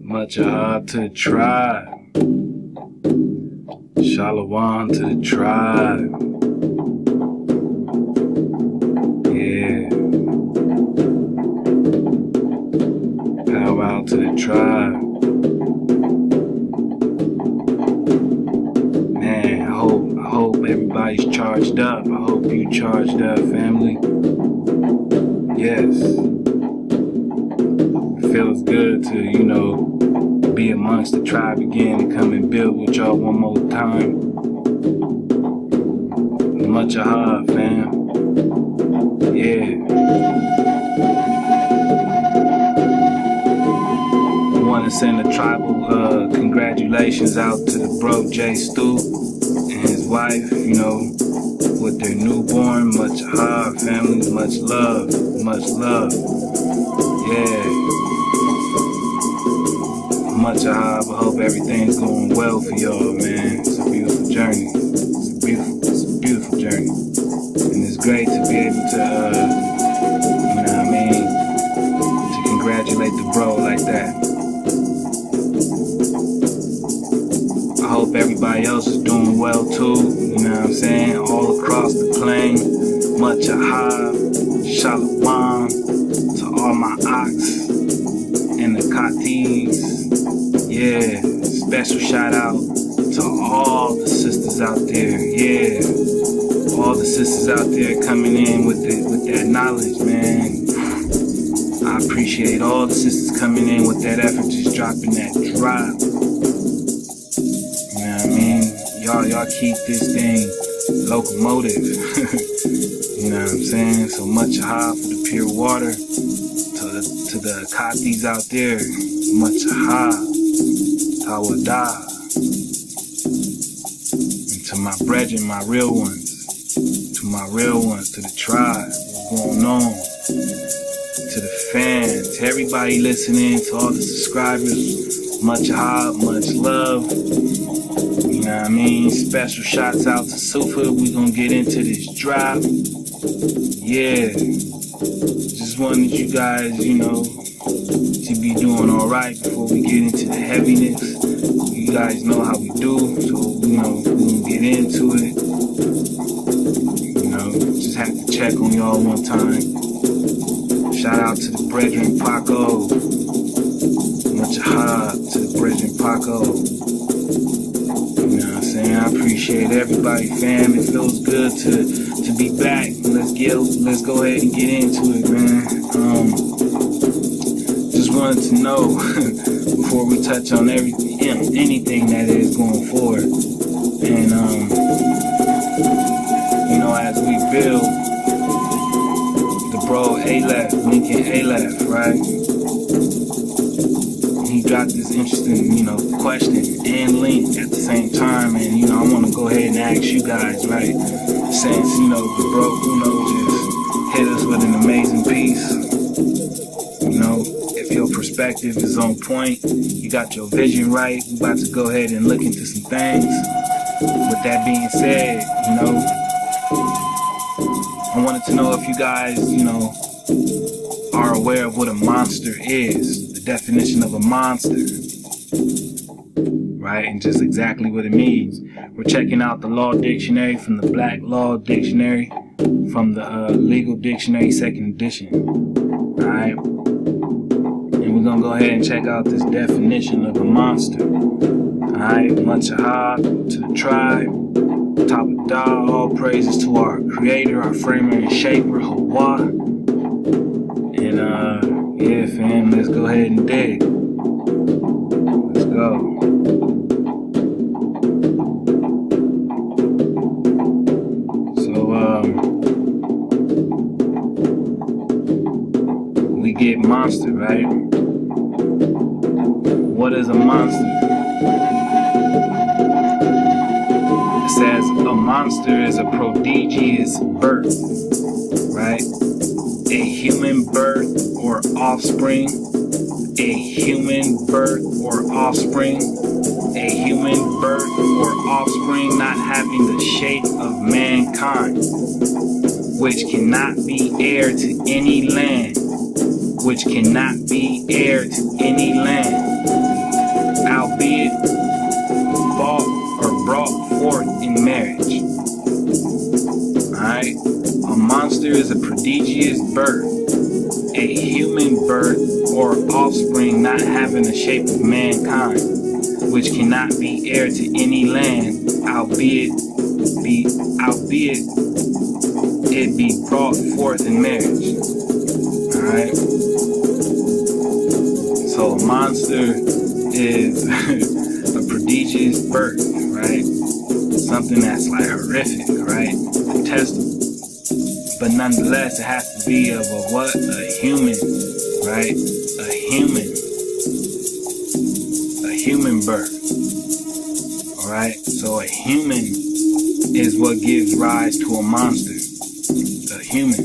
Much ado to the tribe. Shalom to the tribe. Yeah. Pow out to the tribe. Man, I hope everybody's charged up. I hope you charged up, family. Yes. It feels good to, be amongst the tribe again and come and build with y'all one more time. Much ado, fam. Yeah. I want to send a tribal congratulations out to the bro Jay Stu and his wife, with their newborn. Much ado, family. Much love. Much love. Yeah. Much ado. I hope everything's going well for y'all, man. It's a beautiful journey. It's a beautiful journey. And it's great to be able to, to congratulate the bro like that. I hope everybody else is doing well too, all across the plain. Much ado, shalom to all my ox and the katis. Yeah, special shout out to all the sisters out there. Yeah, all the sisters out there coming in with that knowledge, man. I appreciate all the sisters coming in with that effort, just dropping that drop. You know what I mean? Y'all keep this thing locomotive. You know what I'm saying? So much ado for the pure water. To the katis out there, much ado. Tawada. And to my brethren, my real ones, to the tribe, what's going on, to the fans, to everybody listening, to all the subscribers, much ado, much love. You know what I mean? Special shouts out to Sufa. We gonna get into this drop. Yeah. Just wanted you guys, to be doing alright before we get into the heaviness. You guys know how we do, so we gonna get into it. Just have to check on y'all one time. Shout out to the brethren Paco. Much ado to the brethren Paco. You know what I'm saying? I appreciate everybody, fam. It feels good to be back. Let's go ahead and get into it, man. Just wanted to know before we touch on anything that is going forward, and as we build, the bro Lincoln Aleph, right? He got this interesting, question and link at the same time, and I want to go ahead and ask you guys, right? Since the bro just hit us with an amazing piece. If your perspective is on point, you got your vision right, we're about to go ahead and look into some things. With that being said, I wanted to know if you guys, are aware of what a monster is, the definition of a monster, right? And just exactly what it means. We're checking out the Law Dictionary from the Black Law Dictionary, from the Legal Dictionary 2nd edition, alright? And we're gonna go ahead and check out this definition of a monster. Alright, much ado to the tribe. Top of dog, all praises to our creator, our framer and shaper, Hawa. And yeah, fam, let's go ahead and dig. Let's go. We get monster, right? What is a monster? It says a monster is a prodigious birth, right? A human birth or offspring. A human birth or offspring. A human birth or offspring not having the shape of mankind. which cannot be heir to any land, which cannot be heir to any land, albeit bought or brought forth in marriage. Alright? A monster is a prodigious birth, a human birth or offspring not having the shape of mankind, which cannot be heir to any land, albeit it be brought forth in marriage. Alright? So a monster is a prodigious birth, right? Something that's like horrific, right? Detestable. But nonetheless, it has to be of a what? A human, right? A human birth. Alright? So a human is what gives rise to a monster. A human.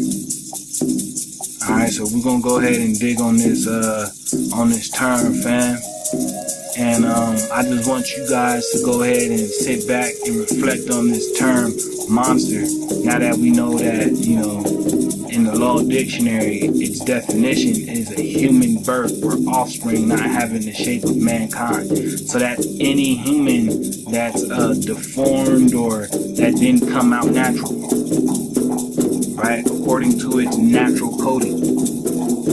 Alright, so we're gonna go ahead and dig on this term, fam. And I just want you guys to go ahead and sit back and reflect on this term monster. Now that we know that, you know, in the law dictionary, its definition is a human birth or offspring not having the shape of mankind. So that's any human that's deformed or that didn't come out natural, right? According to its natural coding.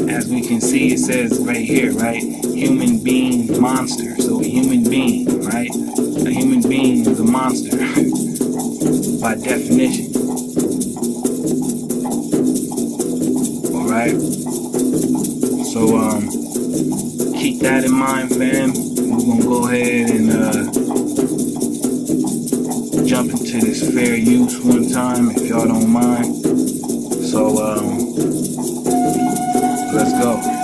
As we can see, it says right here, right? Human being monster. So a human being, right? A human being is a monster by definition. Alright? So keep that in mind, fam. We're gonna go ahead and jump into this fair use one time, if y'all don't mind. So let's go.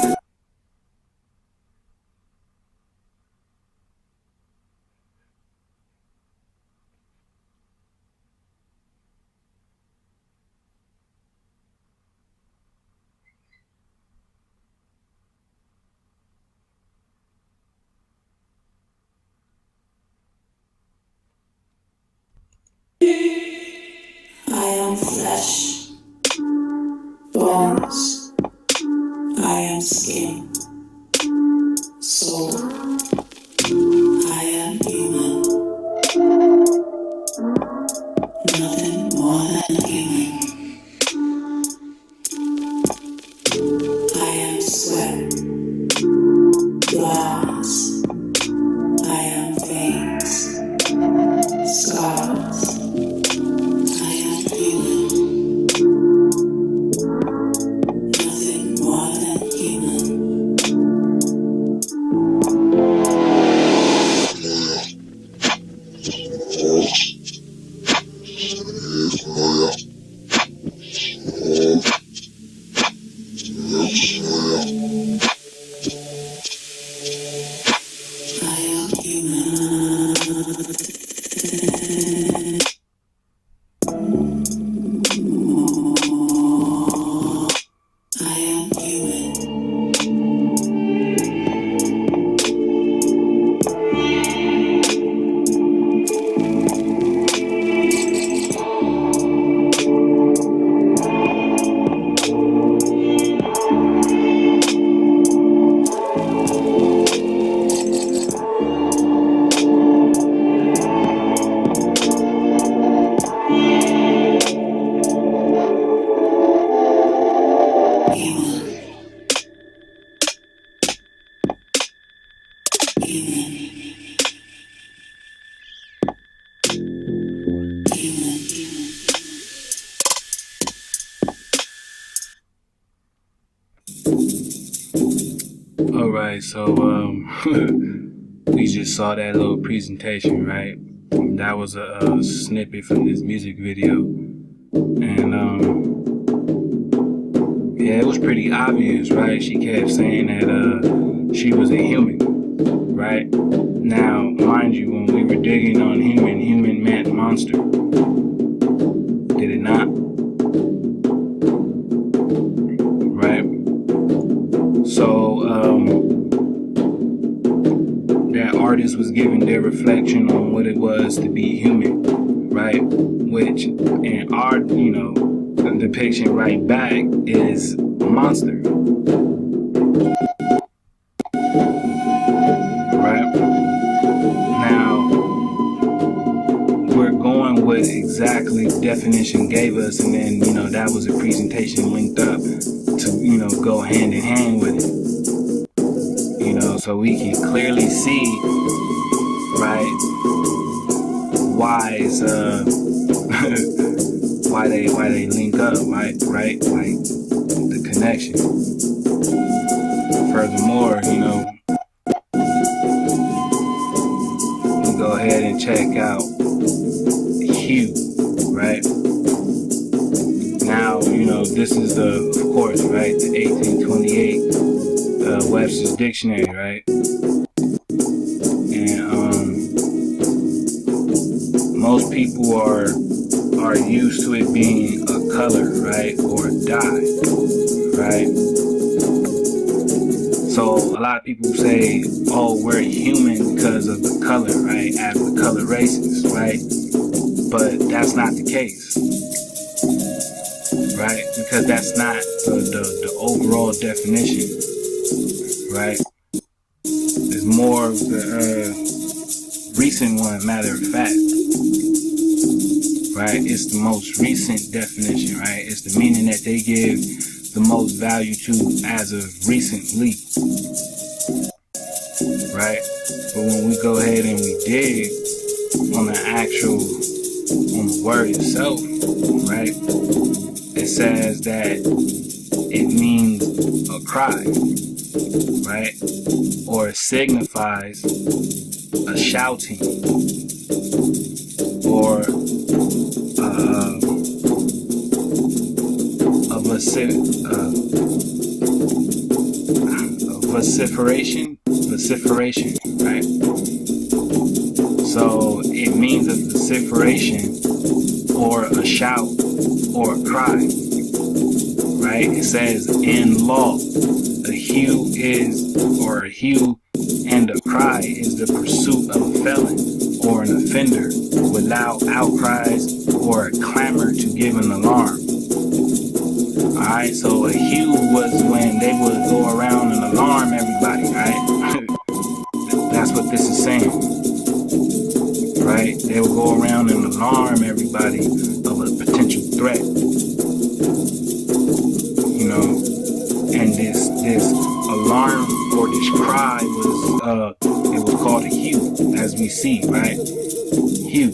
I am flesh, bones, I am skin, soul, I am human, nothing more than human. I am sweat, flaws, I am veins, scars. Alright, so we just saw that little presentation, right? That was a snippet from this music video. And yeah, it was pretty obvious, right? She kept saying that she was a human, right? Now, mind you, when we were digging on human meant monster. Did it not? Right? So, that artist was giving their reflection on what it was to be human, right? Which, in our, you know, depiction right back is monster. Right? Now, we're going with exactly the definition gave us, and then, that was a presentation linked up to, go hand in hand with it. So we can clearly see, right, why it's, why they link up, right, like the connection. Furthermore, we go ahead and check out Hue, right? Now, this is of course, right, the 1828 Webster's Dictionary, right? And most people are used to it being a color, right, or a dye, right? So a lot of people say, oh, we're human because of the color, right, as the color races, right? But that's not the case, right? Because that's not the overall definition, right? There's more of the recent one, matter of fact, right? It's the most recent definition, right? It's the meaning that they give the most value to as of recently, right? But when we go ahead and we dig on the word itself, right? It says that it means a cry, right? Or it signifies a shouting, or a vociferation, right? So it means a vociferation, or a shout, or a cry, right? It says in law, a hue and a cry is the pursuit of a felon or an offender with loud outcries or a clamor to give an alarm. Alright, so a hue was when they would go around and alarm everybody, right? That's what this is saying, right? They would go around and alarm everybody of a potential threat, and this alarm or this cry was called a hue, as we see, right? Hue.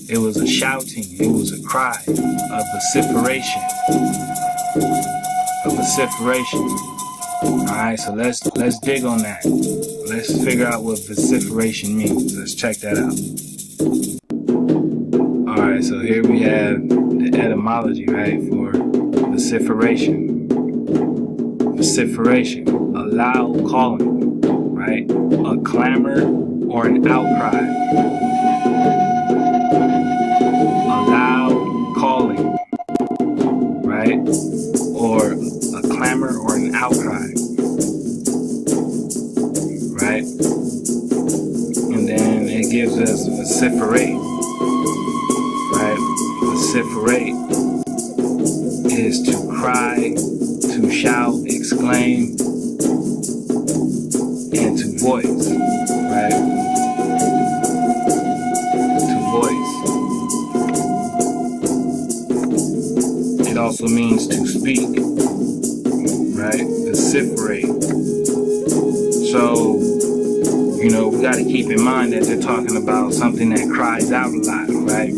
It was a shouting, it was a cry, a vociferation. Alright, so let's dig on that. Let's figure out what vociferation means. Let's check that out. Alright, so here we have the etymology, right, for vociferation. Vociferation, a loud calling, right? A clamor or an outcry. A loud calling, right? Or a clamor or an outcry, right? And then it gives us vociferate, right? Vociferate is to cry, to shout, exclaim, and to voice, right? To voice. It also means to speak, right? Vociferate. So, we got to keep in mind that they're talking about something that cries out a lot, right?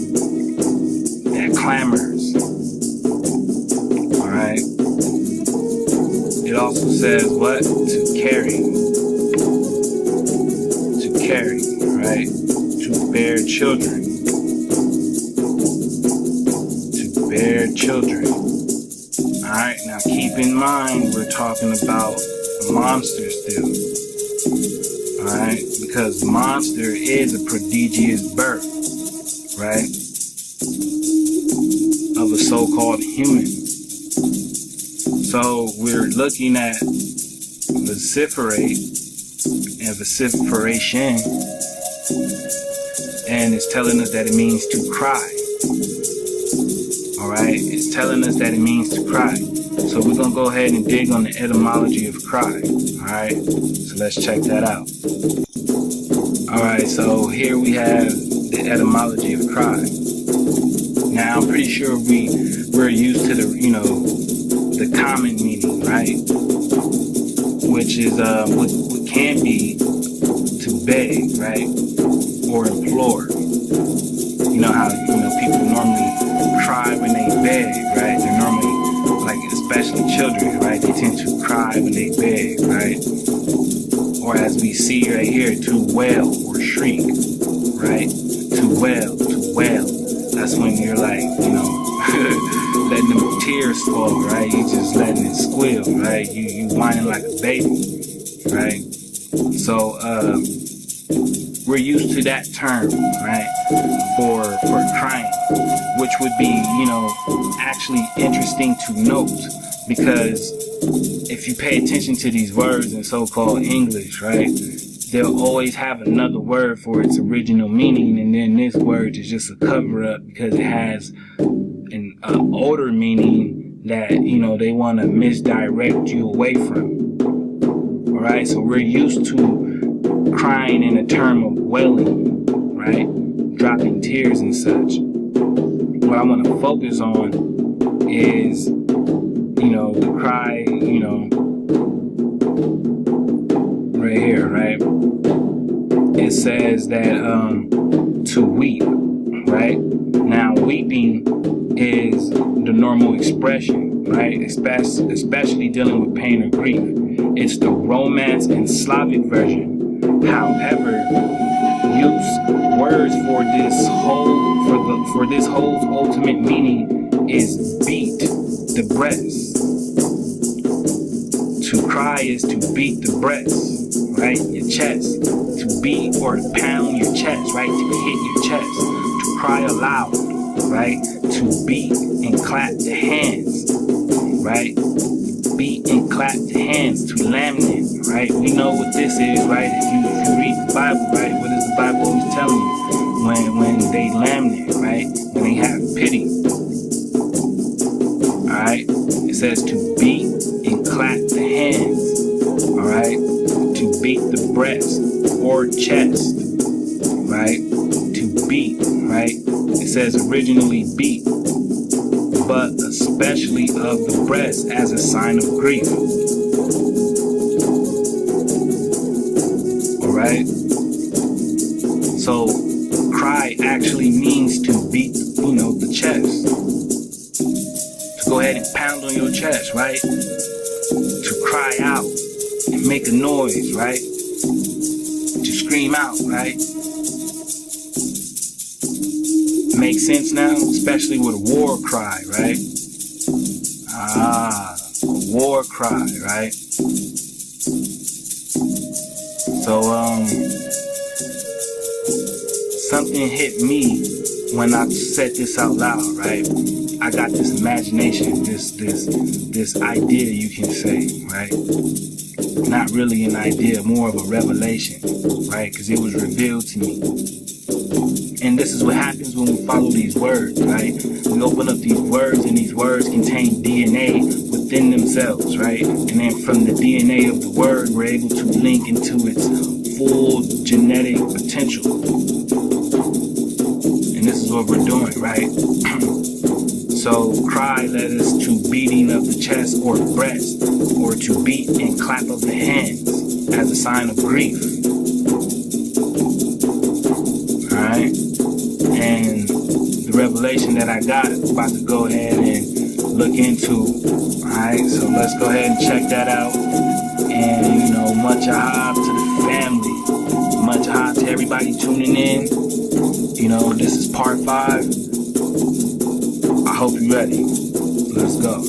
That clamors. Alright? It also says what? To carry. To carry, right? To bear children. To bear children. Alright, now keep in mind we're talking about monsters still. Alright? Because monster is a prodigious birth, right? Of a so-called human. So we're looking at vociferate and vociferation, and it's telling us that it means to cry, Alright, it's telling us that it means to cry. So we're going to go ahead and dig on the etymology of cry. Alright, so let's check that out. Alright, so here we have the etymology of cry. Now I'm pretty sure we're used to the common meaning, right? Which is what can be to beg, right? Or implore. You know how people normally cry when they beg, right? They're normally, like, especially children, right? They tend to cry when they beg, right? Or as we see right here, to wail or shriek, right? To wail. That's when you're like, letting them tears fall, right? You just letting it squeal, right? You whining like a baby, right? So we're used to that term, right? For crying, which would be, actually interesting to note, because if you pay attention to these words in so-called English, right, they'll always have another word for its original meaning, and then this word is just a cover-up because it has an older meaning that, they want to misdirect you away from. Alright, so we're used to crying in a term of wailing, right? Dropping tears and such. What I want to focus on is, the cry, right here, right? It says that to weep, right? Now, weeping is the normal expression, right? Especially dealing with pain or grief. It's the Romance and Slavic version. However, use words for this whole ultimate meaning is beat the breast. To cry is to beat the breast, right? Your chest. To beat or to pound your chest, right? To hit your chest. To cry aloud, right? To beat and clap the hands, right? Beat and clap the hands, to laminate, right? We know what this is, right? If you read the Bible, right? What is the Bible always telling you? When they laminate, right? When they have pity. Alright? It says to beat and clap the hands. Alright? To beat the breast or chest. Right? To beat, right? It says originally beat, but especially of the breast as a sign of grief. Alright? So, cry actually means to beat, the chest. To go ahead and pound on your chest, right? To cry out and make a noise, right? To scream out, right? Makes sense now? Especially with a war cry, right? A war cry, right? So, something hit me when I said this out loud, right? I got this imagination, this idea, you can say, right? Not really an idea, more of a revelation, right? Because it was revealed to me. And this is what happens when we follow these words, right? We open up these words, and these words contain DNA within themselves, right? And then from the DNA of the word, we're able to link into its full genetic potential. And this is what we're doing, right? So cry led us to beating of the chest or breast, or to beat and clap of the hands as a sign of grief. Alright? And the revelation that I got, I'm about to go ahead and look into. Alright, so let's go ahead and check that out. And, much aloha to the family. Much aloha to everybody tuning in. This is part 5. I hope you're ready. Let's go.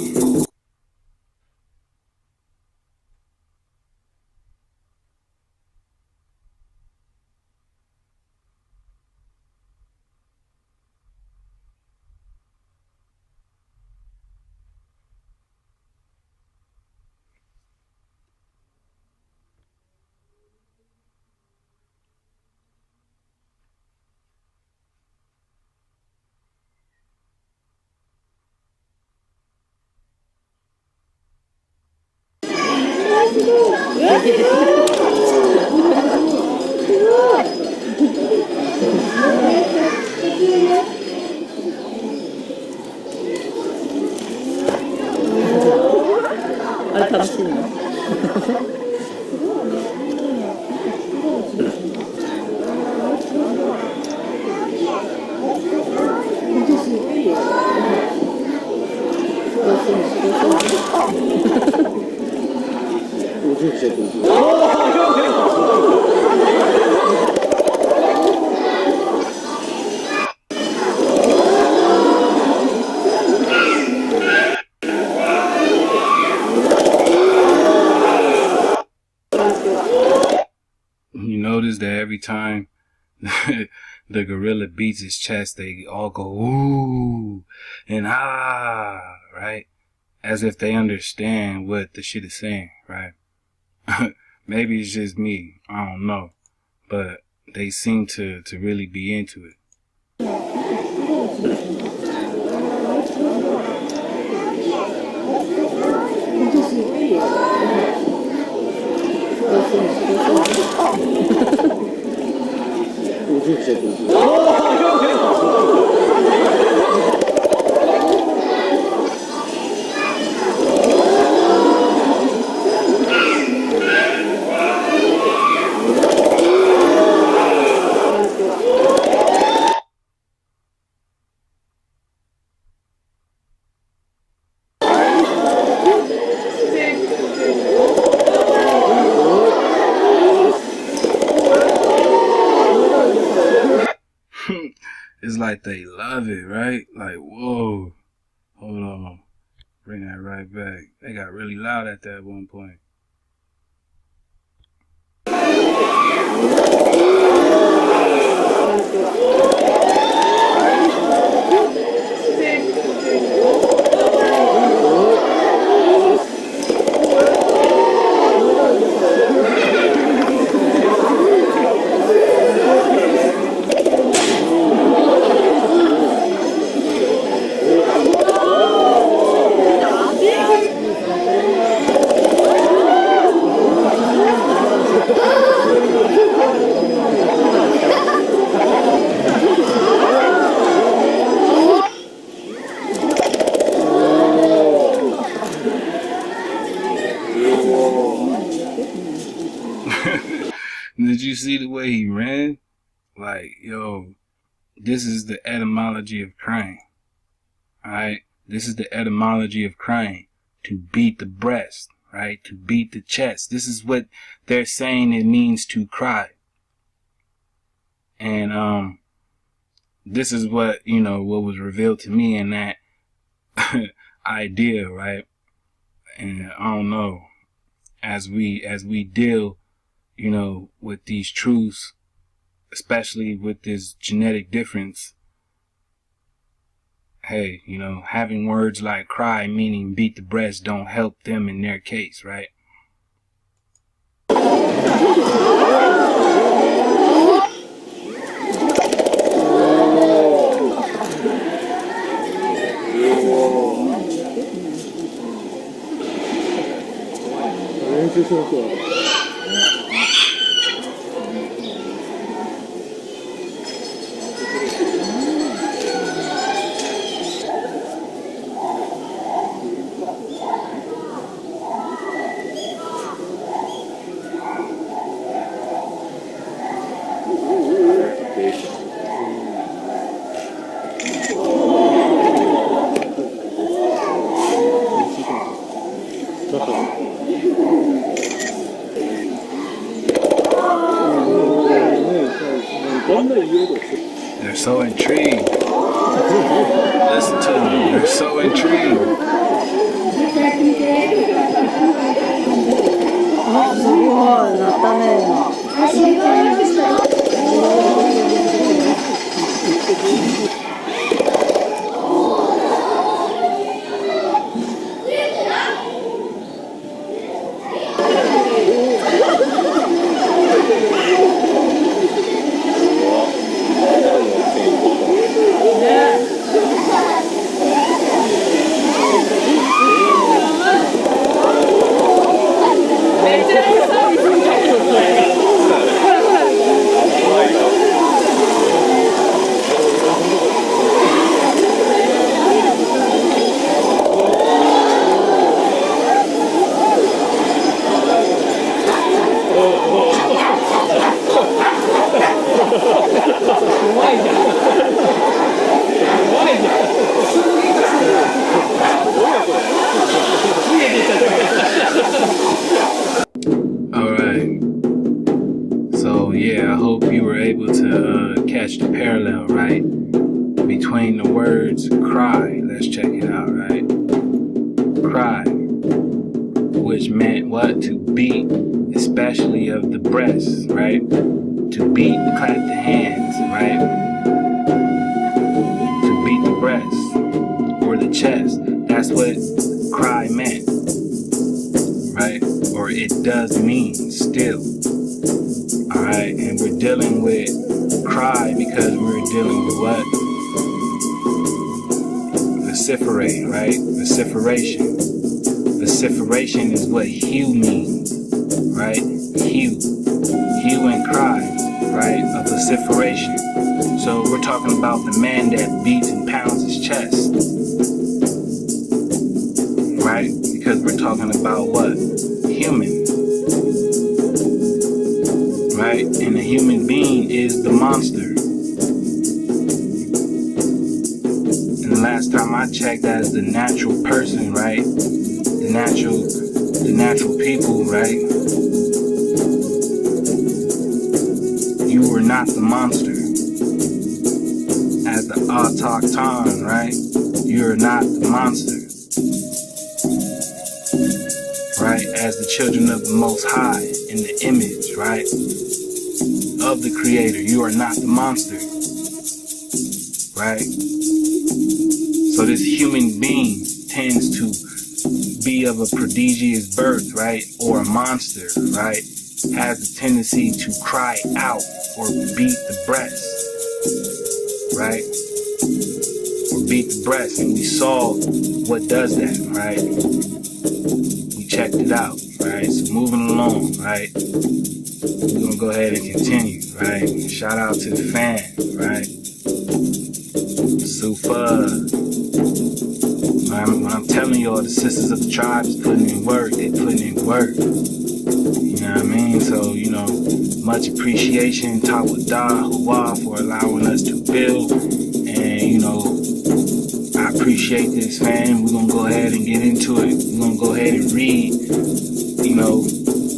あれ楽しいのYou notice that every time the gorilla beats his chest, they all go ooh and ah, right? As if they understand what the shit is saying, right? Maybe it's just me, I don't know, but they seem to really be into it. It's like they love it, right? Like, whoa, hold on, bring that right back. They got really loud at that one point. Did you see the way he ran? Like, yo, this is the etymology of crying. Alright? This is the etymology of crying. To beat the breast, right? To beat the chest. This is what they're saying it means to cry. And this is what, you know, what was revealed to me in that idea, right? And I don't know, as we deal, you know, with these truths, especially with this genetic difference, hey, you know, having words like cry, meaning beat the breast, don't help them in their case, right? They're so intrigued. Listen to them. They're so intrigued.あ、すごい、なったね。cry, which meant what? To beat, especially of the breasts, right? To beat, clap the hands, right? To beat the breasts or the chest. That's what cry meant, right? Or it does mean still. Alright, and we're dealing with cry because we're dealing with what? Vociferate, right? Vociferation. Vociferation is what hue means, right? Hue. Hue and cry, right? A vociferation. So we're talking about the man that beats and pounds his chest, right? Because we're talking about what? Human. Right? And a human being is the monster. And the last time I checked, that is the natural person, right? The natural people, right? You are not the monster. As the autochthon, right? You're not the monster. Right? As the children of the Most High, in the image, right? Of the Creator, you are not the monster, right? So this human being tends to be of a prodigious birth, right? Or a monster, right? Has a tendency to cry out or beat the breast, right? Or beat the breast, and we saw what does that, right? We checked it out, right? So moving along, right? We're gonna go ahead and continue, right? Shout out to the fan, right? Super. When I'm telling y'all, the sisters of the tribe is putting in work. They putting in work. You know what I mean? So, you know, much appreciation, Tawadah, Hua, for allowing us to build. And, you know, I appreciate this, fam. We're gonna go ahead and get into it. We're gonna go ahead and read, you know,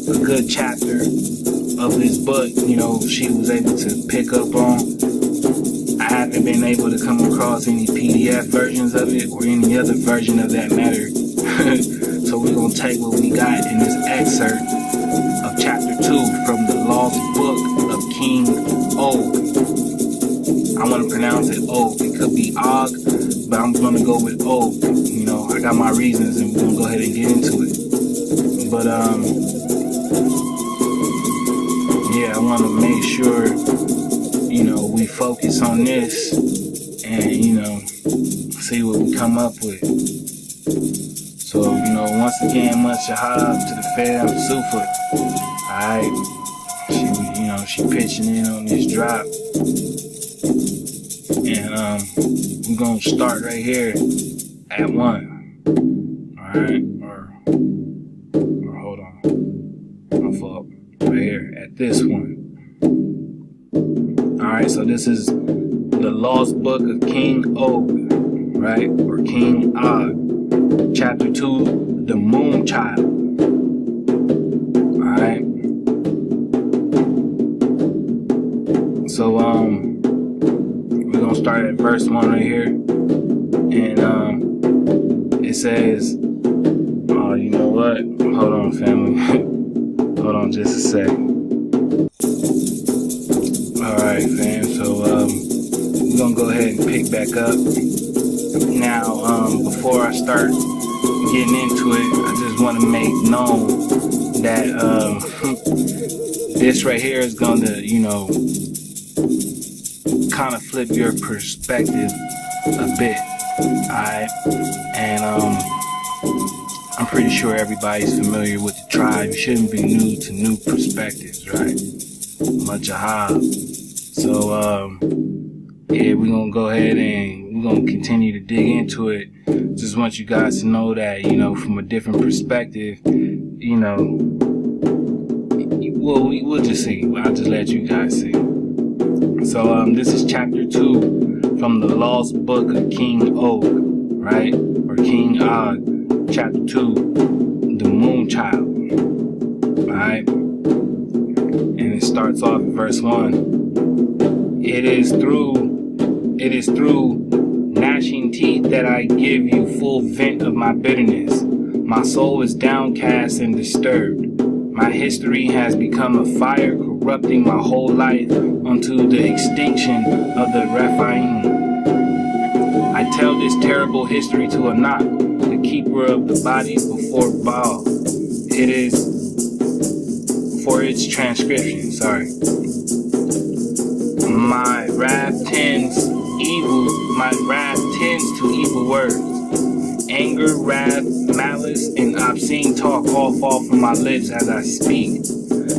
a good chapter of this book, you know, she was able to pick up on. I haven't been able to come across any PDF versions of it or any other version of that matter. So we're going to take what we got in this excerpt of chapter 2 from the Lost Book of King Og. I want to pronounce it Og. It could be Og, but I'm going to go with Og. You know, I got my reasons and we're going to go ahead and get into it. But, yeah, I want to make sure, you know, we focus on this and, you know, see what we come up with. So, you know, once again, much shahab to the fam, Sufa. Alright. She pitching in on this drop. And, we're going to start right here at 1. Alright. Or hold on. My fault. Right here at this one. Alright, so this is the Lost Book of King Og, right? Or King Og. Chapter 2, The Moon Child. Alright. So, we're gonna start at verse 1 right here. And, it says, oh, you know what? Hold on, family. Hold on just a sec. Alright, fam. So, we're gonna go ahead and pick back up. Now, before I start getting into it, I just want to make known that, this right here is gonna, you know, kind of flip your perspective a bit. Alright? And, I'm pretty sure everybody's familiar with the tribe. You shouldn't be new to new perspectives, right? Much ahab. So, yeah, we're going to go ahead and we're going to continue to dig into it. Just want you guys to know that, you know, from a different perspective, you know, well, we'll just see. I'll just let you guys see. So, this is chapter 2 from the Lost Book of King Og, right? Or King Og. Chapter 2, The Moon Child. Alright? And it starts off in verse 1. It is through gnashing teeth that I give you full vent of my bitterness. My soul is downcast and disturbed. My history has become a fire corrupting my whole life unto the extinction of the Rephaim. I tell this terrible history to Anak, the keeper of the bodies before Baal. It is for its transcription, My wrath tends to evil words. Anger, wrath, malice, and obscene talk all fall from my lips as I speak.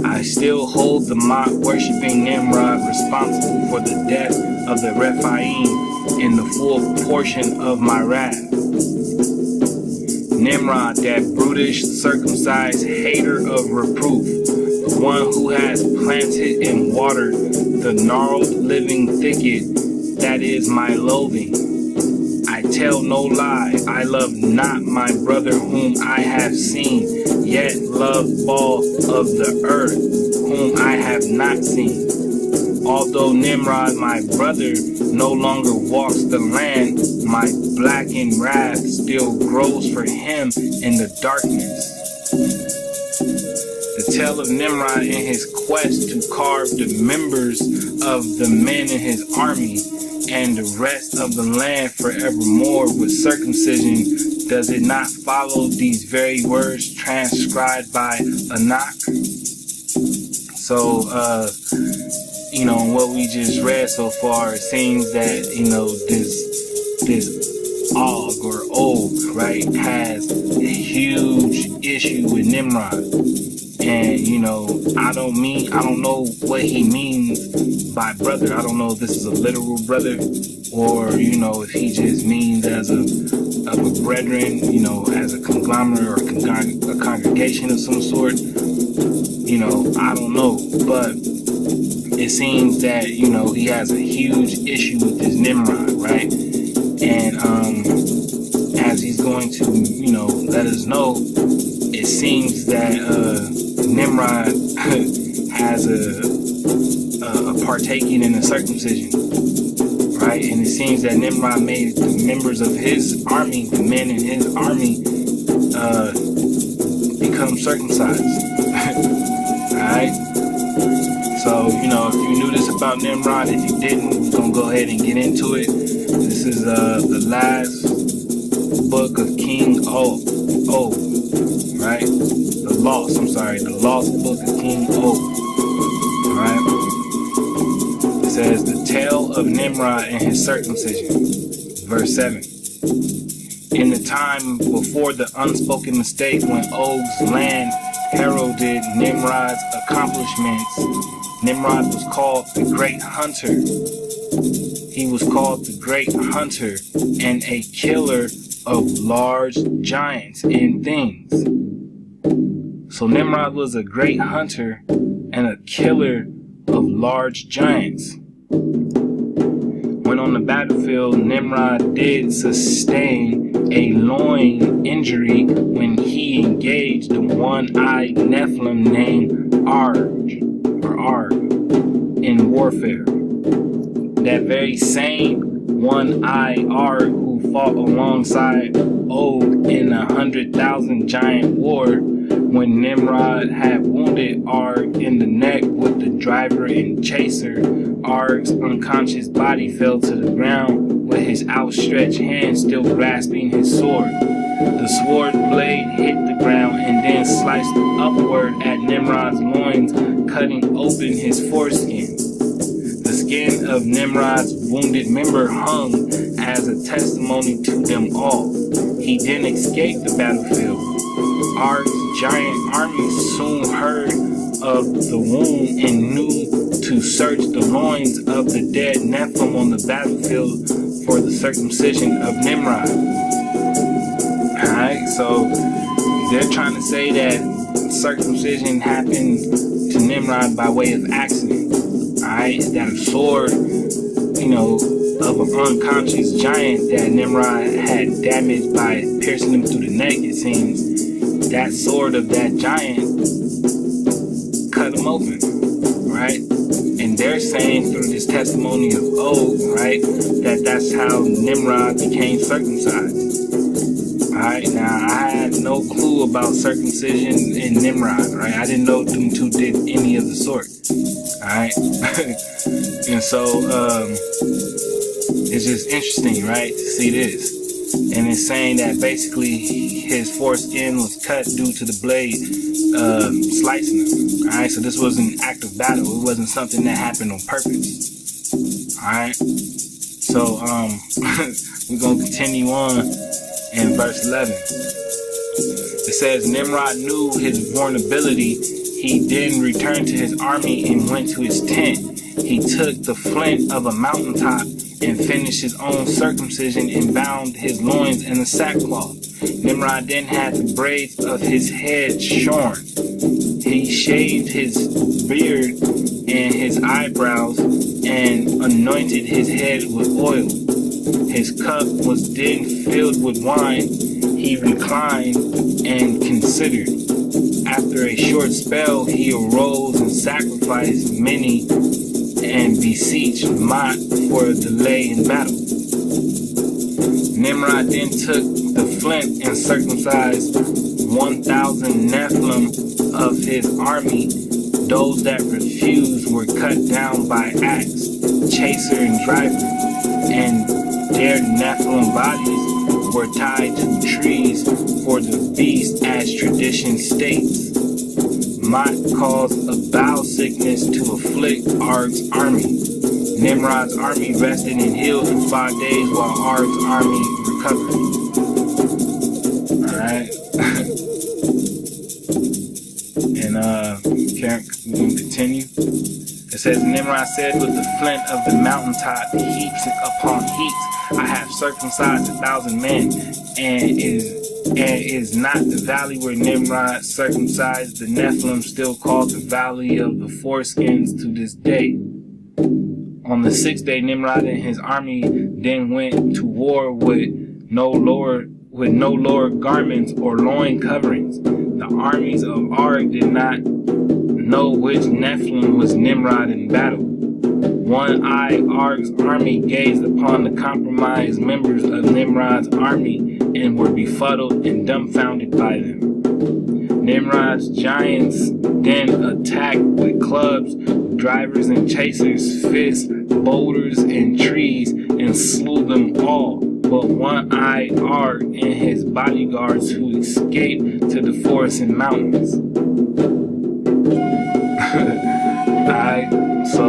I still hold the mock-worshipping Nimrod responsible for the death of the Rephaim in the full portion of my wrath. Nimrod, that brutish, circumcised hater of reproof, the one who has planted and watered the gnarled living thicket that is my loathing. I tell no lie, I love not my brother whom I have seen, yet love all of the earth whom I have not seen. Although Nimrod, my brother, no longer walks the land, my blackened wrath still grows for him in the darkness. The tale of Nimrod in his quest to carve the members of the men in his army and the rest of the land forevermore with circumcision, does it not follow these very words transcribed by Anak? So, what we just read so far, it seems that, this Og or Og, right, has a huge issue with Nimrod. And, I don't know what he means by brother. I don't know if this is a literal brother or, if he just means as a brethren, as a conglomerate or a congregation of some sort. I don't know. But it seems that, he has a huge issue with this Nimrod, right? And as he's going to, let us know, it seems that Nimrod has a partaking in a circumcision, right? And it seems that Nimrod made the members of his army, the men in his army, become circumcised. Alright? So, if you knew this about Nimrod, if you didn't, we're going to go ahead and get into it. This is the last book of King Og, right? The lost book of King Og, right? It says, the tale of Nimrod and his circumcision, verse 7. In the time before the unspoken mistake when Og's land heralded Nimrod's accomplishments, Nimrod was called the Great Hunter. He was called the Great Hunter and a killer of large giants and things. So Nimrod was a great hunter and a killer of large giants. When on the battlefield, Nimrod did sustain a loin injury when he engaged the one-eyed Nephilim named Arg in warfare. That very same one-eyed Arg who fought alongside Og in 100,000 giant war, when Nimrod had wounded Arg in the neck with the driver and chaser, Arg's unconscious body fell to the ground with his outstretched hand still grasping his sword. The sword blade hit the ground and then sliced upward at Nimrod's loins, cutting open his foreskin. The skin of Nimrod's wounded member hung as a testimony to them all. He then escaped the battlefield. Arg's giant army soon heard of the wound and knew to search the loins of the dead Nephilim on the battlefield for the circumcision of Nimrod. Alright, so they're trying to say that circumcision happened to Nimrod by way of accident. Alright, that a sword, of an unconscious giant that Nimrod had damaged by piercing him through the neck, it seems, that sword of that giant cut him open, right? And they're saying through this testimony of Og, right, that's how Nimrod became circumcised. Alright, now I had no no clue about circumcision and Nimrod, right? I didn't know them two did any of the sort, alright? And so, it's just interesting, right, to see this. And it's saying that basically his foreskin was cut due to the blade slicing him. Alright, so this was an act of battle. It wasn't something that happened on purpose. Alright, so we're gonna continue on in verse 11. It says, Nimrod knew his vulnerability. He then returned to his army and went to his tent. He took the flint of a mountaintop and finished his own circumcision and bound his loins in a sackcloth. Nimrod then had the braids of his head shorn. He shaved his beard and his eyebrows and anointed his head with oil. His cup was then filled with wine. He reclined and considered. After a short spell, he arose and sacrificed many and beseeched Mot for a delay in battle. Nimrod then took the flint and circumcised 1,000 Nephilim of his army. Those that refused were cut down by axe, chaser, and driver, and their Nephilim bodies were tied to trees for the beast, as tradition states. Mot caused a bowel sickness to afflict Arg's army. Nimrod's army rested and healed for 5 days while Arg's army recovered. Alright. And we're going to continue. It says, Nimrod said, with the flint of the mountaintop, heaps upon heaps, I have circumcised 1,000 men, and is not the valley where Nimrod circumcised the Nephilim still called the valley of the foreskins to this day. On the 6th day, Nimrod and his army then went to war with no lower garments or loin coverings. The armies of Arg did not know which Nephilim was Nimrod in battle. One-eyed Arg's army gazed upon the compromised members of Nimrod's army and were befuddled and dumbfounded by them. Nimrod's giants then attacked with clubs, drivers and chasers, fists, boulders, and trees, and slew them all, but one-eyed Arg and his bodyguards, who escaped to the forests and mountains. Alright, so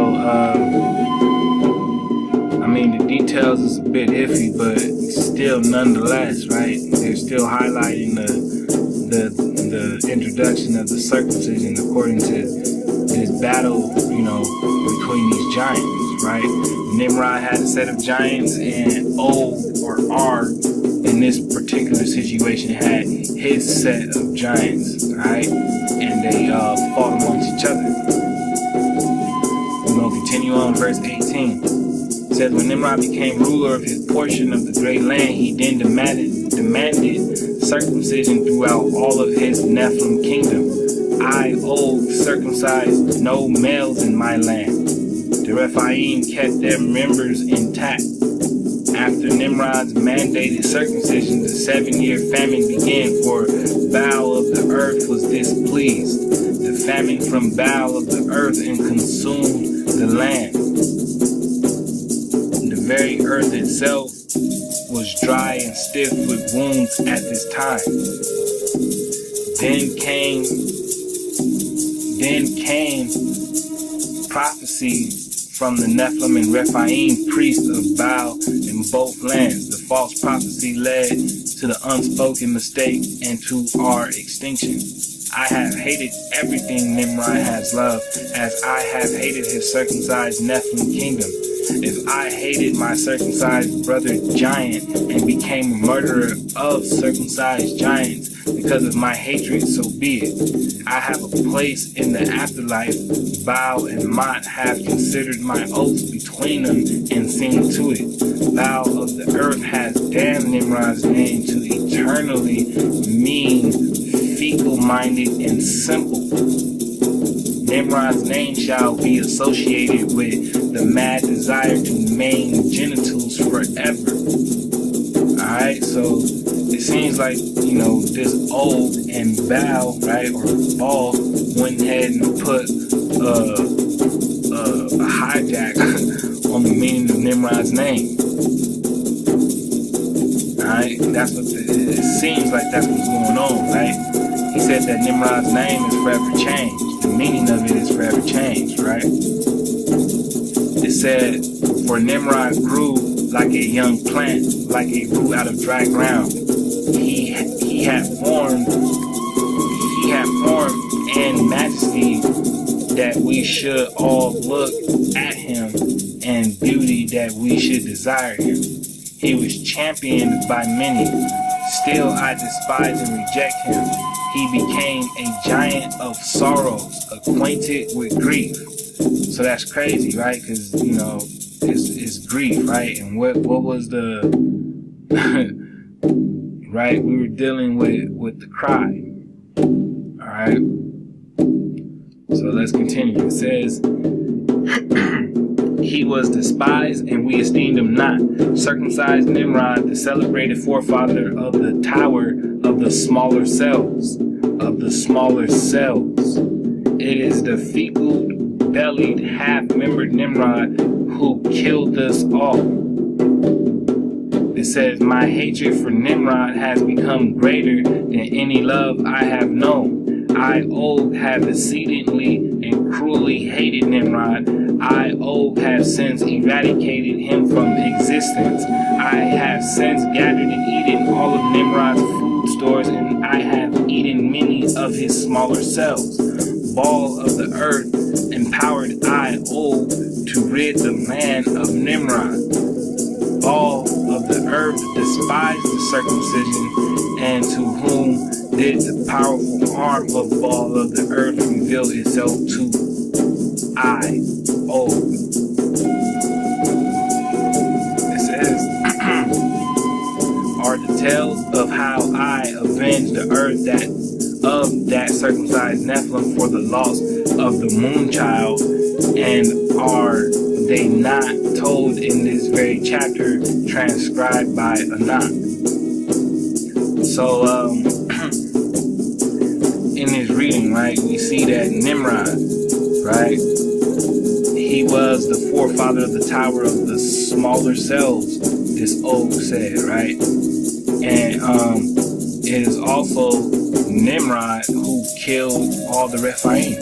I mean, the details is a bit iffy, but still nonetheless, right? They're still highlighting the introduction of the circumcision according to this battle, between these giants, right? Nimrod had a set of giants, and Og or Arg in this particular situation had his set of giants, right? And they fought amongst each other. We're gonna continue on verse 18. It says, when Nimrod became ruler of his portion of the great land, he then demanded circumcision throughout all of his Nephilim kingdom. I, Og, circumcised no males in my land. The Rephaim kept their members intact. After Nimrod's mandated circumcision, the 7-year famine began, for Baal of the earth was displeased. The famine from Baal of the earth and consumed the land. The very earth itself was dry and stiff with wounds at this time. Then came prophecy from the Nephilim and Rephaim, priests of Baal in both lands. The false prophecy led to the unspoken mistake and to our extinction. I have hated everything Nimrod has loved, as I have hated his circumcised Nephilim kingdom. If I hated my circumcised brother giant and became a murderer of circumcised giants because of my hatred, so be it. I have a place in the afterlife. Baal and Mot have considered my oaths between them and seen to it. Baal of the earth has damned Nimrod's name to eternally mean, feeble-minded, and simple. Nimrod's name shall be associated with the mad desire to maim genitals forever. Alright, so it seems like, you know, this Og and Baal, right, or Baal, went ahead and put a hijack on the meaning of Nimrod's name. Alright, that's what it seems like that's what's going on, right? He said that Nimrod's name is forever changed. The meaning of it is forever changed, right? It said, for Nimrod grew like a young plant, like a root out of dry ground. He had form and majesty that we should all look at him, and beauty that we should desire him. He was championed by many. Still I despise and reject him. He became a giant of sorrows, acquainted with grief. So that's crazy, right? Because, you know, it's grief, right? And what was the right? We were dealing with the cry. All right. So let's continue. It says, he was despised and we esteemed him not. Circumcised Nimrod, the celebrated forefather of the tower of the smaller cells. It is the feeble-bellied, half-membered Nimrod who killed us all. It says, my hatred for Nimrod has become greater than any love I have known. I, Og, have exceedingly and cruelly hated Nimrod. I, Og, have since eradicated him from existence. I have since gathered and eaten all of Nimrod's food stores, and I have eaten many of his smaller cells. Ball of the earth, empowered I, Og, to rid the land of Nimrod. All of the earth despised the circumcision, and to whom did the powerful arm of Ball of the earth reveal itself to I, Og. It says, are the tales of how I avenged the earth of that circumcised Nephilim for the loss of the moon child, and are they not told in this very chapter transcribed by Anak? So, in his reading, right, we see that Nimrod, right, he was the forefather of the tower of the smaller cells, this Og said, right? And it is also Nimrod who killed all the Rephaim.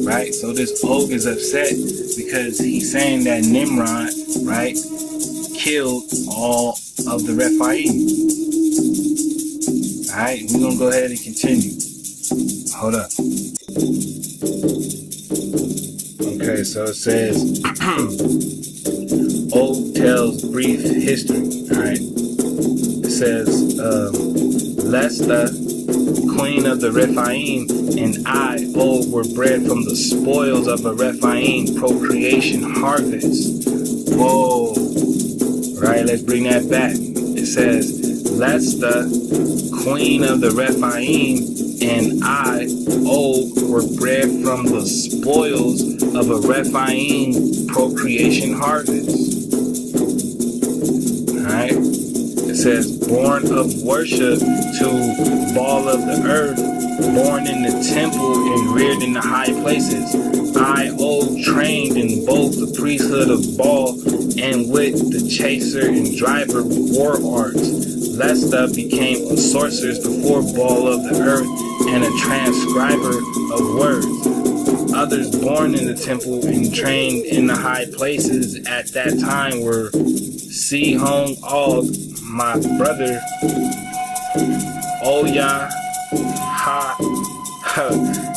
Right? So this Og is upset because he's saying that Nimrod, right, killed all of the Rephaim. Alright, we're gonna go ahead and continue. Hold up. Okay, so it says Og tells brief history. Alright. It says Lesta, queen of the Rephaim, and I, Og, were bred from the spoils of a Rephaim procreation harvest. Whoa. Right, let's bring that back. It says, Lesta, queen of the Rephaim, and I, Og, were bred from the spoils of a Rephaim procreation harvest. Alright. It says, born of worship to Ball of the earth, born in the temple and reared in the high places. I, Og, trained in both the priesthood of Baal and with the chaser and driver war arts. Lesta became a sorceress before Ball of the earth and a transcriber of words. Others born in the temple and trained in the high places at that time were Sihon Og, my brother, Oya,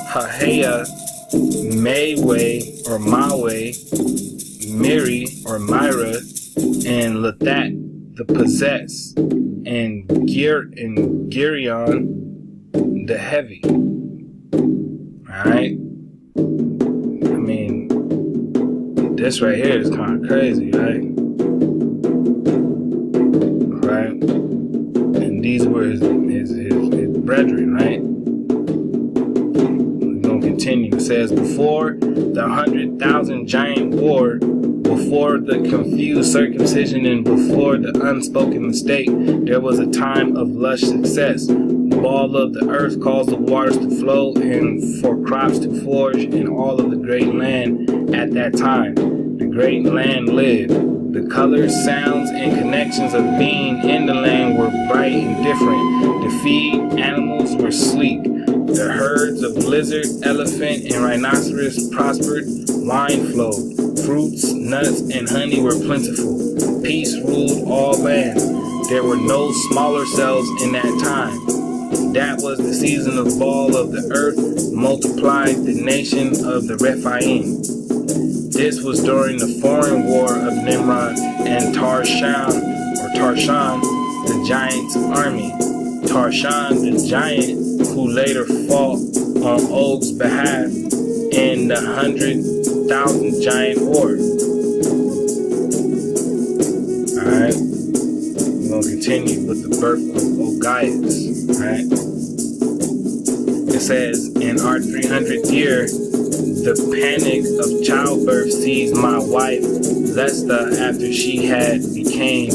Hahea, Mayway or Mawe, Miri or Myra, and Lathat the possess, and Girion the heavy. Alright? I mean, this right here is kind of crazy, right? Right? And these were his brethren, right? We're going to continue. It says, before the 100,000 giant war, before the confused circumcision, and before the unspoken mistake, there was a time of lush success. The ball of the earth caused the waters to flow, and for crops to flourish in all of the great land at that time. The great land lived. The colors, sounds, and connections of being in the land were bright and different. The feed animals were sleek. The herds of lizard, elephant, and rhinoceros prospered. Wine flowed. Fruits, nuts, and honey were plentiful. Peace ruled all lands. There were no smaller cells in that time. That was the season of ball of the earth multiplied the nation of the Rephaim. This was during the foreign war of Nimrod and Tarshan, the giant's army. Tarshan, the giant, who later fought on Og's behalf in the 100,000 giant war. Alright, we're going to continue with the birth of Ogyas. Alright, it says, in our 300th year, the panic of childbirth seized my wife, Lesta, after she had became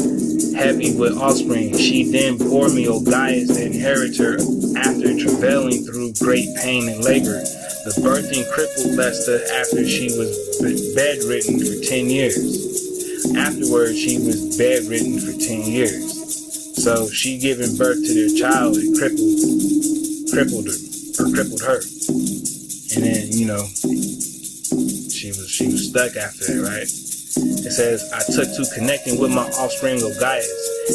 heavy with offspring. She then bore me Ogyas, the inheritor, after travailing through great pain and labor. The birthing crippled Lesta after she was bedridden for 10 years. Afterwards, she was bedridden for 10 years. So she giving birth to their child, it crippled her. And then, she was stuck after that, right? It says, I took to connecting with my offspring Ogyas.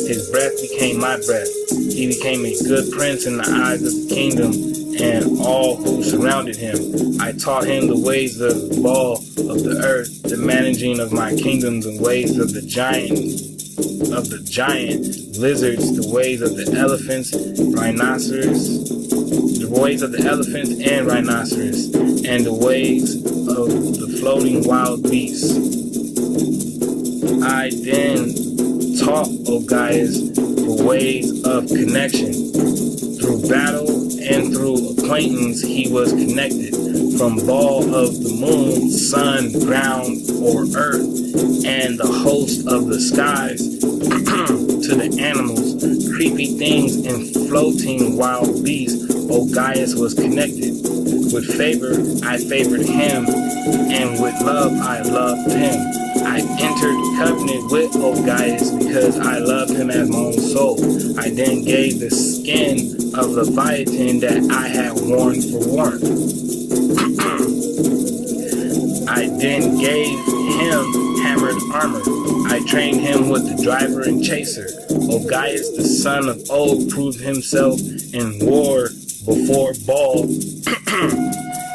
His breath became my breath. He became a good prince in the eyes of the kingdom and all who surrounded him. I taught him the ways of the ball of the earth, the managing of my kingdoms, and ways of the giant lizards, the ways of the elephants, the ways of the elephants and rhinoceros, and the ways of the floating wild beasts. I then taught Ogyas the ways of connection. Through battle and through acquaintance he was connected, from ball of the moon, sun, ground, or earth, and the host of the skies, to the animals, creepy things, and floating wild beasts. Ogyas was connected. With favor, I favored him, and with love, I loved him. I entered covenant with Ogyas because I loved him as my own soul. I then gave the skin of Leviathan that I had worn for warmth. I then gave him hammered armor. I trained him with the driver and chaser. Ogyas, the son of Og, proved himself in war before Baal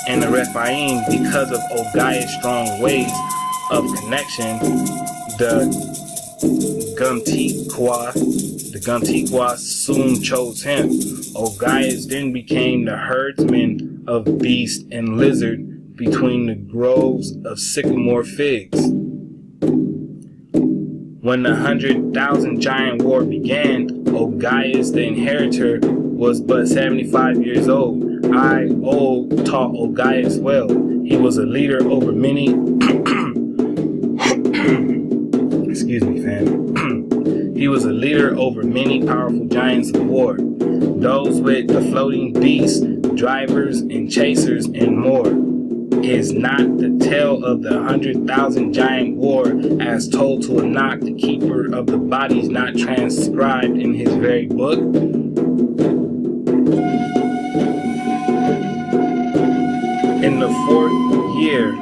and the Rephaim because of Ogyas' strong ways of connection. The Gumtiqua soon chose him. Ogyas then became the herdsman of beast and lizard between the groves of sycamore figs. When the 100,000 giant war began, Ogyas, the inheritor, was but 75 years old. I, Og, taught Ogyas well. He was a leader over many excuse me, fam. He was a leader over many powerful giants of war, those with the floating beasts, drivers and chasers, and more. Is not the tale of the 100,000 giant war as told to Enoch, the keeper of the bodies, not transcribed in his very book? In the 4th year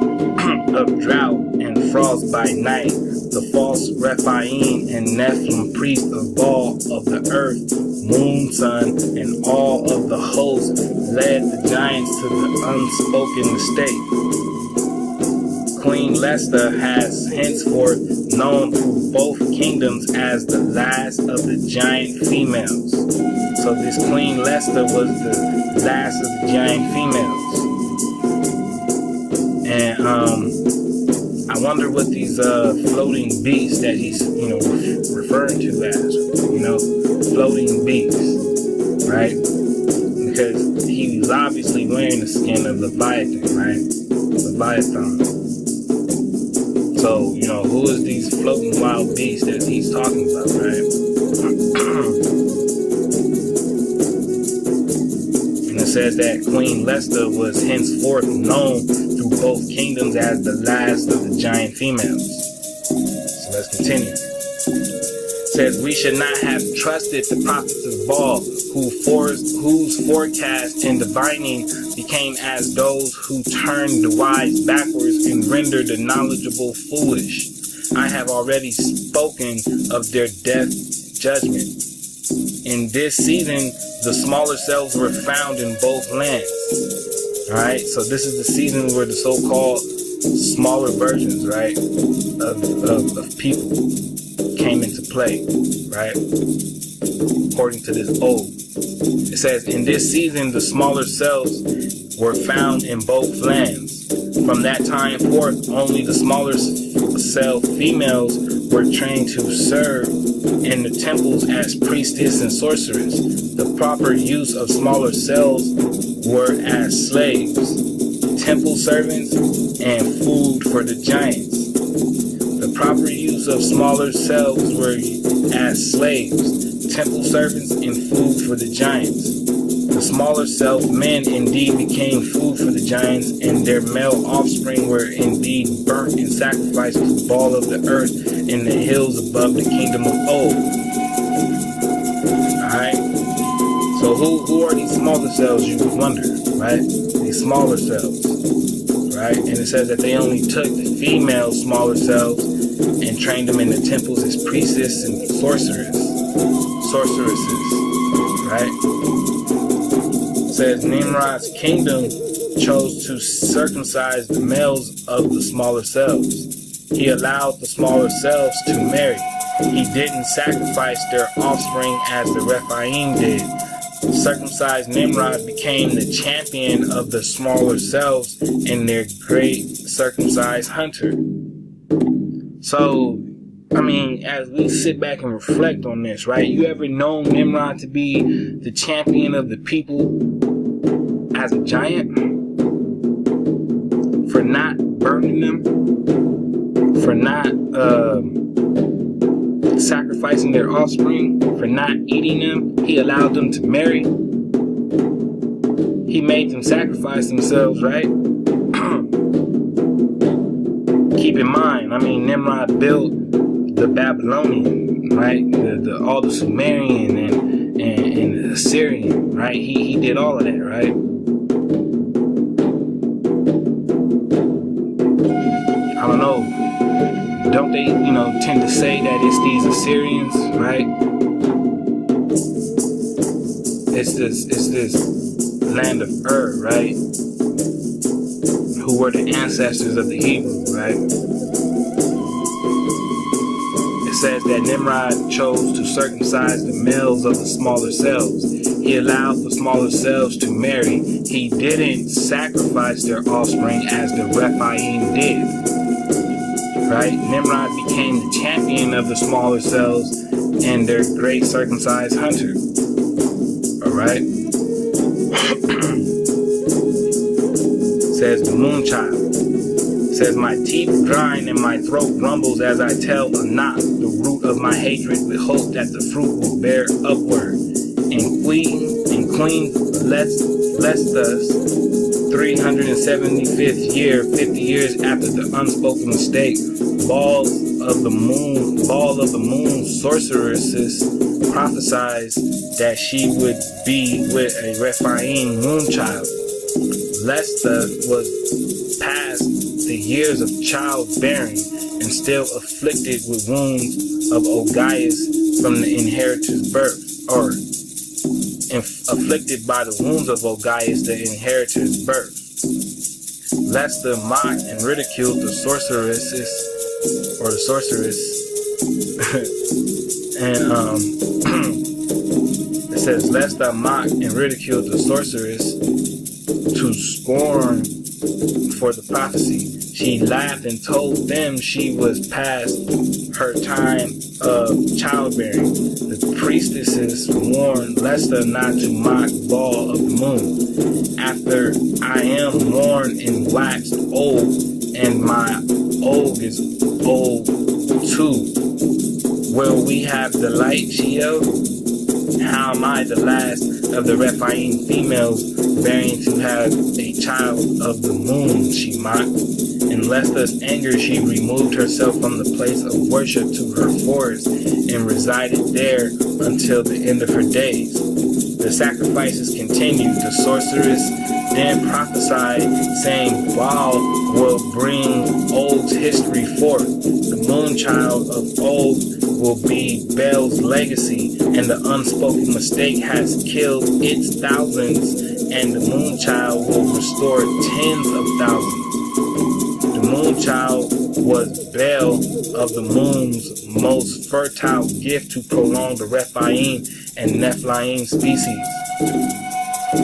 of drought and frost by night, the false Rephaim and Nephilim, priest of Baal of the earth, moon, sun, and all of the hosts, led the giants to the unspoken mistake. Queen Lesta has henceforth known through both kingdoms as the last of the giant females. So this Queen Lesta was the last of the giant females. And I wonder what these floating beasts that he's referring to as, floating beasts, right? because he was obviously wearing the skin of Leviathan, right? Leviathan. So, who is these floating wild beasts that he's talking about, right? And it says that Queen Lesta was henceforth known through both kingdoms as the last of the giant females. So let's continue. It says, we should not have trusted the prophets of Baal, whose forecast and divining became as those who turned the wise backwards and rendered the knowledgeable foolish. I have already spoken of their death judgment. In this season, the smaller cells were found in both lands. Alright, so this is the season where the so-called smaller versions, right, of people came into play, right? According to this ode. It says, in this season, the smaller cells were found in both lands. From that time forth, only the smaller cell females were trained to serve in the temples as priestess and sorceress. The proper use of smaller cells were as slaves, temple servants, and food for the giants. The proper use of smaller cells were as slaves, temple servants, and food for the giants. The smaller cells men indeed became food for the giants, and their male offspring were indeed burnt and sacrificed to Baal of the earth in the hills above the kingdom of Og. Alright? So who are these smaller cells, you would wonder, right? These smaller cells, right? And it says that they only took the female smaller cells and trained them in the temples as priestesses and sorceresses, right? It says Nimrod's kingdom chose to circumcise the males of the smaller cells. He allowed the smaller cells to marry. He didn't sacrifice their offspring as the Rephaim did. Circumcised Nimrod became the champion of the smaller cells and their great circumcised hunter. So, as we sit back and reflect on this, right? You ever known Nimrod to be the champion of the people as a giant? For not burning them? For not sacrificing their offspring? For not eating them? He allowed them to marry? He made them sacrifice themselves, right? Keep in mind, Nimrod built the Babylonian, right? All the Sumerian and the Assyrian, right? He did all of that, right? I don't know. Don't they, tend to say that it's these Assyrians, right? It's this land of Ur, right? Who were the ancestors of the Hebrews, right? It says that Nimrod chose to circumcise the males of the smaller cells. He allowed the smaller cells to marry. He didn't sacrifice their offspring as the Rephaim did. Right? Nimrod became the champion of the smaller cells and their great circumcised hunter. Alright? Says the moon child. Says, my teeth grind and my throat grumbles as I tell Anak, the root of my hatred, with hope that the fruit will bear upward. And Queen Lesta's 375th year, 50 years after the unspoken mistake, Ball of the moon sorceresses prophesied that she would be with a Rephaim moon child. Lesta was past the years of childbearing and still afflicted with wounds of Ogyas from the inheritor's birth, or afflicted by the wounds of Ogyas, the inheritor's birth. Lesta mocked and ridiculed the sorceress, and it says Lesta mocked and ridiculed the sorceress to scorn for the prophecy. She laughed and told them she was past her time of childbearing. The priestesses warned Lester not to mock ball of the moon. After I am worn and waxed old, and my old is old too, will we have the light? She yelled. How am I the last of the Rephaim females bearing to have a child of the moon? She mocked. In Lester's anger, she removed herself from the place of worship to her forest and resided there until the end of her days. The sacrifices continued. The sorceress then prophesied, saying, Baal will bring Og's history forth. The moon child of Og will be Baal's legacy, and the unspoken mistake has killed its thousands, and the moon child will restore tens of thousands. The moon child was Baal of the moon's most fertile gift to prolong the Rephaim and Nephilim species.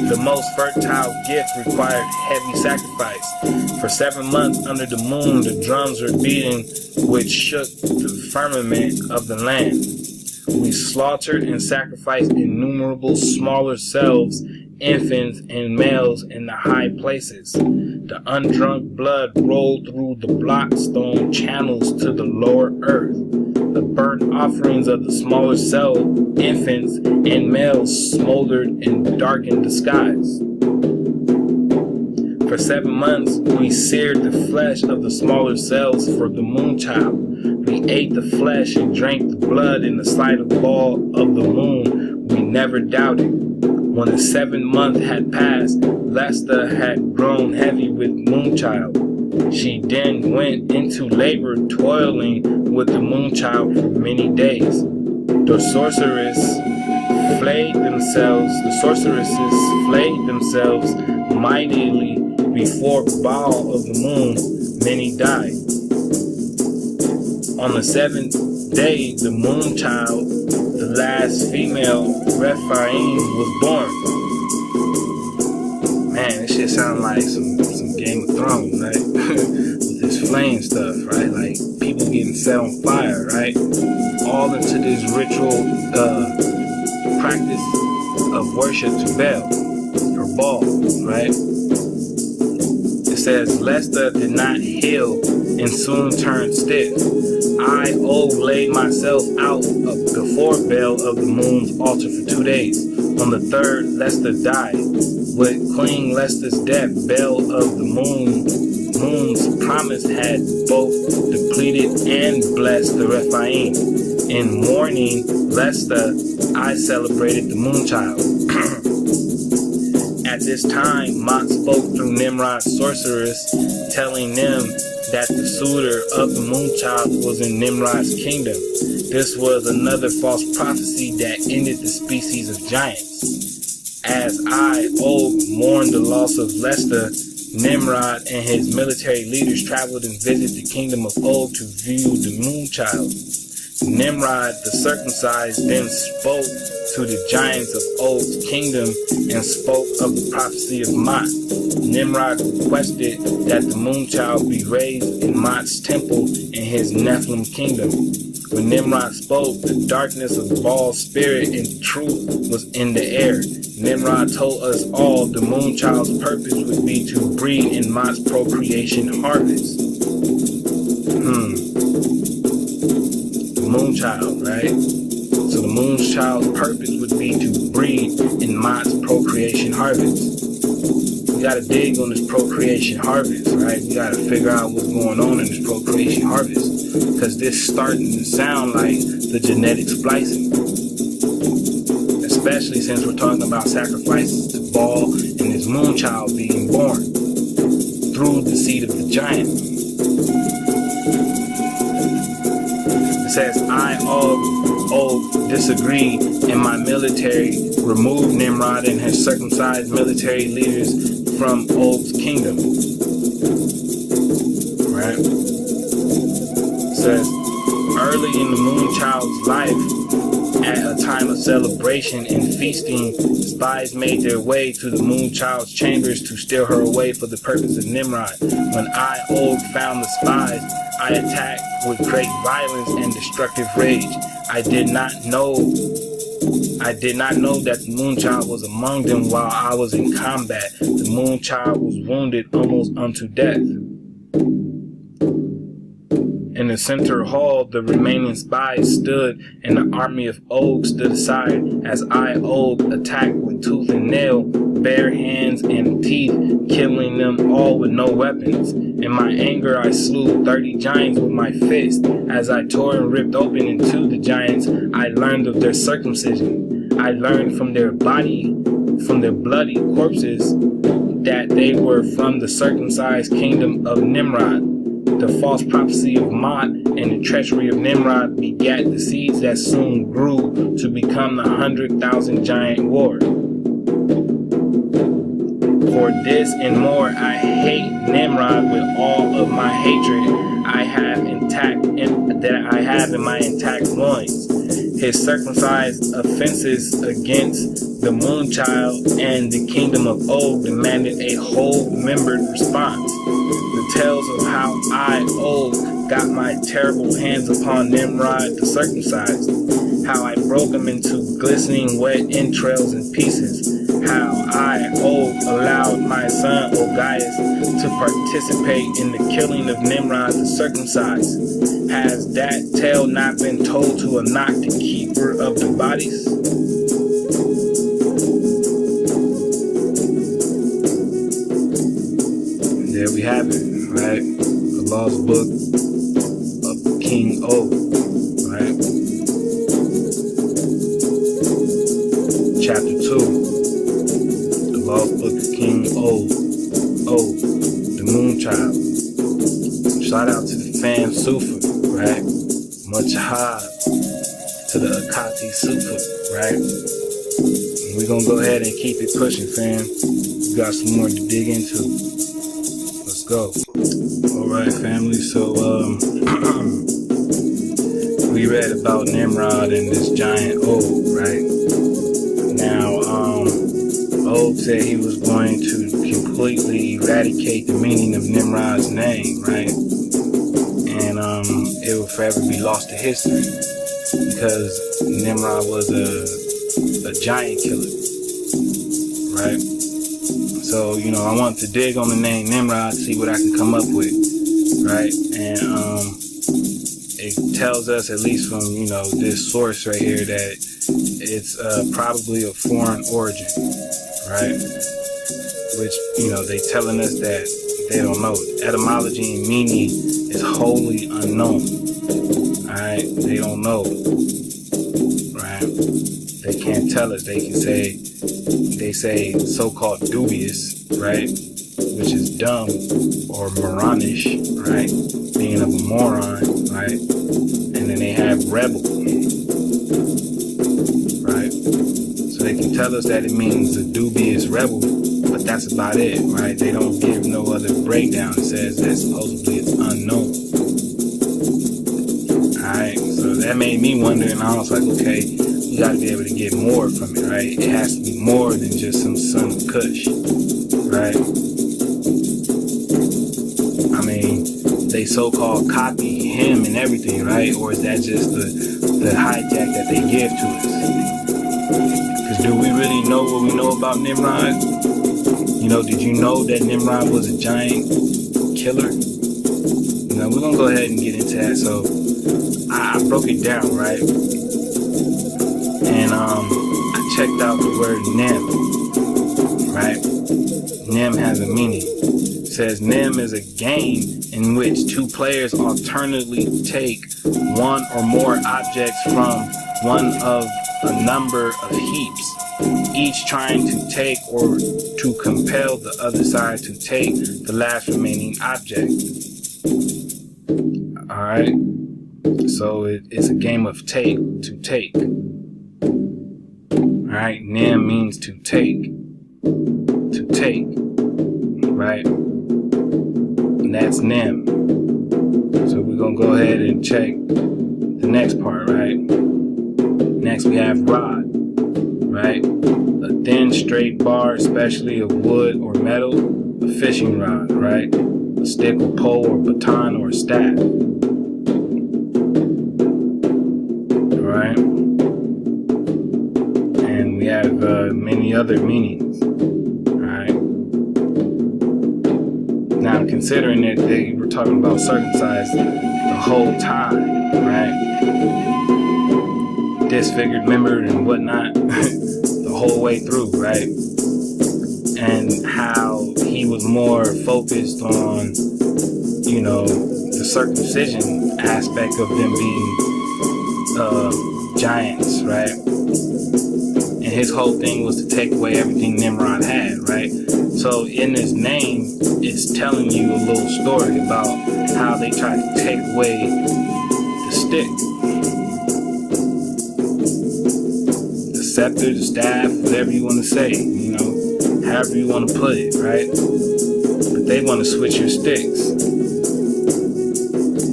The most fertile gift required heavy sacrifice. For 7 months under the moon, the drums were beating, which shook the firmament of the land. We slaughtered and sacrificed innumerable smaller selves, infants, and males in the high places. The undrunk blood rolled through the blockstone channels to the lower earth. The burnt offerings of the smaller cell, infants, and males smoldered in darkened the skies. For 7 months, we seared the flesh of the smaller cells for the moon child. We ate the flesh and drank the blood in the sight of ball of the moon. We never doubted. When the 7th month had passed, Lester had grown heavy with Moonchild. She then went into labor, toiling with the Moonchild for many days. The sorceresses flayed themselves mightily before Baal of the moon. Many died. On the 7th day, the Moonchild, the last female Rephaim, was born. Man, this shit sounds like some Game of Thrones, right? With this flame stuff, right? Like people getting set on fire, right? All into this ritual practice of worship to Baal or Baal, right? It says Lester did not heal and soon turned stiff. I, laid myself out before Baal of the moon's altar for 2 days. On the 3rd, Lester died. With Queen Lester's death, Baal of the moon's promise had both depleted and blessed the Rephaim. In mourning Lester, I celebrated the Moonchild. At this time, Mot spoke through Nimrod's sorceress, telling them that the suitor of the Moonchild was in Nimrod's kingdom. This was another false prophecy that ended the species of giants. As I, mourned the loss of Lester, Nimrod and his military leaders traveled and visited the kingdom of Og to view the Moonchild. Nimrod the circumcised then spoke to the giants of Og's kingdom and spoke of the prophecy of Mot. Nimrod requested that the Moonchild be raised in Mot's temple in his Nephilim kingdom. When Nimrod spoke, the darkness of Baal's spirit and truth was in the air. Nimrod told us all the Moonchild's purpose would be to breed in Mot's procreation harvest. The Moonchild, right? So the Moonchild's purpose would be to breed in Mot's procreation harvest. We gotta dig on this procreation harvest, right? We gotta figure out what's going on in this procreation harvest, because this starting to sound like the genetic splicing, especially since we're talking about sacrifices to Baal and his Moonchild being born through the seed of the giant. It says, I disagree, and my military removed Nimrod and his circumcised military leaders from Og's kingdom. Right? It says, early in the Moonchild's life, At a time of celebration and feasting, spies made their way to the moon child's chambers to steal her away for the purpose of Nimrod. When I, Og, found the spies, I attacked with great violence and destructive rage. I did not know that the moon child was among them while I was in combat. The moon child was wounded almost unto death. In the center hall, the remaining spies stood, and the army of Og stood aside, as I, Og, attacked with tooth and nail, bare hands and teeth, killing them all with no weapons. In my anger, I slew 30 giants with my fist. As I tore and ripped open into the giants, I learned of their circumcision. I learned from their bloody corpses, that they were from the circumcised kingdom of Nimrod. The false prophecy of Mot and the treachery of Nimrod begat the seeds that soon grew to become the 100,000 giant war. For this and more, I hate Nimrod with all of my hatred I have in my intact loins. His circumcised offenses against the moon child and the kingdom of Og demanded a whole-membered response. The tales of how I, Og, got my terrible hands upon Nimrod the circumcised, how I broke him into glistening wet entrails and pieces, how I, Og, allowed my son Ogias to participate in the killing of Nimrod the circumcised. Has that tale not been told to Enoch, the keeper of the bodies? There we have it, right? The lost book of King Og, right? Chapter 2. The lost book of King Og, the moon child. Shout out to the fam Sufa, right? Much high to the Akati Sufa, right? And we're gonna go ahead and keep it pushing, fam. We got some more to dig into. Let's go. Alright, family, so we read about Nimrod and this giant Og, right? Now, Og said he was going to completely eradicate the meaning of Nimrod's name, right? And it will forever be lost to history because Nimrod was a giant killer, right? So, you know, I want to dig on the name Nimrod, see what I can come up with, right? And it tells us, at least from, you know, this source right here, that it's probably of foreign origin, right? Which, you know, they telling us that they don't know. Etymology and meaning is wholly unknown, alright? They don't know, right? They can't tell us. They can say, they say so-called dubious, right? Which is dumb or moronish, right? Being of a moron, right? And then they have rebel, right? So they can tell us that it means a dubious rebel, but that's about it, right? They don't give no other breakdown. It says that supposedly it's unknown. Alright, so that made me wonder, and I was like, okay, you gotta be able to get more from it, right? It has to be more than just some son of Kush, right? I mean, they so-called copy him and everything, right? Or is that just the hijack that they give to us? Because do we really know what we know about Nimrod? You know, did you know that Nimrod was a giant killer? You know, we're gonna go ahead and get into that. So I broke it down, right? And I checked out the word Nim, right? Nim has a meaning. It says Nim is a game in which two players alternately take one or more objects from one of a number of heaps, each trying to take or to compel the other side to take the last remaining object. Alright, so it's a game of take, to take. Alright, Nim means to take, right? And that's Nim. So we're gonna go ahead and check the next part, right? Next we have rod, right? A thin, straight bar, especially of wood or metal, a fishing rod, right? A stick or pole or baton or staff, right? And we have many other meanings, right? Now, considering that they were talking about circumcised the whole time, right? Disfigured, membered, and whatnot, the whole way through, right? And how he was more focused on, you know, the circumcision aspect of them being giants, right? And his whole thing was to take away everything Nimrod had, right? So in his name, it's telling you a little story about how they tried to take away the stick, the scepter, the staff, whatever you want to say, you know, however you want to put it, right? But they want to switch your sticks,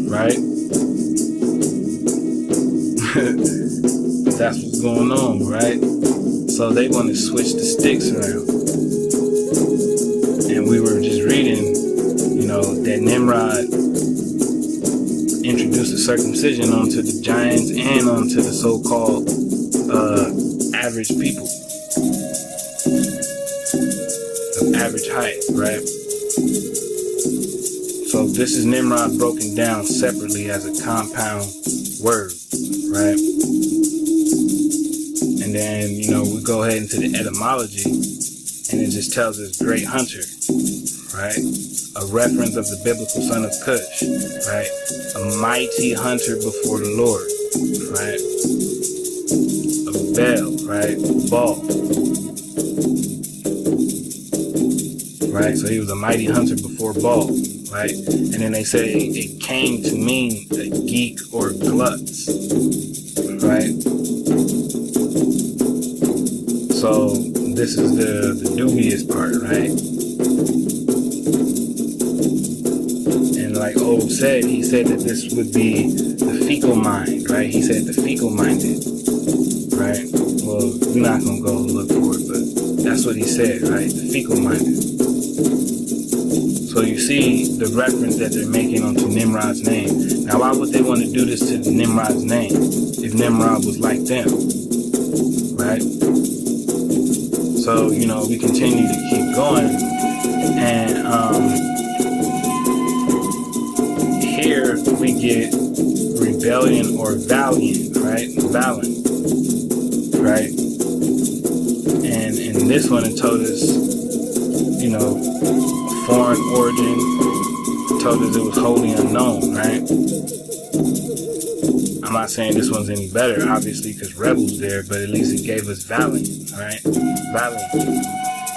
right? That's what's going on, right? So they want to switch the sticks around. And we were just reading, you know, that Nimrod introduced the circumcision onto the giants and onto the so-called average people of average height, right? So this is Nimrod broken down separately as a compound word, right? And then, you know, we go ahead into the etymology, and it just tells us great hunter, right? A reference of the biblical son of Cush, right? A mighty hunter before the Lord, right? A Baal, right? Baal, right? So he was a mighty hunter before Baal, right? And then they say it came to mean a geek or glutz, right? So this is the dubious part, right? And like Ove said, he said that this would be the fecal mind, right? He said the fecal minded, right? Well, we're not going to go look for it, but that's what he said, right? The fecal minded. So you see the reference that they're making onto Nimrod's name. Now, why would they want to do this to Nimrod's name if Nimrod was like them, right? So, you know, we continue to keep going, and here we get rebellion or valiant, right? Valiant, right? And in this one, it told us, you know, foreign origin, told us it was wholly unknown, right? I'm not saying this one's any better, obviously, because Rebel's there, but at least it gave us Valiant, right? Valiant.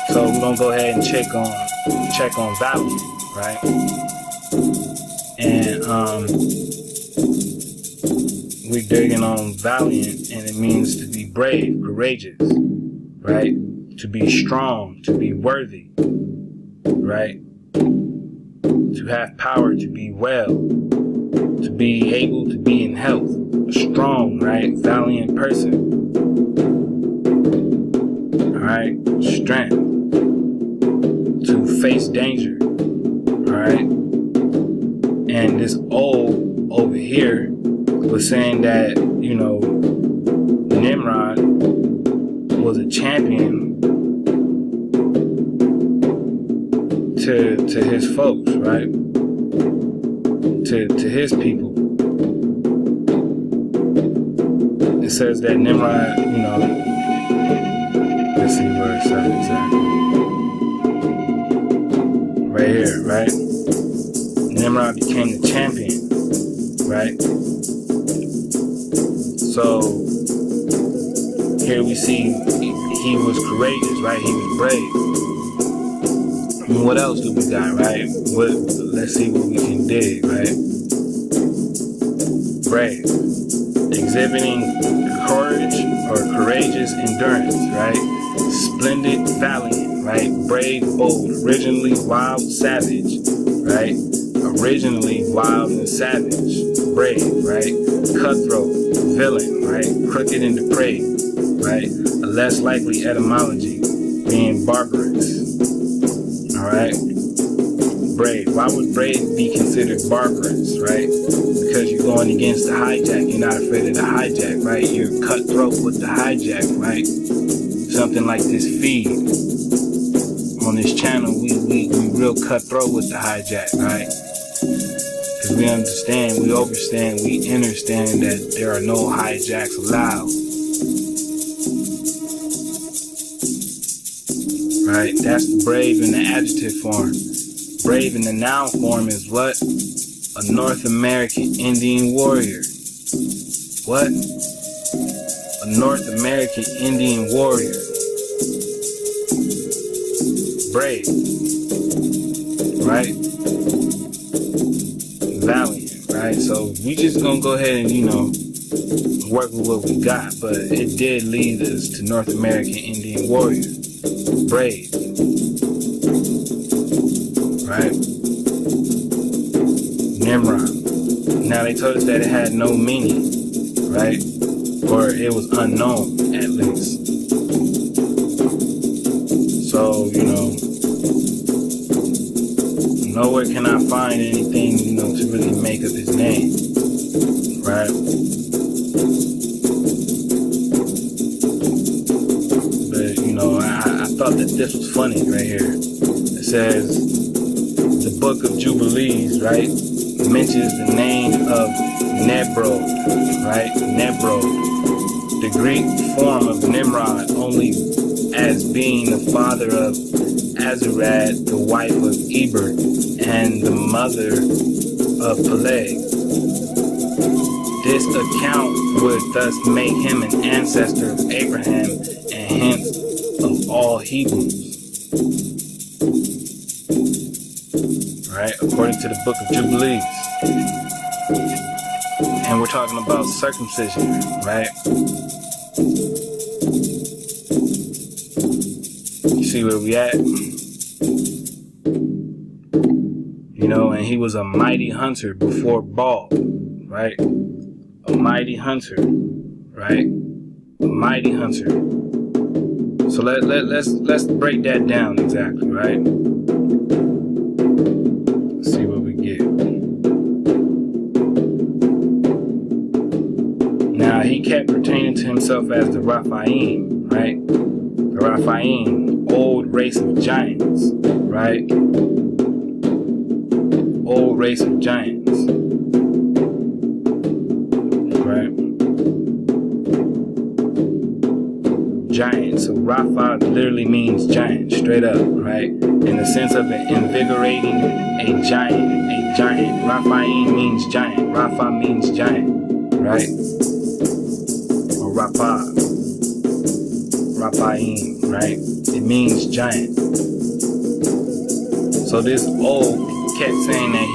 So we're gonna go ahead and check on Valiant, right? And we're digging on Valiant, and it means to be brave, courageous, right? To be strong, to be worthy, right? To have power, to be well, to be able to be in health, a strong, right? Valiant person, all right? Strength, to face danger, all right? And this old over here was saying that, you know, Nimrod was a champion to his folks, right? To his people. It says that Nimrod, you know, let's see where it says exactly. Right here, right? Nimrod became the champion, right? So here we see he was courageous, right? He was brave. And what else do we got, right? Let's see what we can dig, right? Brave, exhibiting courage or courageous endurance, right? Splendid, valiant, right? Brave, bold, originally wild, savage, right? originally wild and savage, brave, right? Cutthroat, villain, right? Crooked and depraved, right? A less likely etymology being barbarous, all right? Brave. Why would brave be considered barbarous, right? Because you're going against the hijack. You're not afraid of the hijack, right? You're cutthroat with the hijack, right? Something like this feed on this channel, we real cutthroat with the hijack, right? Because we understand, we overstand, we understand that there are no hijacks allowed, right? That's the brave in the adjective form. Brave in the noun form is what? A North American Indian warrior. What? A North American Indian warrior. Brave. Right? Valiant. Right? So we just gonna go ahead and, work with what we got. But it did lead us to North American Indian warrior. Brave. Right? Nimrod. Now they told us that it had no meaning, right? Or it was unknown, at least. So, nowhere can I find anything, to really make up his name, right? But, I thought that this was funny right here. It says, the book of Jubilees, right, mentions the name of Nebrod, right? Nebrod, the Greek form of Nimrod, only as being the father of Azurad, the wife of Eber, and the mother of Peleg. This account would thus make him an ancestor of Abraham and hence of all Hebrews. Right, according to the book of Jubilees. And we're talking about circumcision, right? You see where we at? And he was a mighty hunter before Baal, right? A mighty hunter, right? A mighty hunter. So let's break that down exactly, right? Now, he kept pertaining to himself as the Raphaim, right? The Raphaim, old race of giants, right? Old race of giants, right? Giant. So Rapha literally means giant, straight up, right? In the sense of invigorating a giant, Raphaim means giant. Rapha means giant, right? Or Raphaim, right? It means giant. So this old kept saying that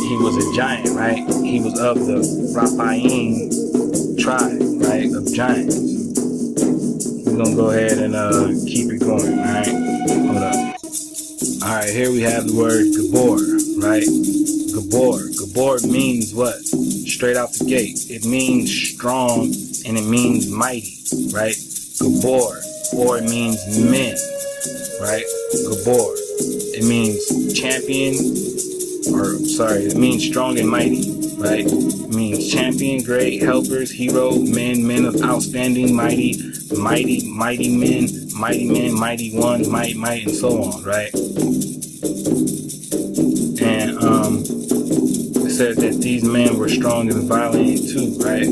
he was a giant, right? He was of the Raphaim tribe, right? Of giants. We're gonna go ahead and keep it going, alright? Hold up. Alright, here we have the word Gabor, right? Gabor means what? Straight out the gate. It means strong and it means mighty, right? Gabor, or it means men, right? Gabor. It means champion, it means strong and mighty, right? It means champion, great, helpers, hero, men of outstanding, mighty men, mighty ones, might, and so on, right? And it says that these men were strong and violent too, right?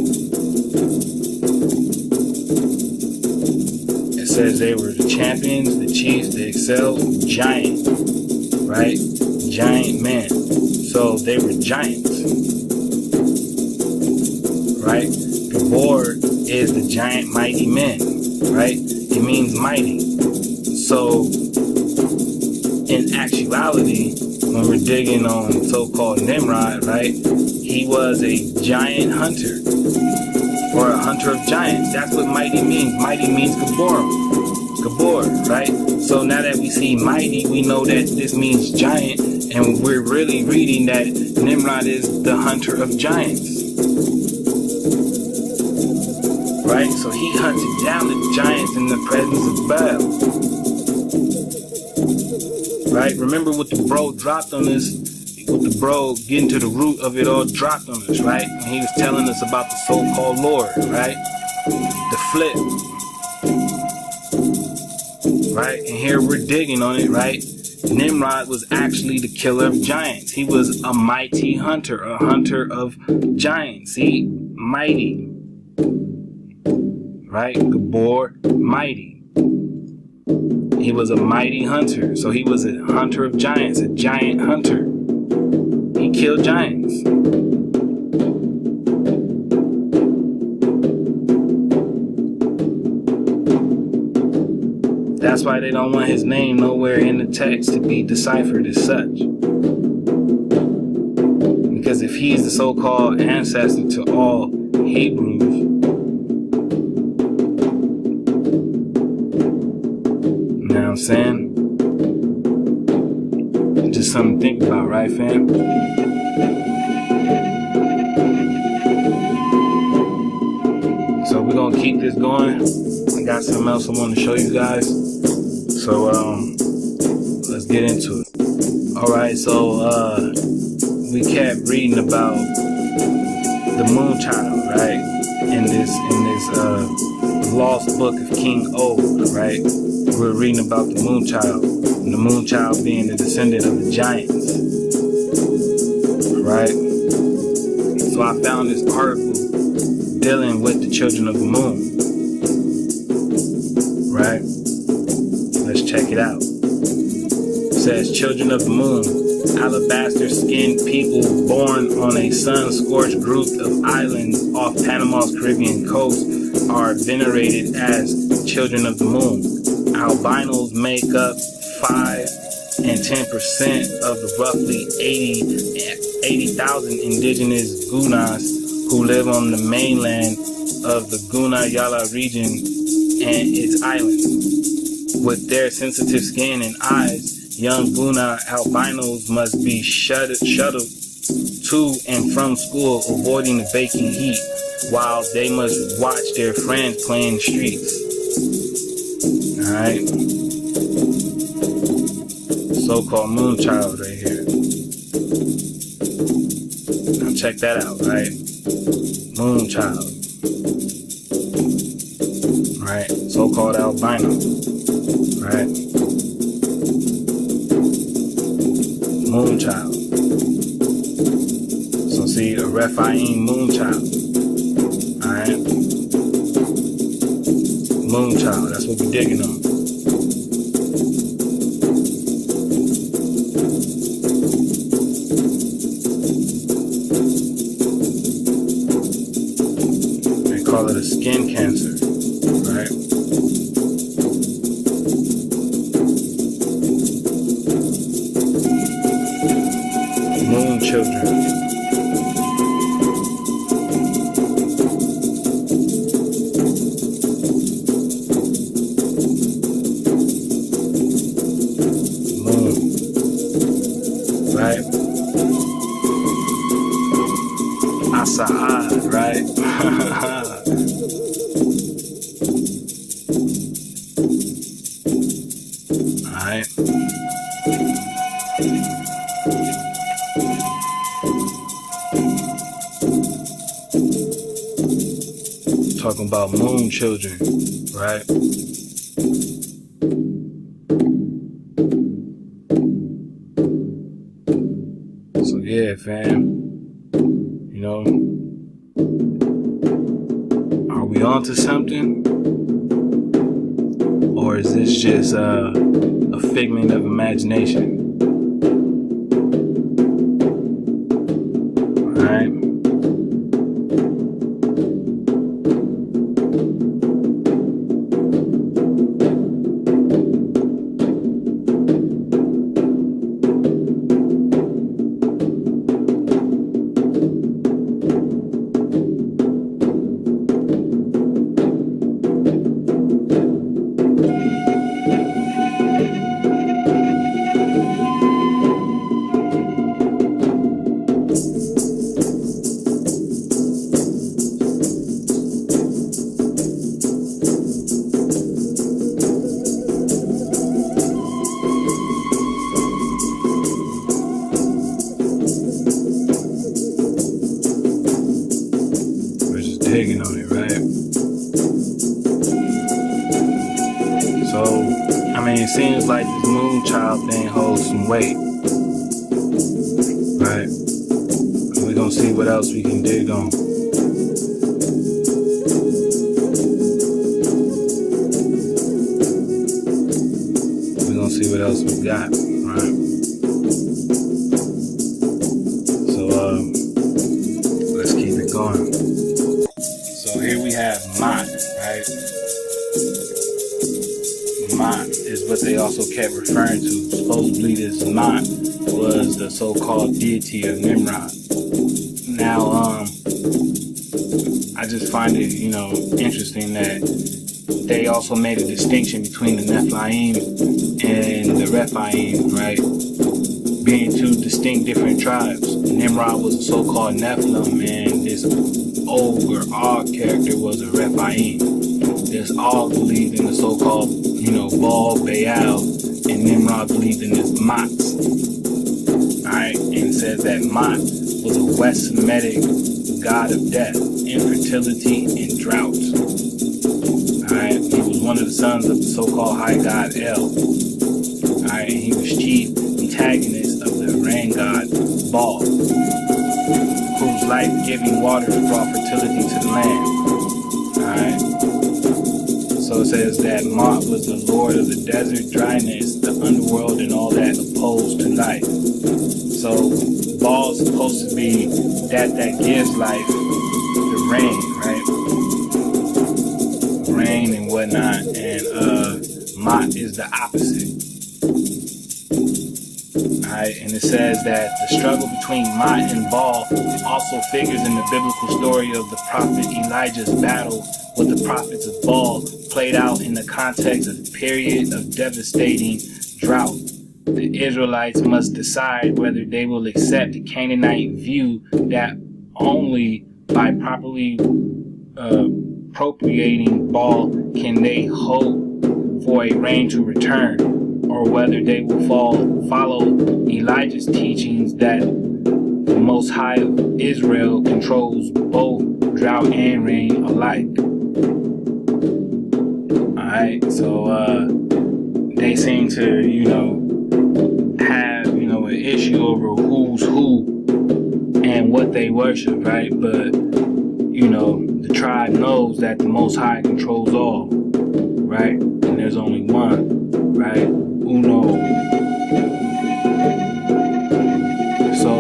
It says they were the champions, the chiefs, the excelled, giant, right? Giant men. So they were giants, right? Gabor is the giant mighty men, right? It means mighty. So in actuality, when we're digging on so-called Nimrod, right? He was a giant hunter, or a hunter of giants. That's what mighty means. Mighty means Gabor. Gabor, right? So now that we see mighty, we know that this means giant, and we're really reading that Nimrod is the hunter of giants. Right? So he hunted down the giants in the presence of Baal. Right? Remember what the bro dropped on us, what the bro getting to the root of it all dropped on us, right? And he was telling us about the so-called Lord, right? The flip. Right? And here we're digging on it, right? Nimrod was actually the killer of giants. He was a mighty hunter, a hunter of giants. See? Mighty. Right? Gabor, mighty. He was a mighty hunter. So he was a hunter of giants, a giant hunter. He killed giants. That's why they don't want his name nowhere in the text to be deciphered as such. Because if he's the so-called ancestor to all Hebrews, you know what I'm saying? Just something to think about, right, fam? So we're gonna keep this going. I got something else I want to show you guys. So let's get into it. Alright, so we kept reading about the moon child, right? In this lost book of King Og, right? We're reading about the moon child, and the moon child being the descendant of the giants, right? So I found this article dealing with the children of the moon, right? Let's check it out. It says, children of the moon, alabaster-skinned people born on a sun-scorched group of islands off Panama's Caribbean coast are venerated as children of the moon. Albinos make up 5 and 10% of the roughly 80,000 indigenous Gunas who live on the mainland of the Guna-Yala region and its islands. With their sensitive skin and eyes, young Guna albinos must be shuttled to and from school, avoiding the baking heat, while they must watch their friends play in the streets. Alright? So-called moon child right here. Now check that out, right? Moon child. Right? So-called albino. Right? Moon child. So see, a Rephaim moon child. Alright? Moon child, that's what we're digging on. They call it a skin cancer, right? Moon children. Right? Asa'ad, right? Alright. Talking about moon children, right? So yeah, fam, you know, are we onto something? Or is this just a figment of imagination? Alright? seems like this moon child thing holds some weight. Right? We're gonna see what else we can dig on. We're gonna see what else we got, right? So let's keep it going. So here we have Mot, right? Mot is what they also kept referring to. Supposedly this Mot was the so-called deity of Nimrod. Now, I just find it, interesting that they also made a distinction between the Nephilim and the Rephaim, right? Being two distinct different tribes. Nimrod was a so-called Nephilim, and this Og or Og character was a Rephaim. This Og believed in the so-called, Baal, Baal, and Nimrod believed in this Mot. Alright, and it says that Mot was a West Semitic god of death, infertility, and drought. Alright, he was one of the sons of the so-called high god El. Alright, and he was chief antagonist of the rain god Baal, whose life-giving waters brought fertility to the land. Alright, so it says that Mot was the lord of the desert, dryness, the underworld, and all that opposed to life. So Baal's supposed to be that gives life, the rain, right? Rain and whatnot, and Mot is the opposite. Alright, and it says that the struggle between Mot and Baal also figures in the biblical story of the prophet Elijah's battle with the prophets of Baal, played out in the context of a period of devastating drought. The Israelites must decide whether they will accept the Canaanite view that only by properly appropriating Baal can they hope for a rain to return, or whether they will follow Elijah's teachings that the Most High of Israel controls both drought and rain alike. Alright, so they seem to, have, an issue over who's who and what they worship, right? But, the tribe knows that the Most High controls all, right? And there's only one, right? Uno. So,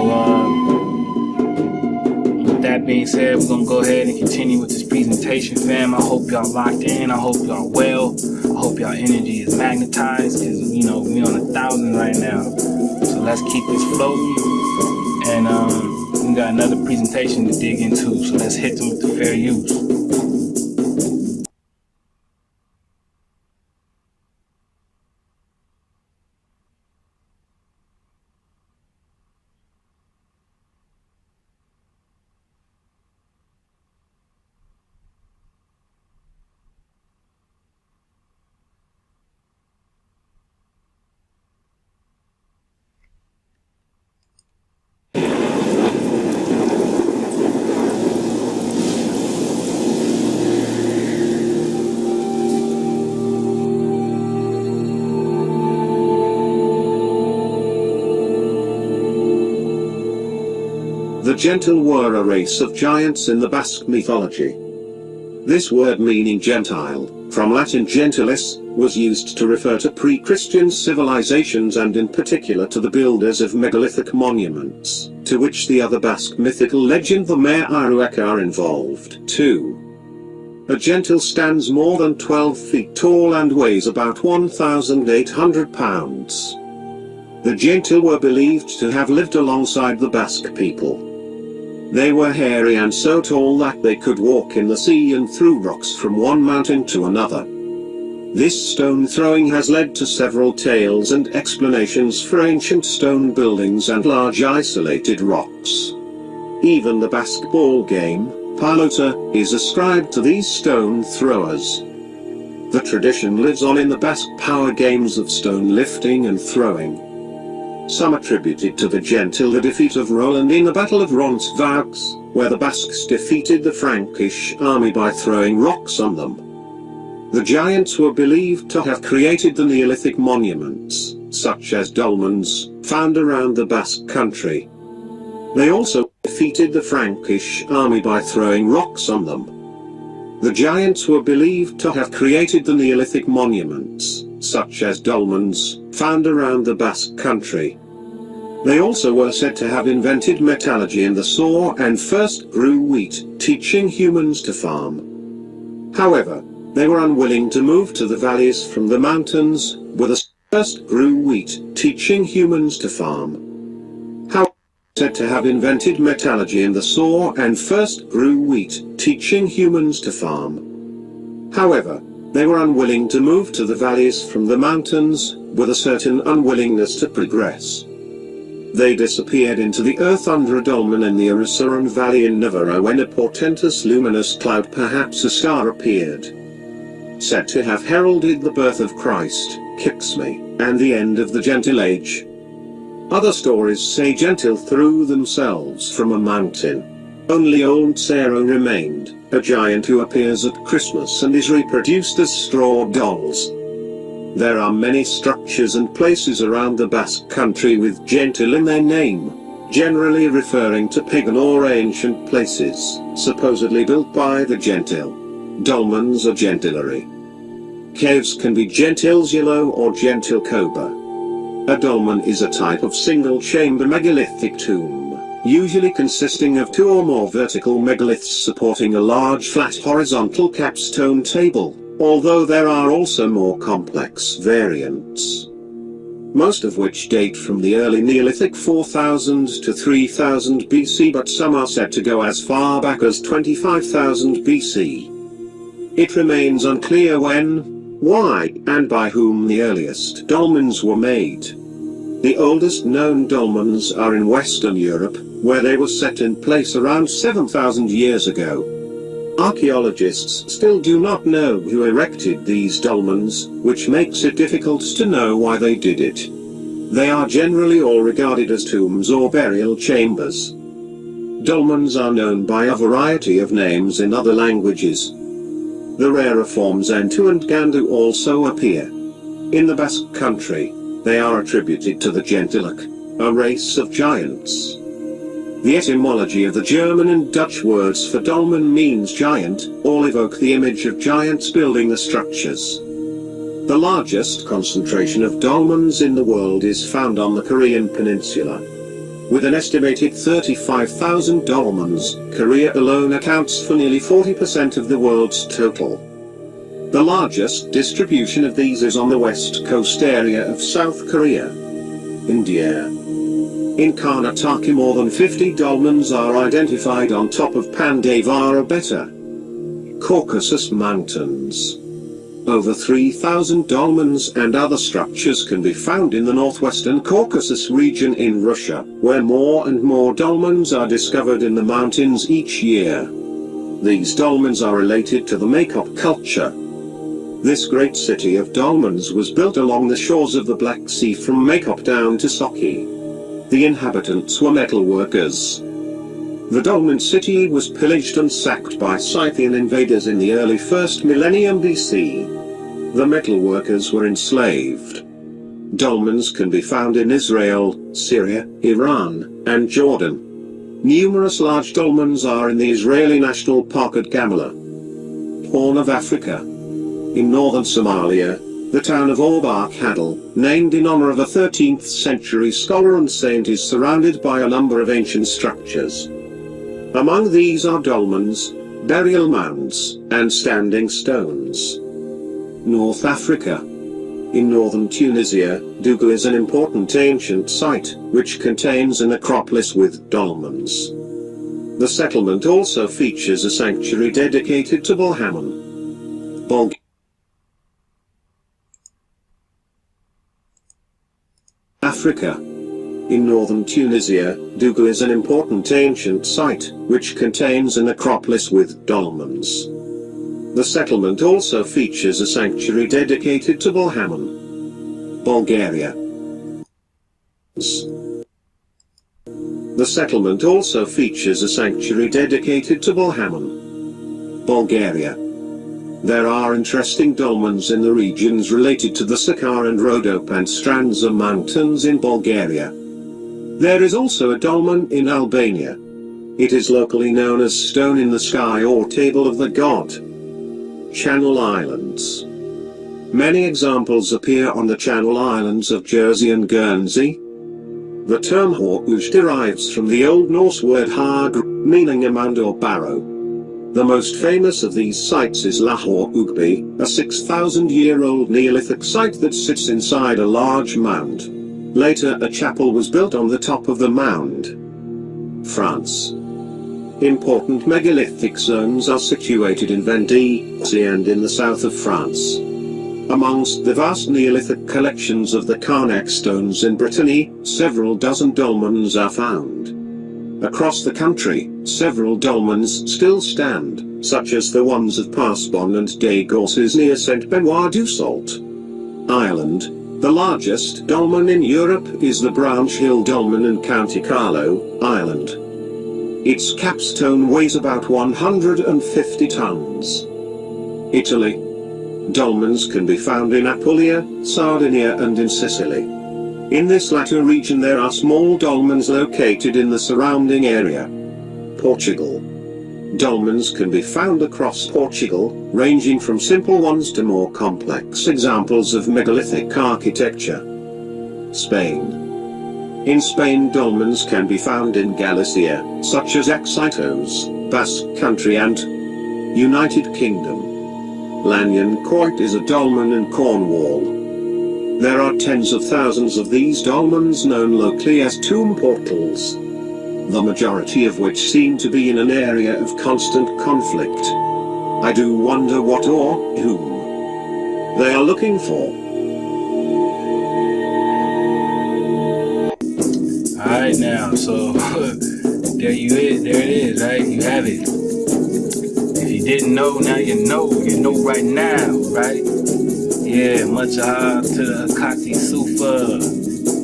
with that being said, we're going to go ahead and continue with this presentation, fam. I hope y'all locked in. I hope y'all well. I hope y'all energy is magnetized, because, we on 1,000 right now. So let's keep this floating. And we got another presentation to dig into. So let's hit them with the fair use. The Gentil were a race of giants in the Basque mythology. This word, meaning Gentile, from Latin gentilis, was used to refer to pre-Christian civilizations, and in particular to the builders of megalithic monuments, to which the other Basque mythical legend the Mare Iruak are involved too. A Gentil stands more than 12 feet tall and weighs about 1,800 pounds. The Gentil were believed to have lived alongside the Basque people. They were hairy and so tall that they could walk in the sea and through rocks from one mountain to another. This stone throwing has led to several tales and explanations for ancient stone buildings and large isolated rocks. Even the Basque ball game, Pilota, is ascribed to these stone throwers. The tradition lives on in the Basque power games of stone lifting and throwing. Some attributed to the Gentil the defeat of Roland in the Battle of Roncesvalles, where the Basques defeated the Frankish army by throwing rocks on them. The giants were believed to have created the Neolithic monuments, such as dolmens, found around the Basque country. They also defeated the Frankish army by throwing rocks on them. The giants were believed to have created the Neolithic monuments, such as dolmens, found around the Basque country. They also were said to have invented metallurgy and the saw and first grew wheat, teaching humans to farm. However, they were unwilling to move to the valleys from the mountains, where the first grew wheat, teaching humans to farm. However, said to have invented metallurgy and the saw and first grew wheat, teaching humans to farm. However, they were unwilling to move to the valleys from the mountains, with a certain unwillingness to progress. They disappeared into the earth under a dolmen in the Arisaran Valley in Navarra when a portentous luminous cloud, perhaps a star, appeared, said to have heralded the birth of Christ, Kixme, and the end of the Gentil Age. Other stories say Gentil threw themselves from a mountain. Only old Sarah remained, a giant who appears at Christmas and is reproduced as straw dolls. There are many structures and places around the Basque country with Gentil in their name, generally referring to pagan or ancient places, supposedly built by the Gentil. Dolmens or gentillery. Caves can be Gentils yellow or Gentil Coba. A dolmen is a type of single-chamber megalithic tomb, usually consisting of 2 or more vertical megaliths supporting a large flat horizontal capstone table, although there are also more complex variants, most of which date from the early Neolithic 4000 to 3000 BC, but some are said to go as far back as 25,000 BC. It remains unclear when, why, and by whom the earliest dolmens were made. The oldest known dolmens are in Western Europe, where they were set in place around 7,000 years ago. Archaeologists still do not know who erected these dolmens, which makes it difficult to know why they did it. They are generally all regarded as tombs or burial chambers. Dolmens are known by a variety of names in other languages. The rarer forms Entu and Gandu also appear. In the Basque country, they are attributed to the Gentilic, a race of giants. The etymology of the German and Dutch words for dolmen means giant, all evoke the image of giants building the structures. The largest concentration of dolmens in the world is found on the Korean peninsula. With an estimated 35,000 dolmens, Korea alone accounts for nearly 40% of the world's total. The largest distribution of these is on the west coast area of South Korea. India. In Karnataka, more than 50 dolmens are identified on top of Pandavara Betta, Caucasus Mountains. Over 3,000 dolmens and other structures can be found in the northwestern Caucasus region in Russia, where more and more dolmens are discovered in the mountains each year. These dolmens are related to the Makop culture. This great city of dolmens was built along the shores of the Black Sea from Makop down to Sochi. The inhabitants were metal workers. The dolmen city was pillaged and sacked by Scythian invaders in the early 1st millennium BC. The metal workers were enslaved. Dolmens can be found in Israel, Syria, Iran, and Jordan. Numerous large dolmens are in the Israeli National Park at Gamala, Horn of Africa. In northern Somalia, the town of Orbak Hadal, named in honor of a 13th century scholar and saint, is surrounded by a number of ancient structures. Among these are dolmens, burial mounds, and standing stones. North Africa. In northern Tunisia, Dougal is an important ancient site, which contains a necropolis with dolmens. The settlement also features a sanctuary dedicated to Bulhaman. Africa. In northern Tunisia, Dougal is an important ancient site, which contains a necropolis with dolmens. The settlement also features a sanctuary dedicated to Bulhaman. Bulgaria. The settlement also features a sanctuary dedicated to Bulhaman. Bulgaria. There are interesting dolmens in the regions related to the Sakar and Rhodope-and-Strandzha mountains in Bulgaria. There is also a dolmen in Albania. It is locally known as Stone in the Sky or Table of the God. Channel Islands. Many examples appear on the Channel Islands of Jersey and Guernsey. The term Hauge derives from the Old Norse word hag, meaning a mound or barrow. The most famous of these sites is Lahore-Ugby, a 6,000-year-old Neolithic site that sits inside a large mound. Later a chapel was built on the top of the mound. France. Important megalithic zones are situated in Vendée and in the south of France. Amongst the vast Neolithic collections of the Carnac stones in Brittany, several dozen dolmens are found. Across the country, several dolmens still stand, such as the ones of Parsbon and des Gorses near St. Benoit du Sault. Ireland. The largest dolmen in Europe is the Branch Hill Dolmen in County Carlow, Ireland. Its capstone weighs about 150 tons. Italy. Dolmens can be found in Apulia, Sardinia and in Sicily. In this latter region there are small dolmens located in the surrounding area. Portugal. Dolmens can be found across Portugal, ranging from simple ones to more complex examples of megalithic architecture. Spain. In Spain dolmens can be found in Galicia, such as Exitos, Basque Country and United Kingdom. Lanyon Court is a dolmen in Cornwall. There are tens of thousands of these dolmens known locally as tomb portals, the majority of which seem to be in an area of constant conflict. I do wonder what or whom they are looking for. Alright now, so there it is, right? You have it. If you didn't know, now you know right now, right? Yeah, much ahab to the Akati Sufa.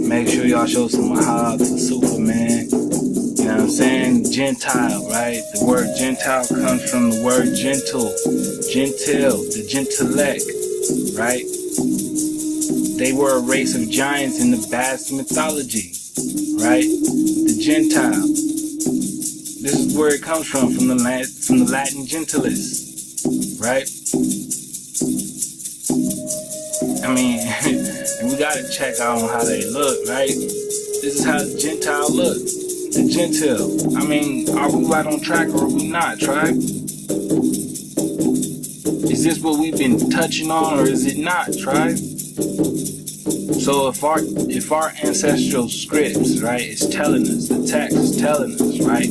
Make sure y'all show some ahab to Sufa, man. You know what I'm saying? Gentile, right? The word Gentile comes from the word gentle, gentil, the gentilect, right? They were a race of giants in the Basque mythology, right? The Gentile. This is where it comes from the Latin gentilis, right? I mean, and we gotta check out on how they look, right? This is how the Gentile look. The Gentile. I mean, are we right on track or are we not, tribe? Is this what we've been touching on or is it not, tribe? So if our ancestral scripts, right, is telling us, the text is telling us, right,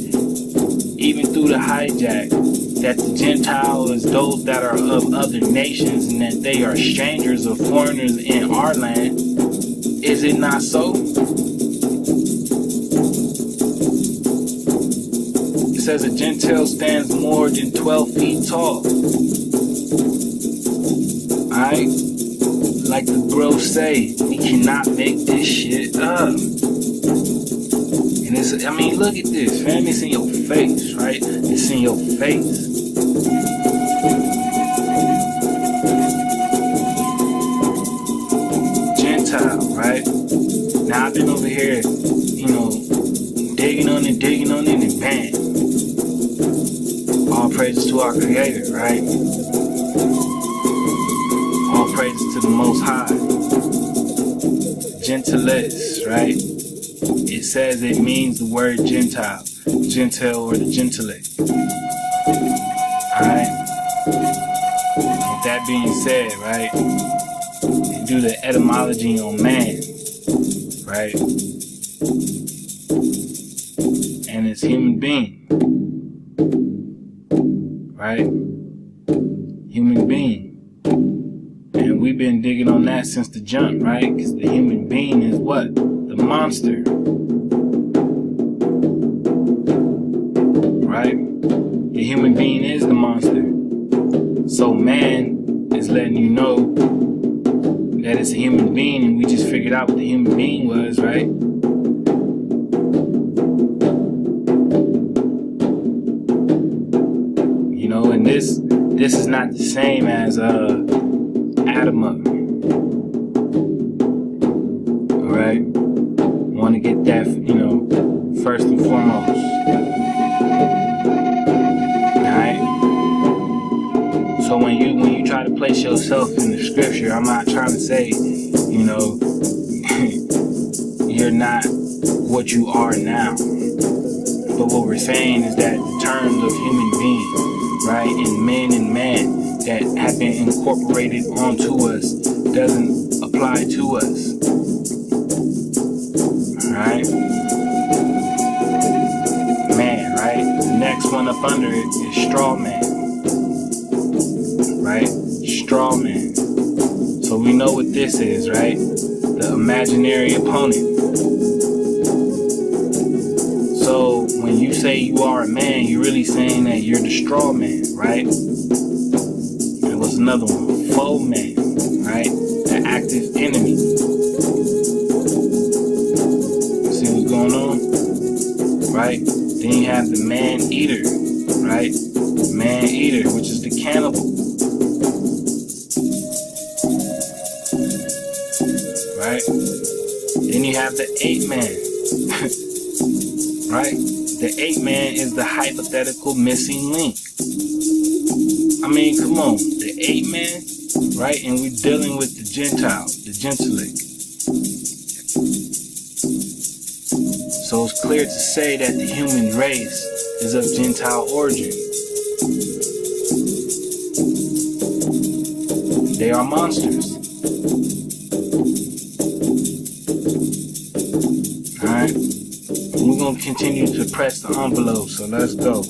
even through the hijack, that the Gentile is those that are of other nations and that they are strangers or foreigners in our land, is it not so? It says a Gentile stands more than 12 feet tall. Alright? Like the bros say, we cannot make this shit up. And it's, I mean, look at this, fam. It's in your face, right? It's in your face. Gentile, right? Now I've been over here, digging on it, and bam. All praises to our Creator, right? All praises to the Most High. Gentilis, right? It says it means the word Gentile, Gentile or the Gentile. Alright? With that being said, right? You do the etymology on man, right? And it's human being. Right? Human being. And we've been digging on that since the jump, right? Because the human being is what? The monster. Right? The human being is the monster. So man is letting you know that it's a human being and we just figured out what the human being was, right? And this is not the same as Adama. Alright? Want to get that, first and foremost. Alright? So when you try to place yourself in the scripture, I'm not trying to say, you're not what you are now. But what we're saying is that the terms of human beings, right, and man that have been incorporated onto us doesn't apply to us. Alright? Man, right? The next one up under it is straw man. Right? Straw man. So we know what this is, right? The imaginary opponent. So when you say you are a man, you're really saying that you're the straw man, right? And what's another one? Foe man, right? The active enemy. See what's going on? Right? Then you have the man eater, right? Man eater, which is the cannibal. Right? Then you have the ape man. Right? The ape man is the hypothetical missing link. I mean, come on. The ape man, right? And we're dealing with the Gentile, the Gentilic. So it's clear to say that the human race is of Gentile origin. They are monsters. Alright? We're going to continue to press the envelope, so let's go.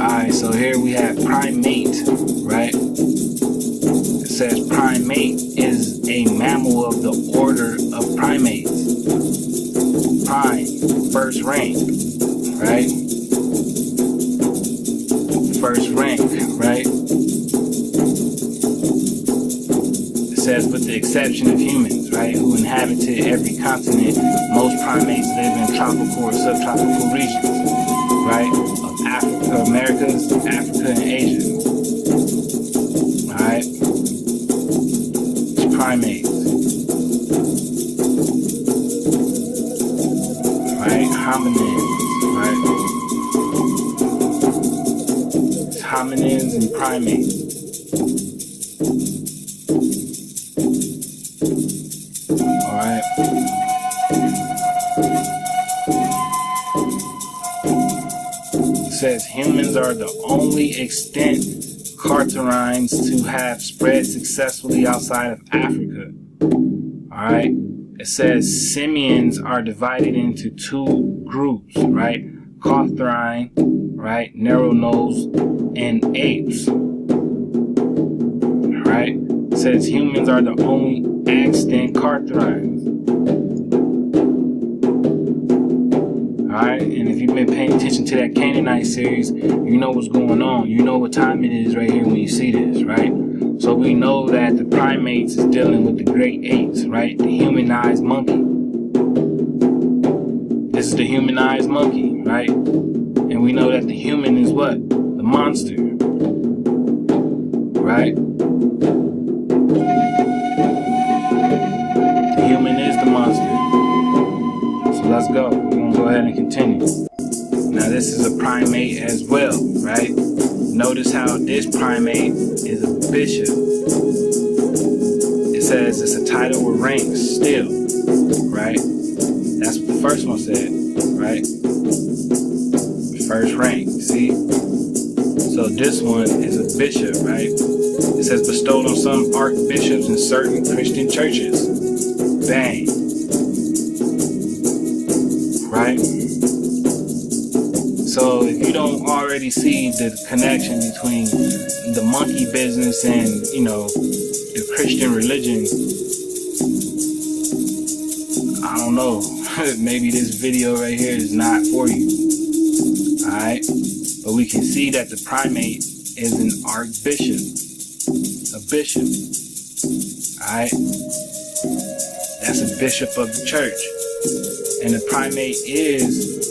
Alright, so here we have primate, right? It says primate is a mammal of the order of primates. Prime, first rank, right? First rank, right? It says with the exception of humans, right, who inhabited every continent, most primates live in tropical or subtropical regions, right, of Africa, Americas, Africa, and Asia. Alright? It's primates. Right? Hominids, right? It's hominids and primates. Alright? It says humans are the only extant carterines to have spread successfully outside of Africa. Alright? It says simians are divided into two groups, right? Cartharine, right? Narrow nose, and apes. Right? It says humans are the only extant cartharines. Alright? And if you've been paying attention to that Canaanite series, you know what's going on. You know what time it is right here when you see this, right? So we know that the primates is dealing with the great apes, right? The humanized monkey. This is the humanized monkey, right? And we know that the human is what? The monster. Right? The human is the monster. So let's go. We're going to go ahead and continue. Now this is a primate as well, right? Notice how this primate is a bishop. It says it's a title with rank still, right? That's what the first one said, right? First rank, see? So this one is a bishop, right? It says bestowed on some archbishops in certain Christian churches. Bang. Right? So if you don't already see the connection between the monkey business and, the Christian religion, I don't know. Maybe this video right here is not for you. Alright? But we can see that the primate is an archbishop. A bishop. Alright? That's a bishop of the church. And the primate is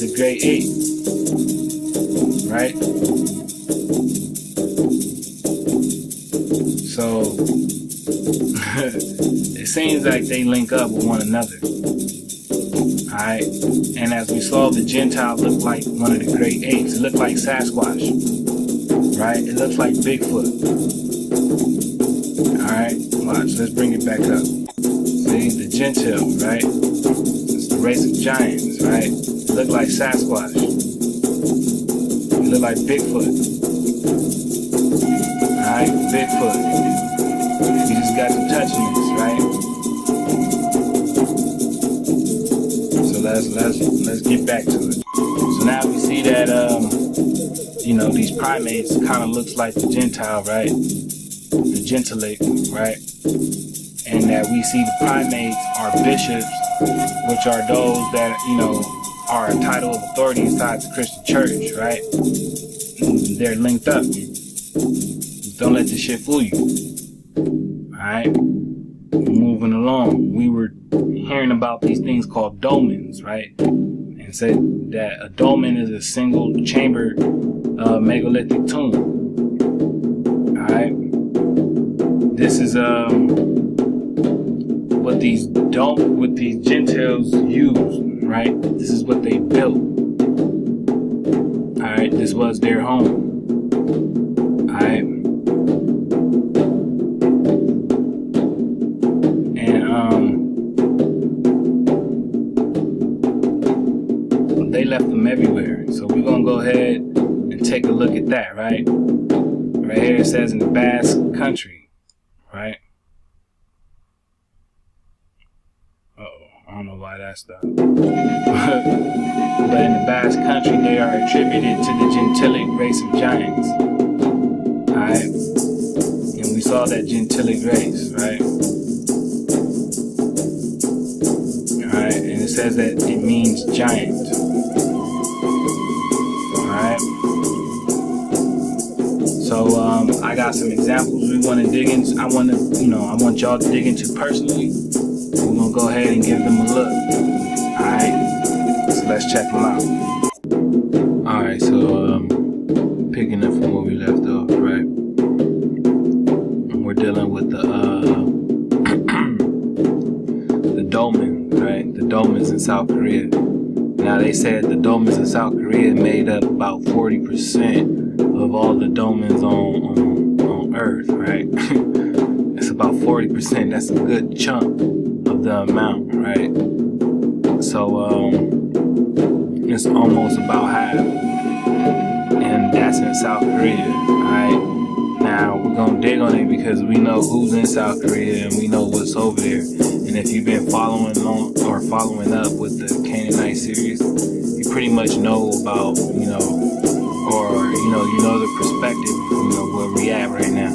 the great ape. Right? seems like they link up with one another. Alright? And as we saw, the Gentile looked like one of the great apes. It looked like Sasquatch. Right? It looks like Bigfoot. Alright? Watch. Let's bring it back up. See? The Gentile, right? It's the race of giants, right? It looked like Sasquatch. It looked like Bigfoot. Alright? Bigfoot. We just got to touching this, right? Let's get back to it. So now we see that these primates kind of looks like the Gentile, right? The Gentilic, right? And that we see the primates are bishops, which are those that are a title of authority inside the Christian church, right? They're linked up. Don't let this shit fool you. Alright? Moving along, we were hearing about these things called dolmens, right? And said that a dolmen is a single chamber megalithic tomb. Alright? This is what these Gentiles use, right? This is what they built. Alright, this was their home. Alright. They left them everywhere. So we're gonna go ahead and take a look at that, right? Right here it says in the Basque Country, right? I don't know why that stopped. But in the Basque Country, they are attributed to the Gentilic race of giants. Alright? And we saw that Gentilic race, right? Alright? And it says that it means giant. Alright? So, I got some examples we want to dig into. I want y'all to dig into personally. We're going to go ahead and give them a look. Alright? So let's check them out. Alright, so picking up from where we left off, right? We're dealing with the dolmens, right? The dolmens in South Korea. Now they said the dolmens in South Korea made up about 40% of all the dolmens on Earth, right? It's about 40%. That's a good chunk of the amount, right? So it's almost about half, and that's in South Korea. Alright, now we're gonna dig on it because we know who's in South Korea and we know what's over there. And if you've been following along or following up with the Canaanite series, you pretty much know about you know the perspective, where we at right now.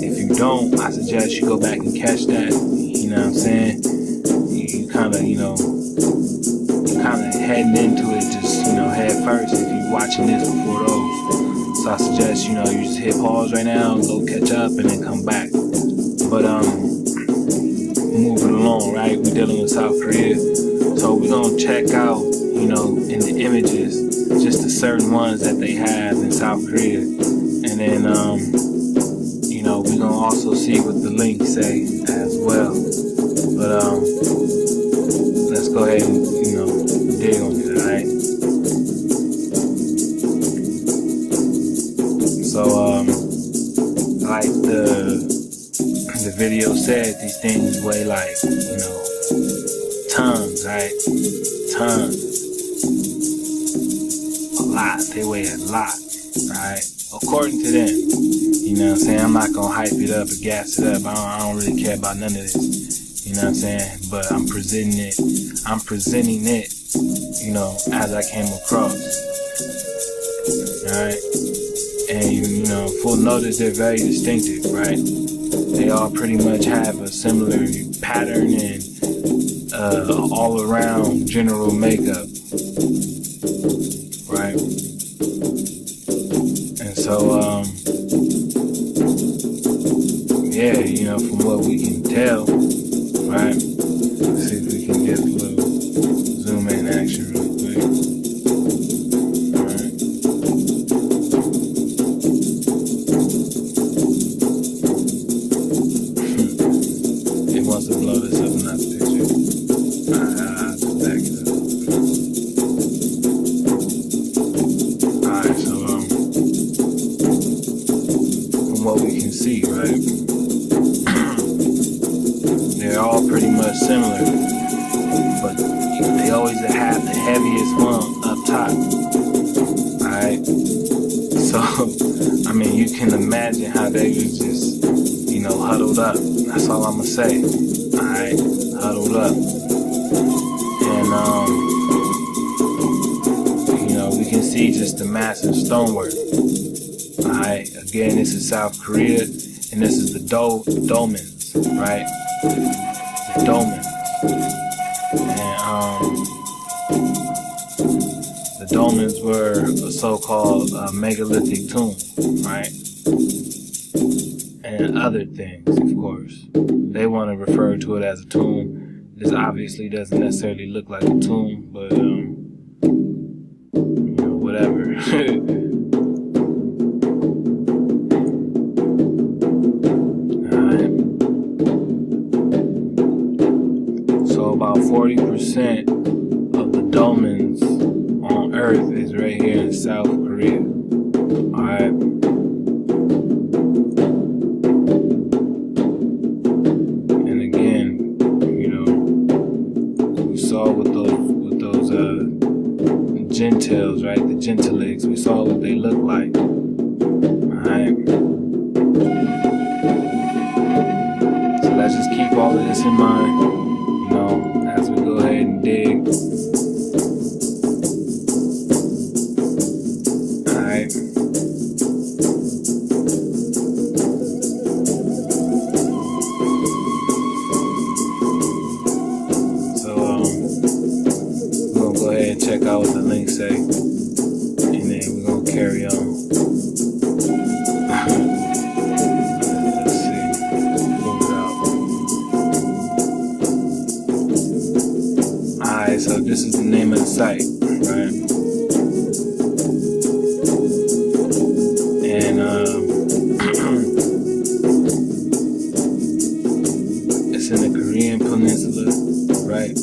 If you don't, I suggest you go back and catch that. You know what I'm saying? You kind of heading into it just, head first if you're watching this before those. So I suggest, you just hit pause right now and go catch up and then come back. But, moving along, right? We're dealing with South Korea. So we're going to check out, in the images, just the certain ones that they have in South Korea. And then, we're going to also see what the links say as well. But, let's go ahead and, dig on it, alright? So, like the video said, these things weigh like, tons, right? Tons. A lot. They weigh a lot, right? According to them. You know what I'm saying? I'm not gonna hype it up or gas it up. I don't really care about none of this. You know what I'm saying? But I'm presenting it, as I came across. Alright? And, full notice, they're very distinctive, right? They all pretty much have a similar pattern and all around general makeup. Right? And so, from what we can tell, right? Let's see if we can get a little zoom in action real quick. Alright. It wants to blow the similar, but they always have the heaviest one up top. Alright? So, I mean, you can imagine how they was just, huddled up. That's all I'm gonna say. Alright? Huddled up. And, we can see just the massive stonework. Alright? Again, this is South Korea, and this is the dolmens, right? The dolmens. And, the dolmens were a so-called megalithic tomb, right? And other things, of course. They want to refer to it as a tomb. This obviously doesn't necessarily look like a tomb, but whatever. Alright. So about 40% of the dolmens on Earth is right here in South Korea. Alright. And again, we saw with those gentiles, right? The gentilics, we saw what they look like. Alright. So let's just keep all of this in mind, as we go ahead and dig. Alright. So we're gonna go ahead and check out what the links say, and then we're gonna carry on. Let's see. Pull it out. Alright, so this is the name of the site, right? And it's in the Korean Peninsula, right?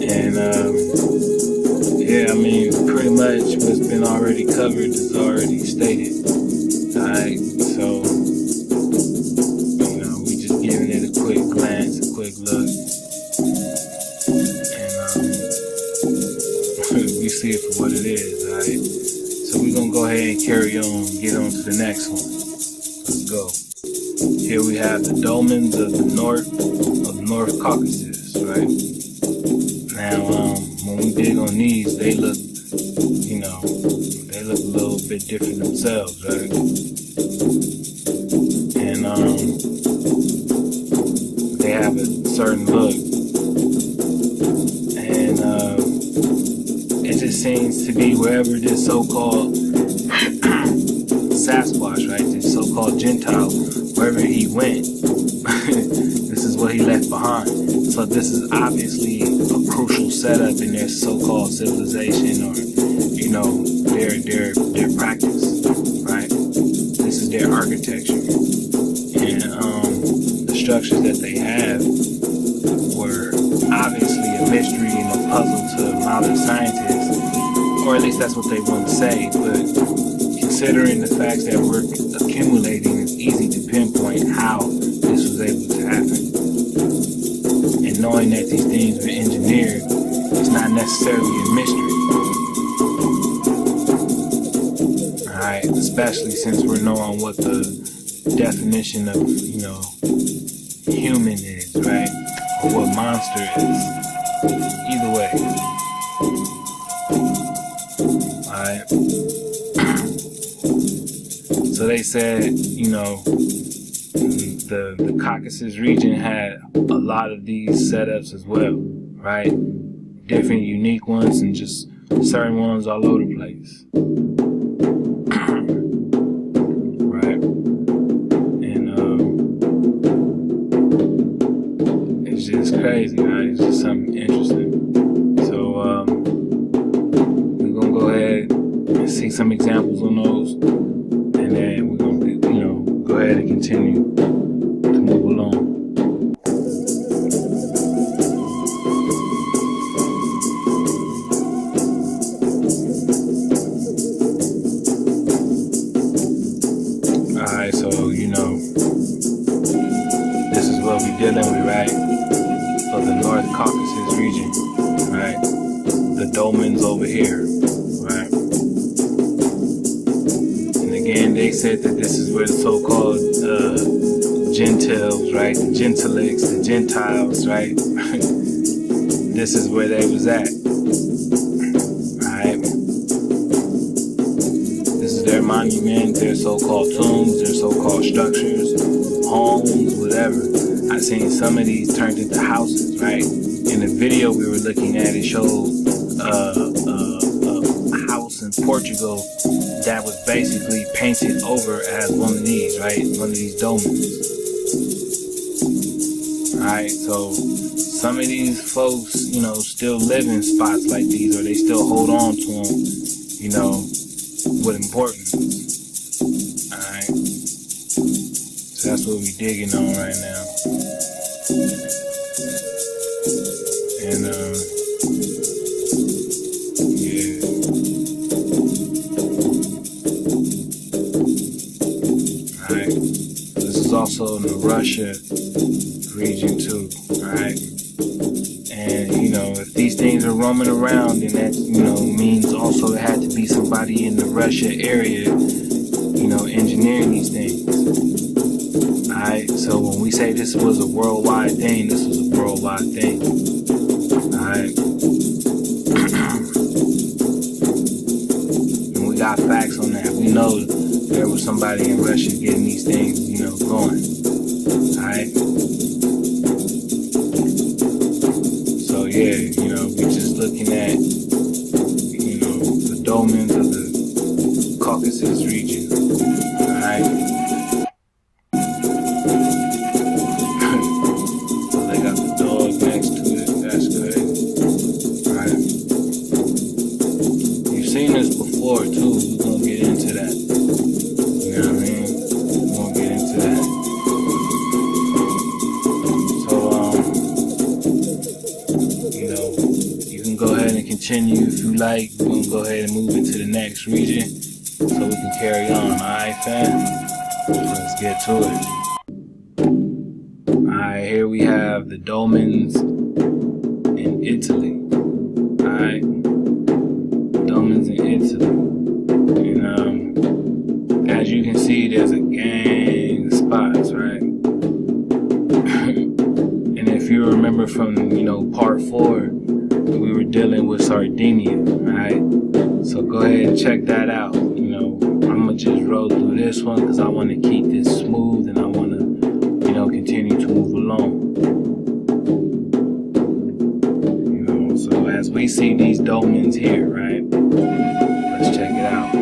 And yeah, I mean, pretty much what's been already covered is already stated. Alright, so we just giving it a quick glance, a quick look, and we see it for what it is. Alright, so we're gonna go ahead and carry on, get on to the next one. Let's go. Here we have the dolmens of the North Caucasus, right? Now, when we dig on these, they look, they look a little bit different themselves, right? And they have a certain look, and it just seems to be wherever this so-called Sasquatch, right? This so-called Gentile, wherever he went, this is what he left behind. So this is obviously a crucial setup in their so-called civilization, or their practice, right? This is their architecture, and the structures that they have were obviously a mystery and a puzzle to modern scientists, or at least that's what they want to say. But considering the facts that we're accumulating, it's easy to pinpoint how this was able to happen. And knowing that these things were engineered, it's not necessarily a mystery. Alright, especially since we're knowing what the definition of, human is, right? Or what monster is. Either way. Alright. So they said, the Caucasus region had a lot of these setups as well, right? Different unique ones, and just certain ones all over the place. Right? And it's just crazy, right? It's just something interesting. So we're gonna go ahead and see some examples on those, and then we're gonna go ahead and continue to move along. Alright, so what we're dealing with, right? So the North Caucasus region, right? The dolmens over here, right? And again, they said that this is where the so-called Gentiles, right? The Gentilics, the Gentiles, right? This is where they was at, right? This is their monument, their so-called tombs, their so-called structures, homes, whatever. I seen some of these turned into houses, right? In the video we were looking at, it showed a house in Portugal that was basically painted over as one of these, right? One of these dolmens. Alright, so some of these folks, you know, still live in spots like these, or they still hold on to them, you know, with importance. Alright, so that's what we're digging on right now. And, yeah. Alright, this is also in the Russia region too, alright? And, you know, if these things are roaming around, then that, you know, means also there had to be somebody in the Russia area, you know, engineering these things. Alright, so when we say this was a worldwide thing, this was a worldwide thing. Alright. And we got facts on that. We know there was somebody in Russia getting these things, you know, going. Alright. So yeah, you know, we're just looking at, you know, the dolmens of the Caucasus region. Alright. So they got the dog next to it. That's good. Alright. You've seen this before too. We're gonna get into that. You know what I mean? We're gonna get into that. Go ahead and continue if you like. We're gonna go ahead and move into the next region so we can carry on. Alright, fam? Let's get to it. Alright, here we have the dolmens in Italy. Alright, dolmens in Italy. And as you can see, there's a gang of spots, right? And if you remember from, you know, part 4, we were dealing with Sardinia, right? So go ahead and check that out. You know, I'm gonna just roll through this one because I want to keep this smooth and I want to, you know, continue to move along. You know, so as we see these dolmens here, right? Let's check it out.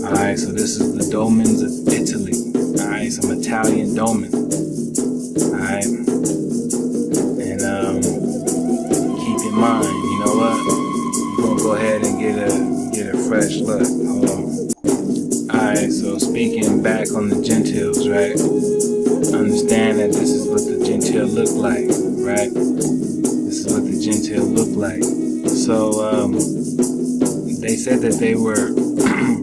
Alright, so this is the dolmens of Italy. Alright, some Italian dolmens. Alright. And keep in mind, you know what? We're gonna go ahead and get a fresh look. Hold on. Alright, so speaking back on the Gentiles, right? Understand that this is what the Gentile look like, right? This is what the Gentile look like. So they said that they were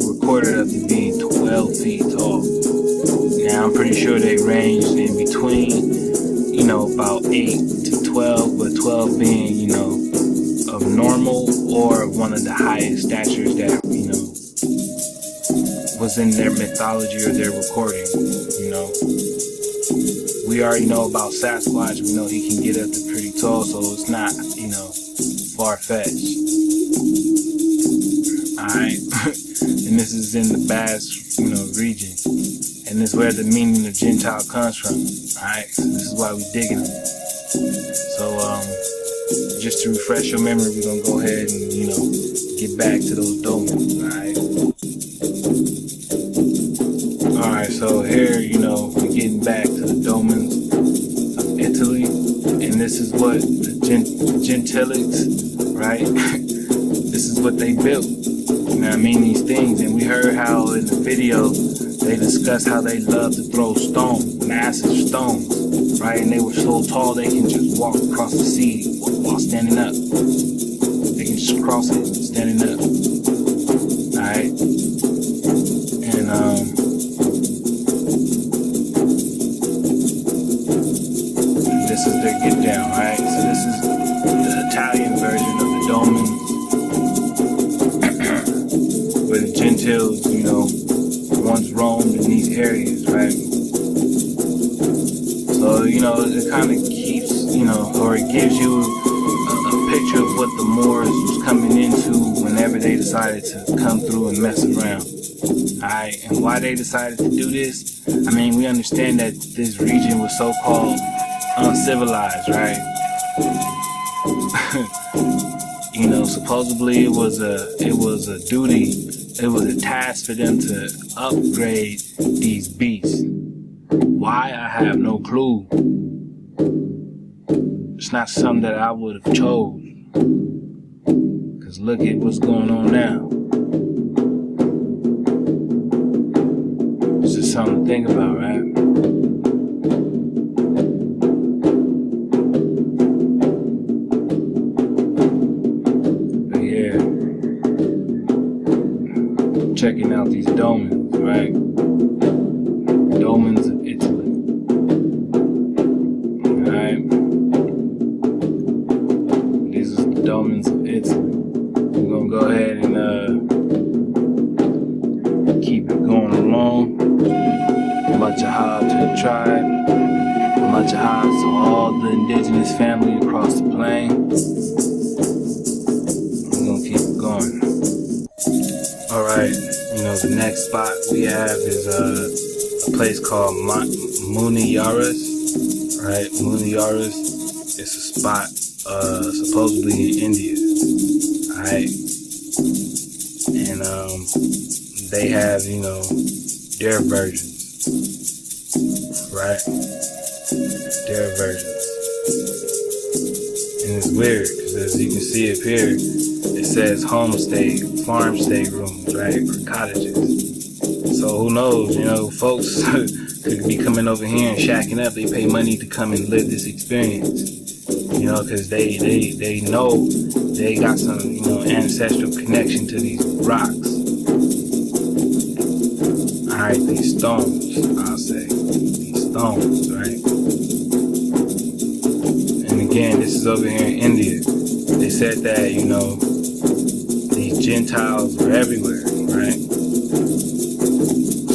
recorded up to being 12 feet tall. Now I'm pretty sure they ranged in between, you know, about 8 to 12, but 12 being, you know, of normal or one of the highest statures that, you know, was in their mythology or their recording, you know. We already know about Sasquatch. We know he can get up to pretty tall, so it's not, you know, far-fetched. Alright. And this is in the Basque, you know, region. And this is where the meaning of Gentile comes from. Alright, so this is why we're digging them. So, just to refresh your memory, we're gonna go ahead and, you know, get back to those dolmens. Alright. Alright, so here, you know, we're getting back to the dolmens of Italy. And this is what the Gentilics, right? This is what they built. You know what I mean? These things. And we heard how in the video they discussed how they love to throw stones, massive stones, right? And they were so tall they can just walk across the sea while standing up. They can just cross it standing up. Alright? their get down, right? So this is the Italian version of the Domans, where the Gentiles, you know, once roamed in these areas, right? So, you know, it kind of keeps, you know, or it gives you a picture of what the Moors was coming into whenever they decided to come through and mess around. Alright, and why they decided to do this? I mean, we understand that this region was so-called uncivilized, right? You know, supposedly it was a duty, it was a task for them to upgrade these beasts. Why? I have no clue. It's not something that I would have chose. Cause look at what's going on now. It's just something to think about, right? But yeah, checking out these dolmens, right? Dolmens of Italy. Alright. These are the dolmens of Italy. We're gonna go ahead and keep it going along. Much aloha to the tribe. Much aloha to all the indigenous family across the plain. We're gonna keep it going. Alright, you know, the next spot we have is a place called Muniyaras, right? Muniyaras is a spot supposedly in India, right? And they have, you know, their versions, right? Their versions. And it's weird because as you can see up here, it says homestay, farmstay rooms, right? Or cottages. So who knows, you know, folks could be coming over here and shacking up. They pay money to come and live this experience, you know, because they know they got some, you know, ancestral connection to these rocks. Alright, these stones, I'll say. These stones, right? And again, this is over here in India. They said that, you know, these Gentiles were everywhere, right?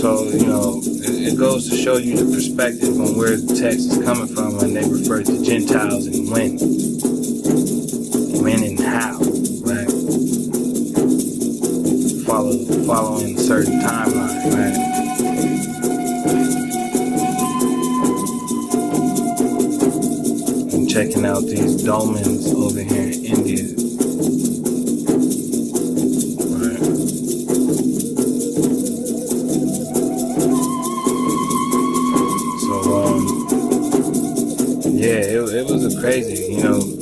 So, you know, it goes to show you the perspective on where the text is coming from when they refer to Gentiles and when. When and how, right? Following a certain timeline, right? I'm checking out these dolmens over here in India. It was a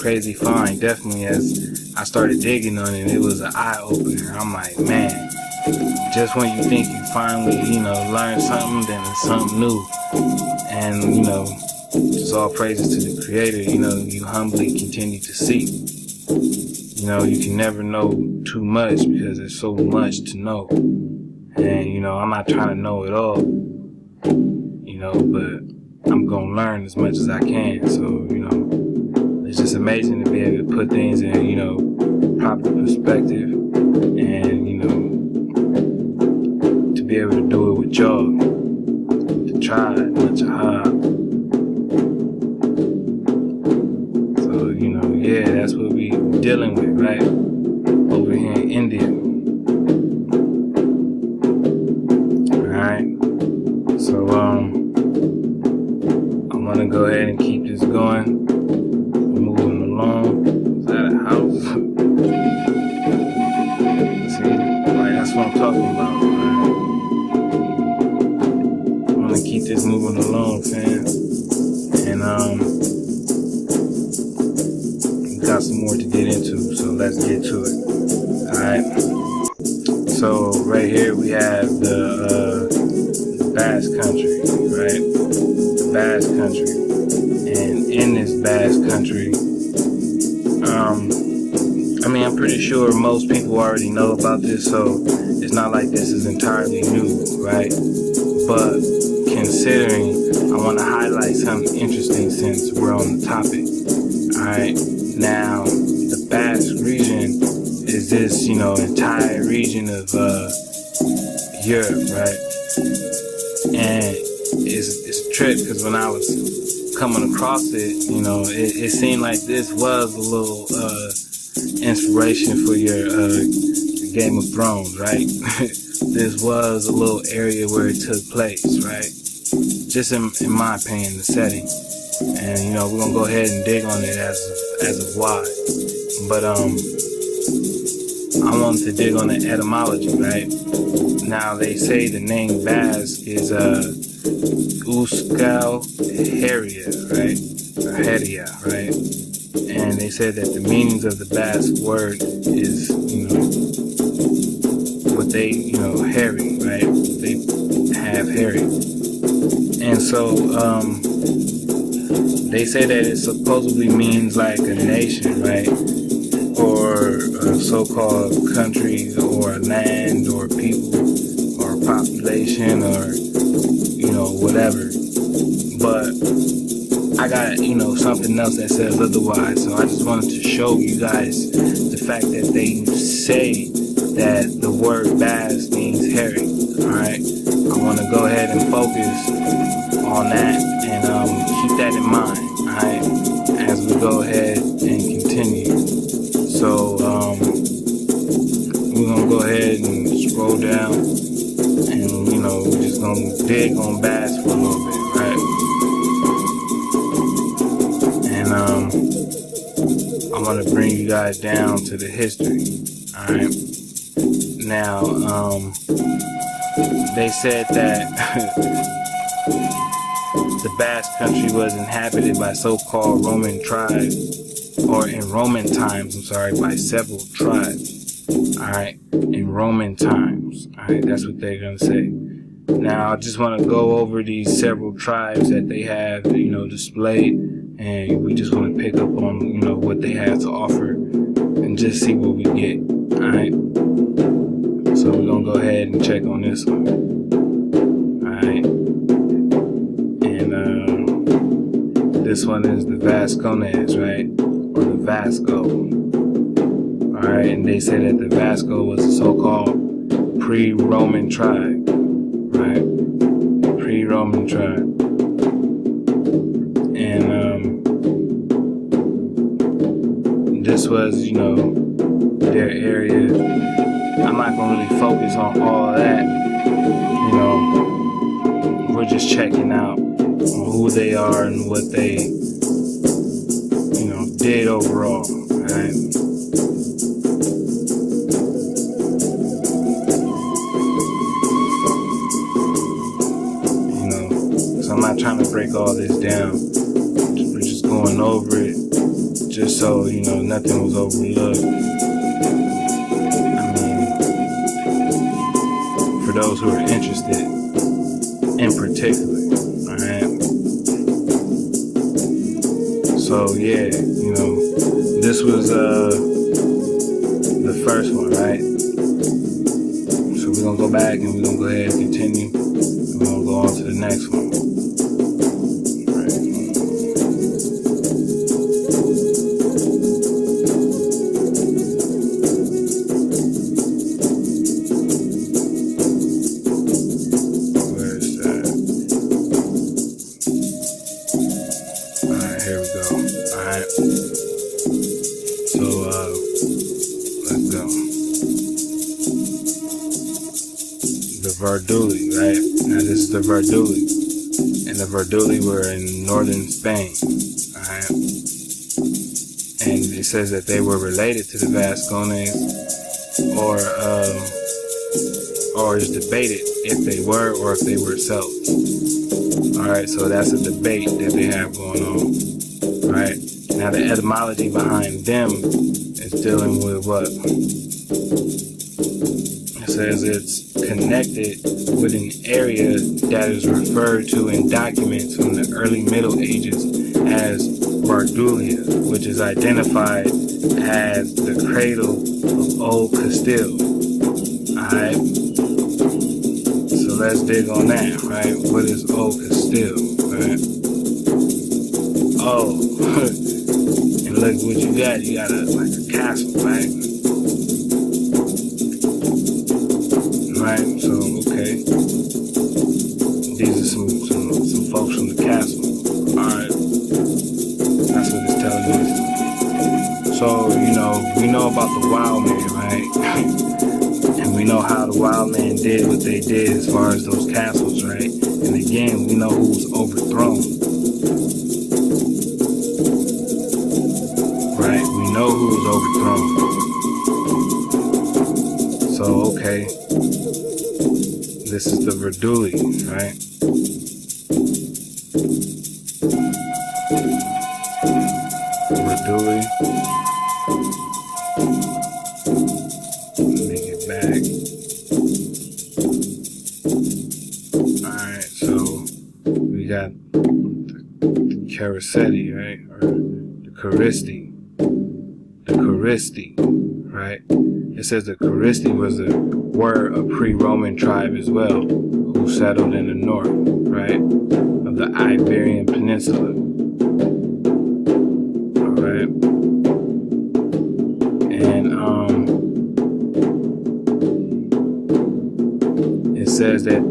crazy find. Definitely, as I started digging on it, it was an eye opener. I'm like, man, just when you think you finally, you know, learn something, then it's something new. And, you know, just all praises to the Creator. You know, you humbly continue to seek. You know, you can never know too much because there's so much to know. And, you know, I'm not trying to know it all, you know, but I'm going to learn as much as I can. So, you know, it's just amazing to be able to put things in, you know, proper perspective and, you know, to be able to do it with y'all, with the tribe, much aloha. So, you know, yeah, that's what we dealing with, right? Over here in India. Alright. So, I'm gonna go ahead and keep this going. Moving along. Is that a house? See, like that's what I'm talking about, man. I'm gonna keep this moving along, fam. And we got some more to get into, so let's get to it. Alright. So right here we have the Basque Country, right? The Basque Country. And in this Basque Country, I mean, I'm pretty sure most people already know about this, so it's not like this is entirely new, right? But considering, I want to highlight something interesting since we're on the topic. Alright, now the Basque region is this, entire region of Europe, right? And it's a trip because when I was coming across it, it seemed like this was a little inspiration for your Game of Thrones, right? This was a little area where it took place, right? Just in my opinion, the setting. And we're gonna go ahead and dig on it as of why. But I wanted to dig on the etymology, right? Now they say the name Basque is Euskal Herria, right? Or Herria, right? And they said that the meanings of the Basque word is, what they, hairy, right? They have hairy. And so, they say that it supposedly means like a nation, right? Or a so-called country, or a land, or people, or a population, or, whatever. But I got, something else that says otherwise. So I just wanted to show you guys the fact that they say that the word Basque means hairy. Alright? I want to go ahead and focus on that and keep that in mind, alright, as we go ahead and continue. So we're gonna go ahead and scroll down, and we're just gonna dig on Basque for a little bit, right? And I want to bring you guys down to the history, alright? Now they said that the Basque country was inhabited by so-called Roman tribes, or in Roman times, by several tribes. Alright, in Roman times. Alright, that's what they're gonna say. Now, I just want to go over these several tribes that they have, displayed, and we just want to pick up on, what they have to offer, and just see what we get. Alright, so we're gonna go ahead and check on this one. Alright. This one is the Vascones, right? Or the Vasco. Alright, and they say that the Vasco was a so-called pre-Roman tribe. Right? Pre-Roman tribe. And this was, their area. I'm not gonna really focus on all of that. We're just checking out on who they are and what they, did overall, right? So I'm not trying to break all this down. We're just going over it, just so, nothing was overlooked. I mean, for those who are interested in particular, alright? So yeah, this was the first one, right? So we're gonna go back and we're gonna go ahead and continue. We're gonna go on to the next one. Verduli, right? Now this is the Verduli, and the Verduli were in northern Spain, alright? And it says that they were related to the Vascones, or is debated if they were or if they were Celts. Alright, so that's a debate that they have going on. Alright, now the etymology behind them is dealing with what? It says it's connected with an area that is referred to in documents from the early Middle Ages as Bardulia, which is identified as the cradle of Old Castile. Alright? So let's dig on that, right? What is oak is still, right? Oh, and look what you got. You got like a castle, right? Right, so, okay. These are some folks from the castle. Alright. That's what it's telling us. So, we know about the wild man, right? And we know how the wild man did what they did as far as those castles, right? And again, we know who's overthrown. Right? We know who's overthrown. So, okay. This is the Verduli, right? Verduli. Let me get back. Alright, so we got the Carisetti, right? Or the Caristi. The Caristi, right? It says the Caristi were a pre-Roman tribe as well, who settled in the north, right, of the Iberian Peninsula. Alright. And it says that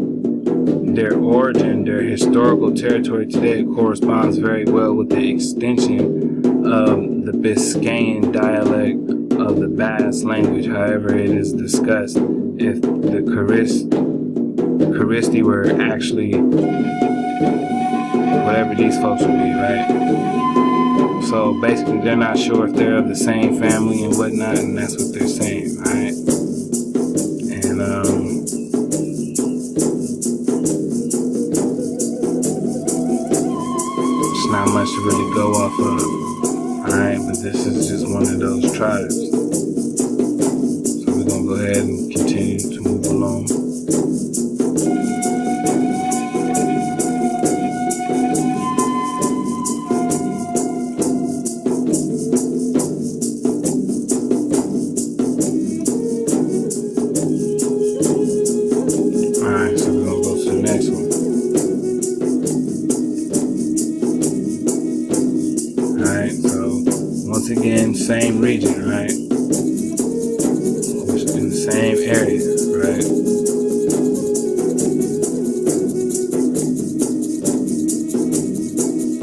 their origin, their historical territory today corresponds very well with the extension of the Biscayan dialect of the Basque language. However, it is discussed if the Caristi were actually whatever these folks would be, right? So basically, they're not sure if they're of the same family and whatnot, and that's what they're saying, right? And it's not much to really go off of, alright? But this is just one of those tribes. So we're gonna go ahead and continue to move along. Alright, so we're gonna go to the next one. Alright, so once again, same region, right? In the same area, right?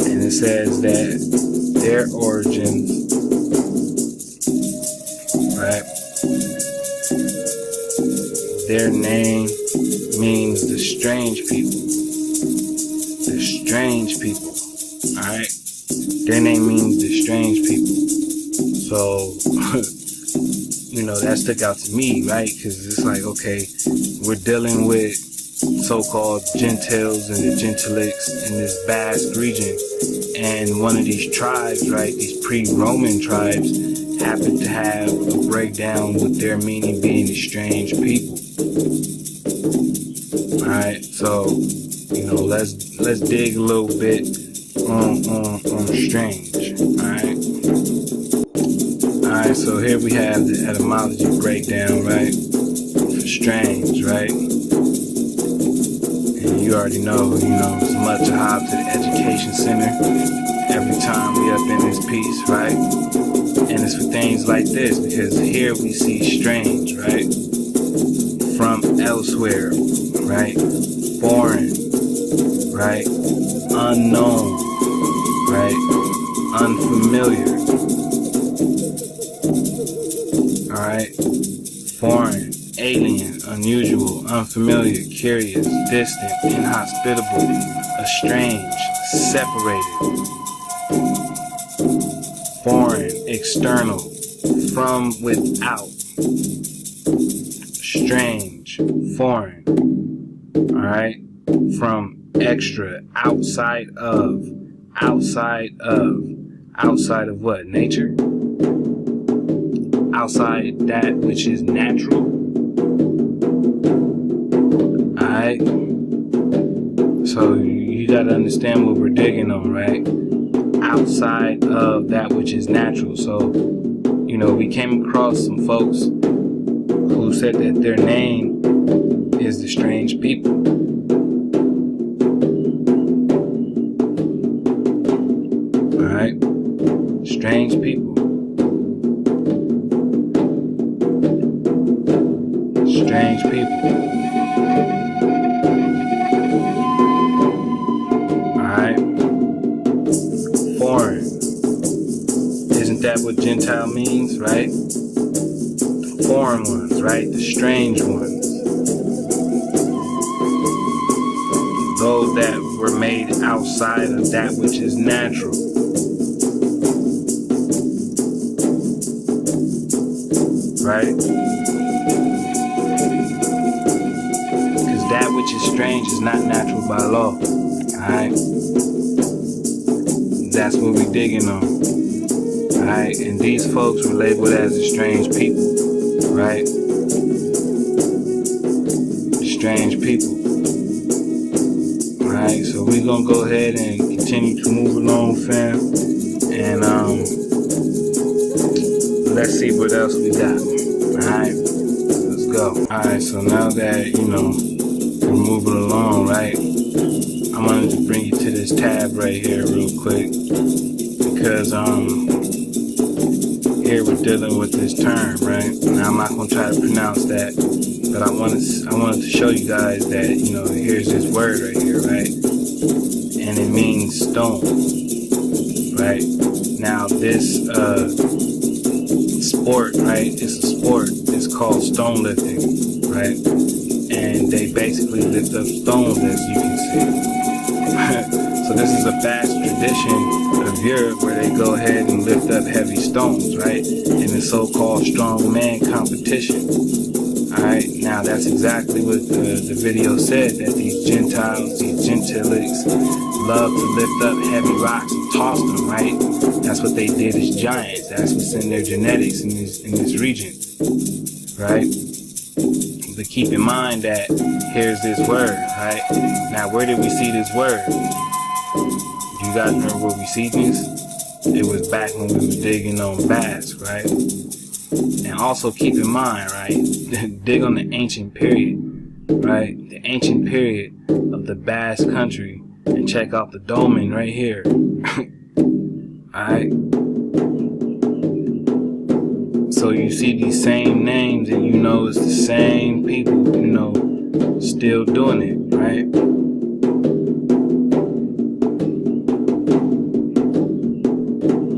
And it says that their origins, right? Their name means the strange people. The strange people, alright? Their name means the strange people. So, that stuck out to me, right? Because it's like, okay, we're dealing with so-called Gentiles and the Gentilics in this Basque region. And one of these tribes, right, these pre-Roman tribes, happen to have a breakdown with their meaning being the strange people. Alright, so, let's dig a little bit on strange, alright? Alright, so here we have the etymology breakdown, right, for strange, right? And you already know, it's much a hop to the education center every time we up in this piece, right? And it's for things like this, because here we see strange, right? From elsewhere, right? Foreign, right? Unknown, right? Unfamiliar, alright? Foreign, alien, unusual, unfamiliar, curious, distant, inhospitable, estranged, separated, foreign, external, from without, strange, foreign, alright? From extra, outside of what? Nature? Outside that which is natural. Alright? So you gotta understand what we're digging on, right? Outside of that which is natural. So, we came across some folks who said that their name is the strange people. that what Gentile means, right? The foreign ones, right? The strange ones. Those that were made outside of that which is natural. Right? Because that which is strange is not natural by law. Alright? That's what we're digging on. Alright? And these folks were labeled as the strange people. Right? The strange people. Alright, so we're gonna go ahead and continue to move along, fam. And let's see what else we got. Alright, let's go. Alright, so now that, you know, we're moving along, right? I wanted to bring you to this tab right here real quick. Because here we're dealing with this term, right? Now I'm not gonna try to pronounce that, but I wanted to show you guys that, you know, here's this word right here, right? And it means stone, right? Now this sport, right? It's a sport. It's called stone lifting, right? And they basically lift up stones, as you can see. So this is a vast tradition of Europe where they go ahead and lift up heavy stones, right? In the so-called strongman competition. Alright, now that's exactly what the video said, that these Gentiles, these Gentilics, love to lift up heavy rocks and toss them, right? That's what they did as giants. That's what's in their genetics in this region, right? But keep in mind that here's this word, right? Now, where did we see this word? Do you guys remember where we see this? It was back when we were digging on Basque, right? And also keep in mind, right? Dig on the ancient period, right? The ancient period of the Basque country, and check out the dolmen right here. Alright? So you see these same names and you know it's the same people, you know, still doing it, right?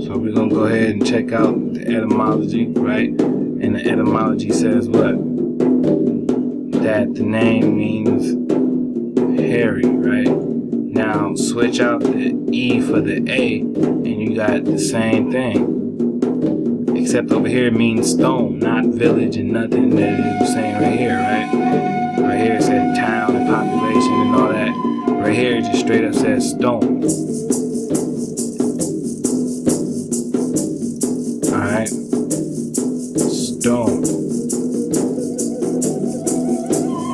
So we're gonna go ahead and check out the etymology, right? And the etymology says what? That the name means hairy, right? Now switch out the E for the A and you got the same thing. Except over here it means stone, not village and nothing that it was saying right here, right? Right here it said town and population and all that. Right here it just straight up says stone. Alright? Stone.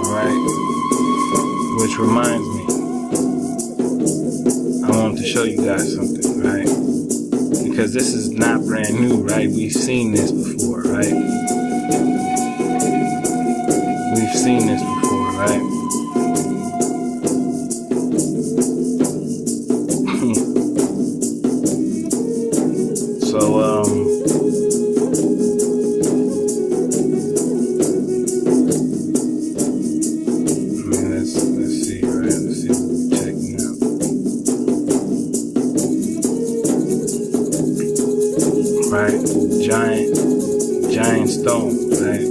Alright? Which reminds me, I wanted to show you guys something, right? Because this is not brand new, right? We've seen this before, right? We've seen this before, right? So, let's see, right? Let's see what we're checking out. Right, giant stone, right?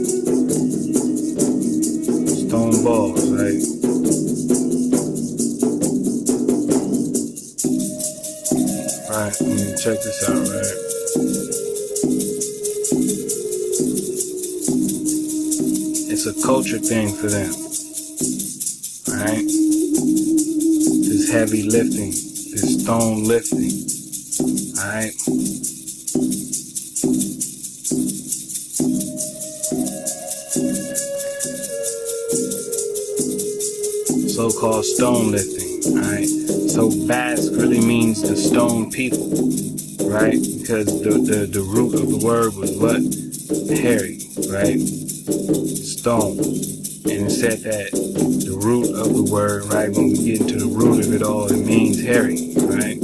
Stone balls, right? Right, check this out, right? It's a culture thing for them, right? This heavy lifting, this stone lifting, alright? So-called stone lifting, alright? So Basque really means the stone people, right? Because the root of the word was what? Hairy, right? Stone. And it said that the root of the word, right, when we get into the root of it all, it means hairy, right?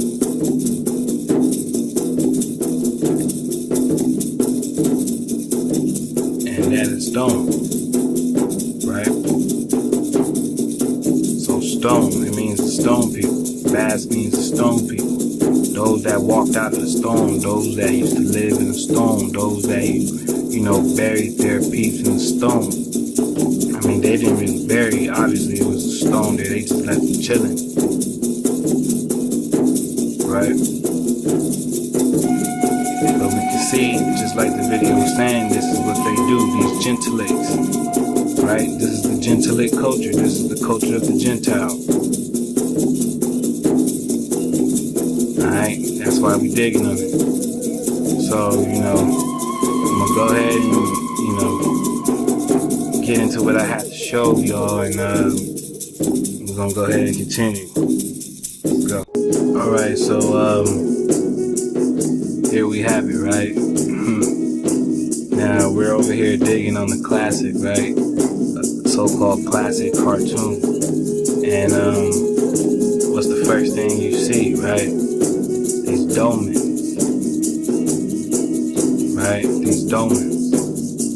And that is stone, right? So stone, it means the stone people. Basque means the stone people. those that walked out of the stone, those that used to live in the stone, those that, buried their peeps in the stone. I mean, they didn't really bury, obviously it was a stone there, they just left them chilling. Right? But we can see, just like the video was saying, this is what they do, these gentilics. Right? This is the gentilic culture, this is the culture of the Gentile. Alright? That's why we digging on it. So, I'm gonna go ahead and, get into what I have to show y'all, and we're gonna go ahead and continue. Let's go. Alright, so here we have it, right? Now we're over here digging on the classic, right? A so-called classic cartoon. And what's the first thing you see, right? These dolmens. Right? These dolmens.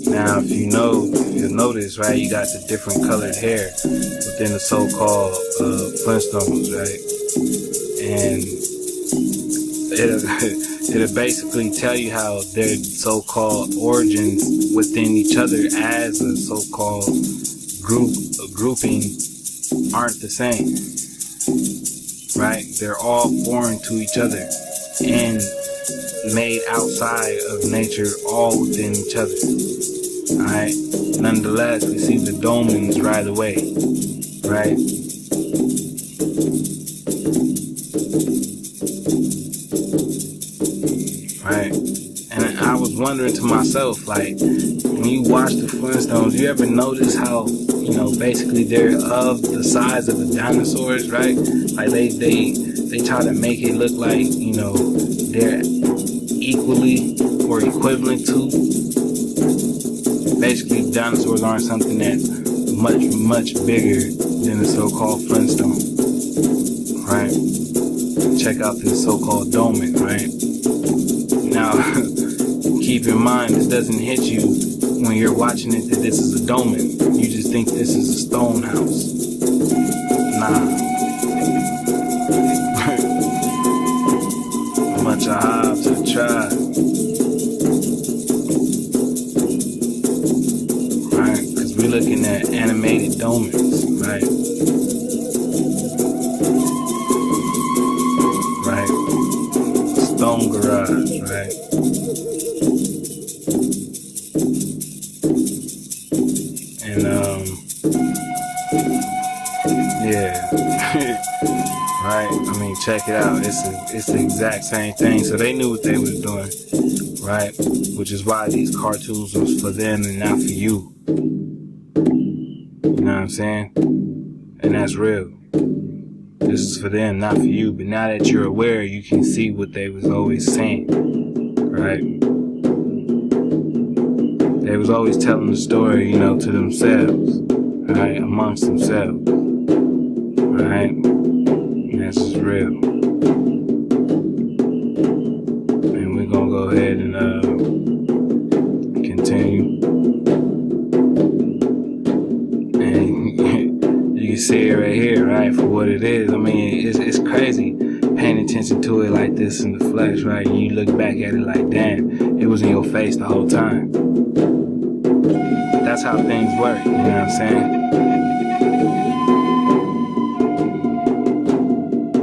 Now if you'll notice, right, you got the different colored hair within the so-called Flintstones, right? And it'll basically tell you how their so-called origins within each other as a so-called grouping aren't the same, right? They're all foreign to each other and made outside of nature, all within each other. Alright, nonetheless, we see the dolmens right away, right? Right, and I was wondering to myself, like, when you watch the Flintstones, you ever notice how, basically they're of the size of the dinosaurs, right? Like they try to make it look like, they're equally or equivalent to. Basically, dinosaurs aren't something that's much bigger than the so-called Flintstone, right? Check out this so-called dolmen, right? Now, keep in mind, this doesn't hit you when you're watching it that this is a dolmen. You just think this is a stone house. Nah. Much a high to the tribe. We're looking at animated dolmens, right? Right? Stone garage, right? And yeah. Right? I mean, check it out. It's the exact same thing. So they knew what they was doing, right? Which is why these cartoons was for them and not for you. You know what I'm saying? And that's real. This is for them, not for you. But now that you're aware, you can see what they was always saying. Right? They was always telling the story, to themselves. Right? Amongst themselves. Right? And this is real. And we're gonna go ahead and continue. You can see it right here, right, for what it is. I mean, it's crazy paying attention to it like this in the flesh, right? And you look back at it like, damn, it was in your face the whole time. But that's how things work, you know what I'm saying?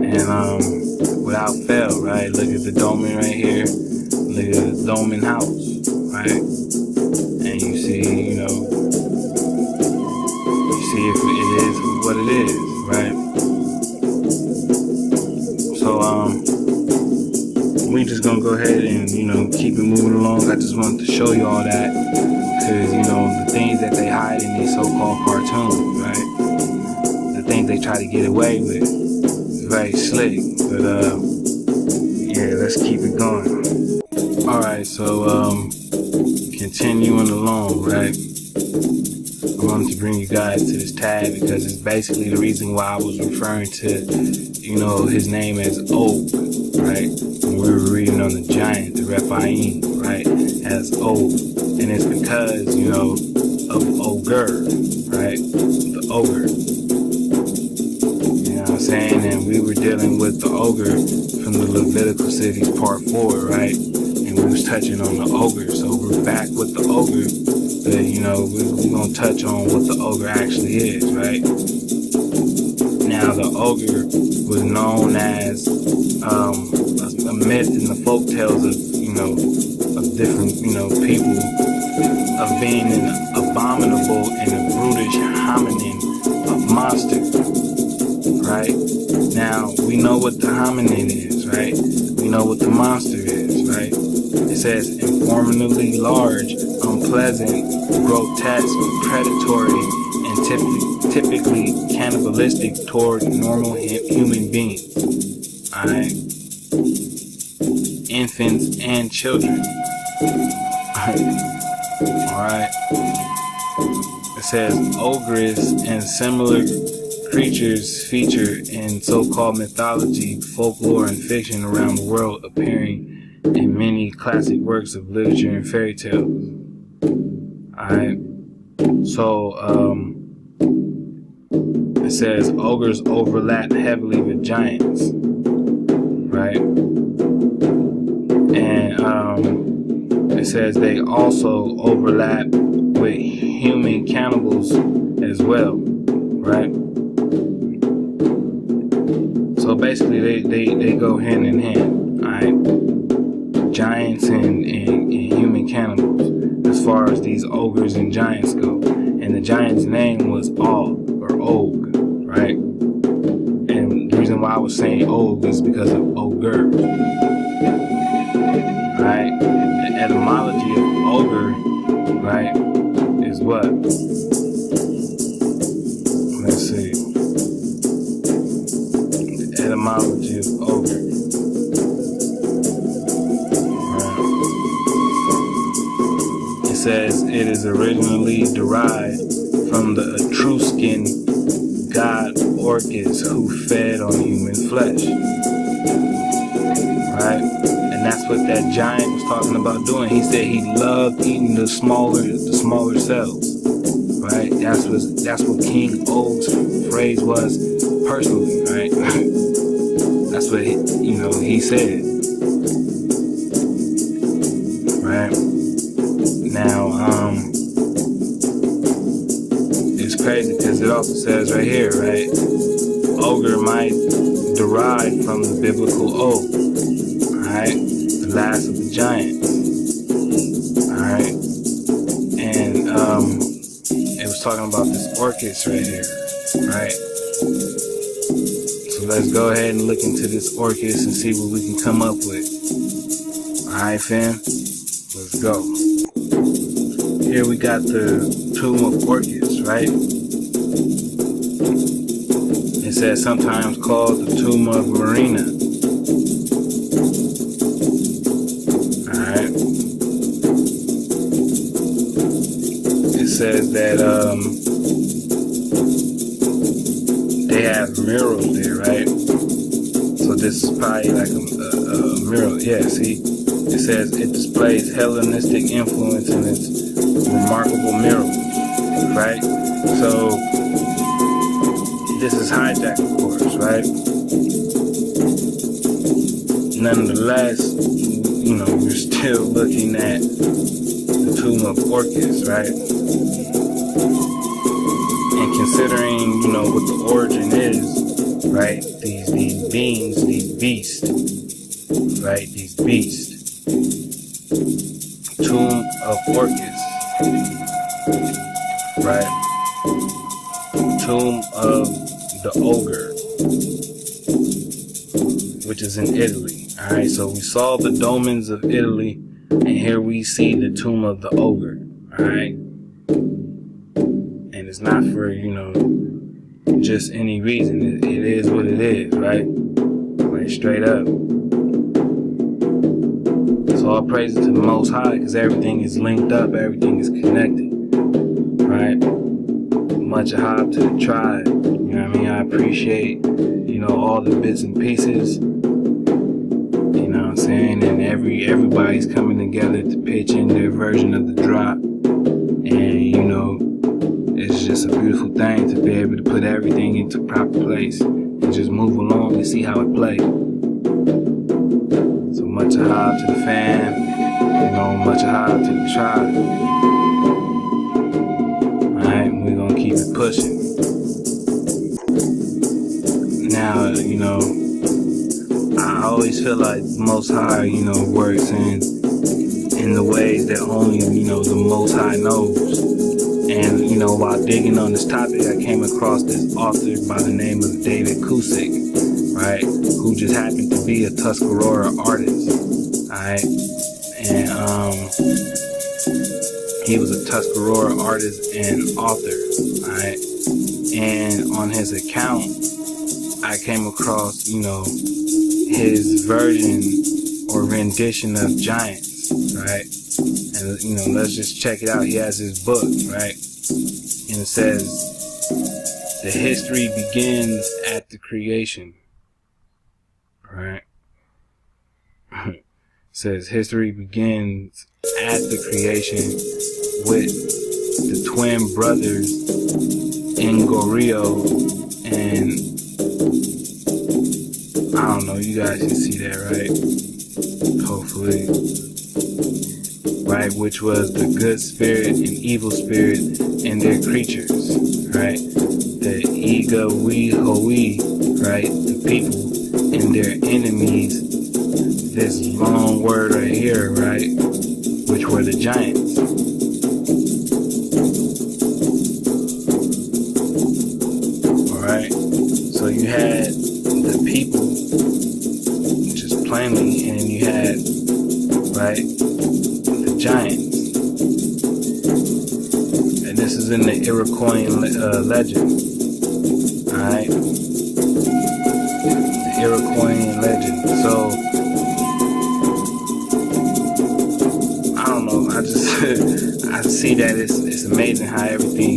And without fail, right? Look at the dolmen right here. Look at the dolmen house, right? And you see, if it is what it is, right? So we just gonna go ahead and keep it moving along. I just wanted to show you all that because the things that they hide in these so-called cartoons, right? The things they try to get away with is very slick. But yeah, let's keep it going. All right, so continuing along, right? I wanted to bring you guys to this tag because it's basically the reason why I was referring to, his name as Og, right? When we were reading on the giant, the Rephaim, right? As Og. And it's because, of Ogre, right? The ogre. You know what I'm I'm saying? And we were dealing with the ogre from the Levitical cities part 4, right? And we was touching on the ogre. So we're back with the ogre. But, you know, we're going to touch on what the ogre actually is, right? Now, the ogre was known as a myth in the folk tales of, you know, of different, you know, people, of being an abominable and a brutish hominin, a monster, right? Now, we know what the hominin is, right? We know what the monster is, right? It says informally large, unpleasant, grotesque, predatory, and typically cannibalistic toward normal human beings. Alright? Infants and children. Alright? It says ogres and similar creatures feature in so-called mythology, folklore, and fiction around the world, appearing in many classic works of literature and fairy tales. Alright? So, it says ogres overlap heavily with giants, right? And it says they also overlap with human cannibals as well, right? So basically they go hand in hand, alright? Giants and human cannibals, as far as these ogres and giants go. And the giant's name was Og, or Og, right? And the reason why I was saying Og is because of ogre, right? The etymology of ogre, right, is what? Let's see. The etymology of ogre. Right. It says it is originally derived from the Etruscan god Orcus, who fed on human flesh, right? And that's what that giant was talking about doing. He said he loved eating the smaller cells, right? That's what King Og's phrase was personally, right? That's what he said, right? Now, it's crazy because it also says right here, right? Ogre might derive from the biblical Og, alright? The last of the giants, alright? And it was talking about this Orcus right here, right? So let's go ahead and look into this Orcus and see what we can come up with. Alright, fam? Let's go. Here we got the tomb of Orcus, right? It says sometimes called the tomb of Marina. Alright. It says that they have murals there, right? So this is probably like a mural. Yeah, see? It says it displays Hellenistic influence in its remarkable murals, right? So this is hijacked, of course, right? Nonetheless, we're still looking at the tomb of Orcus, right? And considering, what the origin is, right? These beings, these beasts, right? These beasts. Tomb of Orcus, right? Tomb of the ogre, which is in Italy. Alright, so we saw the dolmens of Italy, and here we see the tomb of the ogre. Alright? And it's not for, just any reason. It is what it is, right? Like straight up. So all praise to the Most High, because everything is linked up, everything is connected. Right? Much hop to the tribe. You know what I mean? I appreciate, all the bits and pieces. You know what I'm saying? And everybody's coming together to pitch in their version of the drop. And, it's just a beautiful thing to be able to put everything into proper place and and just move along and see how it plays. So much aloha to the fam, much aloha to the tribe. Alright, we're gonna keep it pushing. Now, I always feel like Most High, works in the ways that only, the Most High knows. And, while digging on this topic, I came across this author by the name of David Cusick, right? Who just happened to be a Tuscarora artist, alright? And, he was a Tuscarora artist and author, alright? And on his account, I came across, his version or rendition of giants, right? And, let's just check it out. He has his book, right? And it says, the history begins at the creation, right? It says, history begins at the creation with the twin brothers Ngorio and I don't know, you guys can see that, right? Hopefully. Right, which was the good spirit and evil spirit and their creatures, right? The Iga We Hoi, right? The people and their enemies. This long word right here, right? Which were the giants. Alright, so you had the people, just plainly, and you had, right, the giants. And this is in the Iroquois legend. Alright, the Iroquois legend. So I don't know, I see that it's amazing how everything,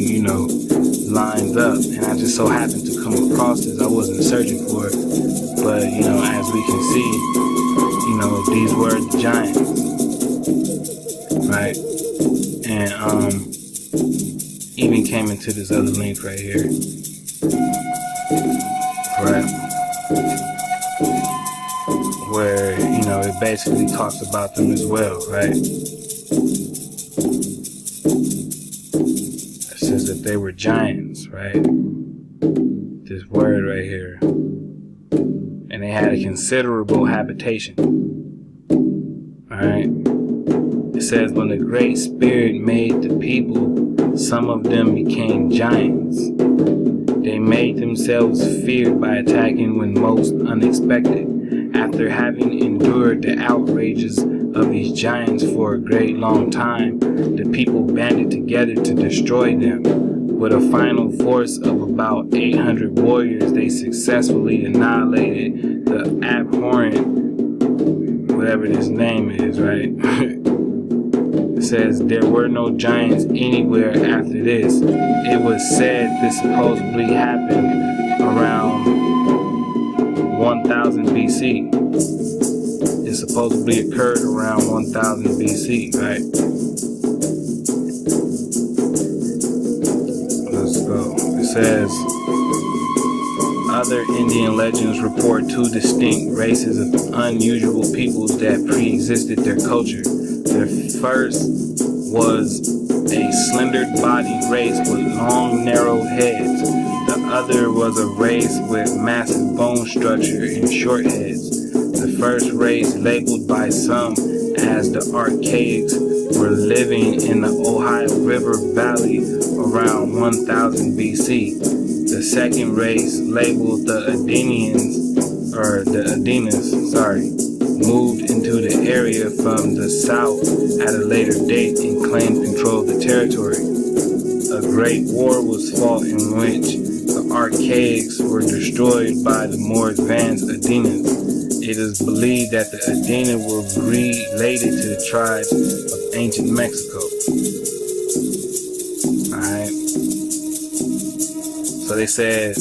lines up, and I just so happened to come across this. I wasn't searching for it, but as we can see, these were the giants, right? And even came into this other link right here, right? Where it basically talks about them as well, right? Says that they were giants, right? This word right here. And they had a considerable habitation. Alright? It says, when the Great Spirit made the people, some of them became giants. They made themselves feared by attacking when most unexpected. After having endured the outrages of these giants for a great long time, the people banded together to destroy them. With a final force of about 800 warriors, they successfully annihilated the abhorrent, whatever this name is, right? It says there were no giants anywhere after this. It was said this supposedly happened around 1000 BC. It supposedly occurred around 1000 BC, right? Let's go. It says, other Indian legends report two distinct races of unusual peoples that pre-existed their culture. The first was a slender-bodied race with long, narrow heads. The other was a race with massive bone structure and short heads. The first race, labeled by some as the Archaics, were living in the Ohio River Valley around 1000 BC. The second race, labeled the Adenas, moved into the area from the south at a later date and claimed control of the territory. A great war was fought in which the Archaics were destroyed by the more advanced Adenas. It is believed that the Adena were related to the tribes of ancient Mexico. Alright. So they said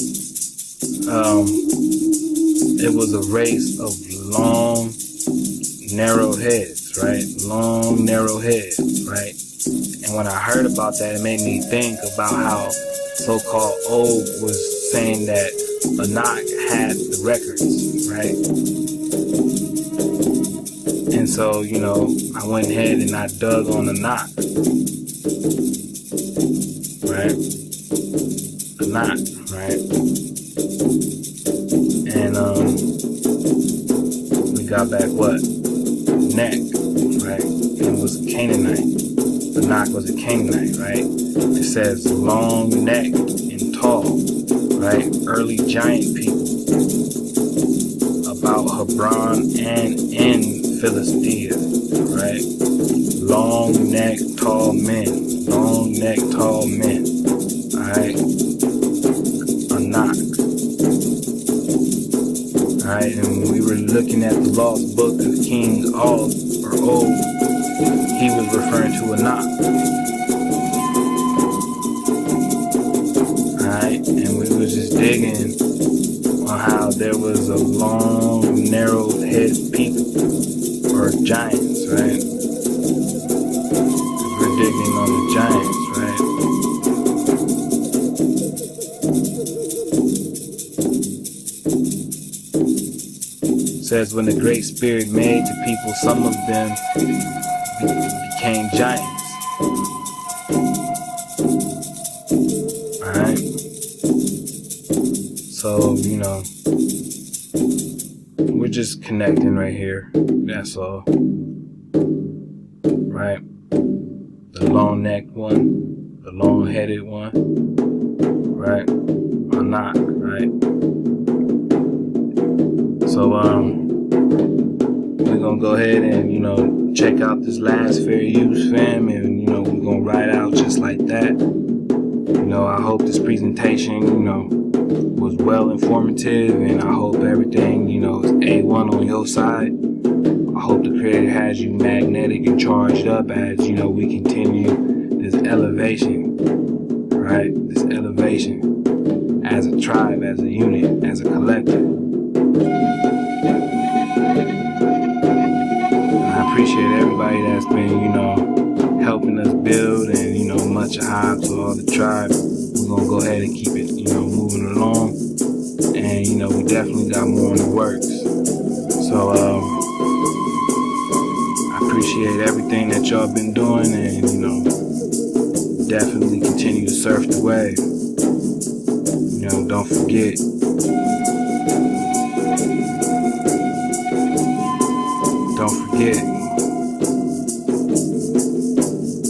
it was a race of long, narrow heads, right? Long, narrow heads, right? And when I heard about that, it made me think about how so-called Old was saying that Anak had the records, right? And so, you know, I went ahead and I dug on Anak, right? Anak, right? And we got back what? Neck, right? And it was Canaanite. Anak was a Canaanite, right? It says long neck and tall, right? Early giant people about Hebron and in Philistia, right? Long neck, tall men. Long neck, tall men, alright? Anak. Alright, and we were looking at the lost book of King Og, or Og. He was referring to Anak. Alright, and we was just digging on how there was a long, narrow-headed people, or giants, right? We're digging on the giants, right? It says when the Great Spirit made the people, some of them became giants. Alright? So, you know, we're just connecting right here. That's all. Right? The long-necked one, the long-headed one, right? Or not, right? So, we're gonna go ahead and, you know, check out this last fair use, fam, and, you know, we're gonna ride out just like that. You know, I hope this presentation, you know, was well informative, and I hope everything, you know, is A1 on your side. I hope the Creator has you magnetic and charged up as, you know, we continue this elevation, right? This elevation as a tribe, as a unit, as a collective. I appreciate everybody that's been, you know, helping us build, and, you know, much hive to all the tribe. We're gonna go ahead and keep it, you know, moving along, and, you know, we definitely got more in the works. So I appreciate everything that y'all been doing, and, you know, definitely continue to surf the wave. You know, don't forget,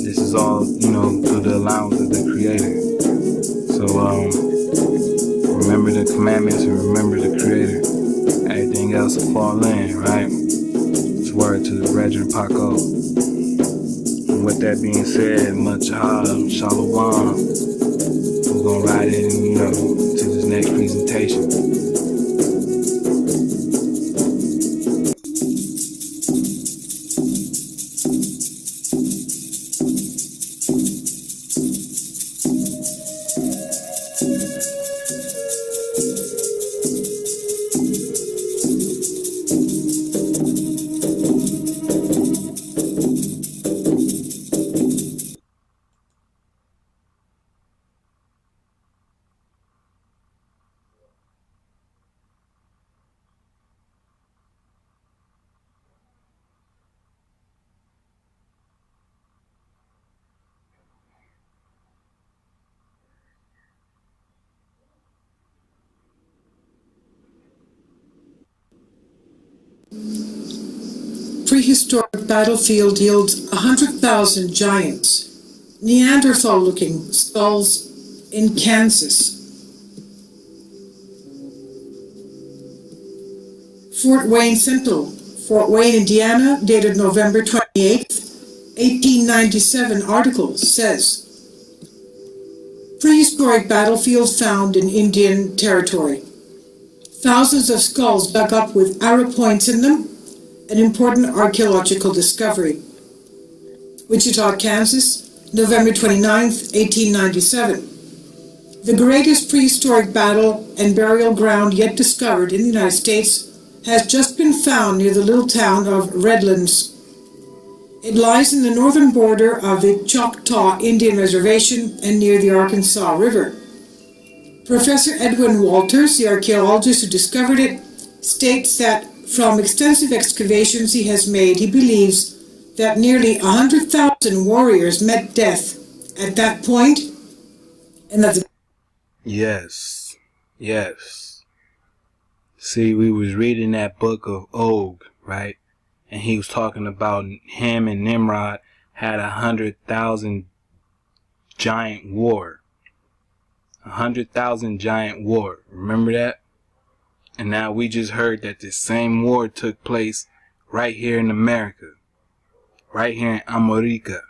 this is all, you know, through the allowance of the Creator. So remember the commandments and remember the Creator. Everything else will fall in, right? It's word to the brethren Paco. And with that being said, much shalom. We're gonna ride in, you know, to this next presentation. Prehistoric battlefield yields 100,000 giants, Neanderthal-looking skulls in Kansas. Fort Wayne Sentinel, Fort Wayne, Indiana, dated November 28, 1897 article says, prehistoric battlefield found in Indian Territory. Thousands of skulls dug up with arrow points in them, an important archaeological discovery. Wichita, Kansas, November 29, 1897. The greatest prehistoric battle and burial ground yet discovered in the United States has just been found near the little town of Redlands. It lies in the northern border of the Choctaw Indian Reservation and near the Arkansas River. Professor Edwin Walters, the archaeologist who discovered it, states that from extensive excavations he has made, he believes that nearly 100,000 warriors met death at that point, and that Yes. See, we was reading that book of Og, right? And he was talking about him and Nimrod had 100,000 giant war. 100,000 giant war. Remember that? And now we just heard that this same war took place right here in America. Right here in America.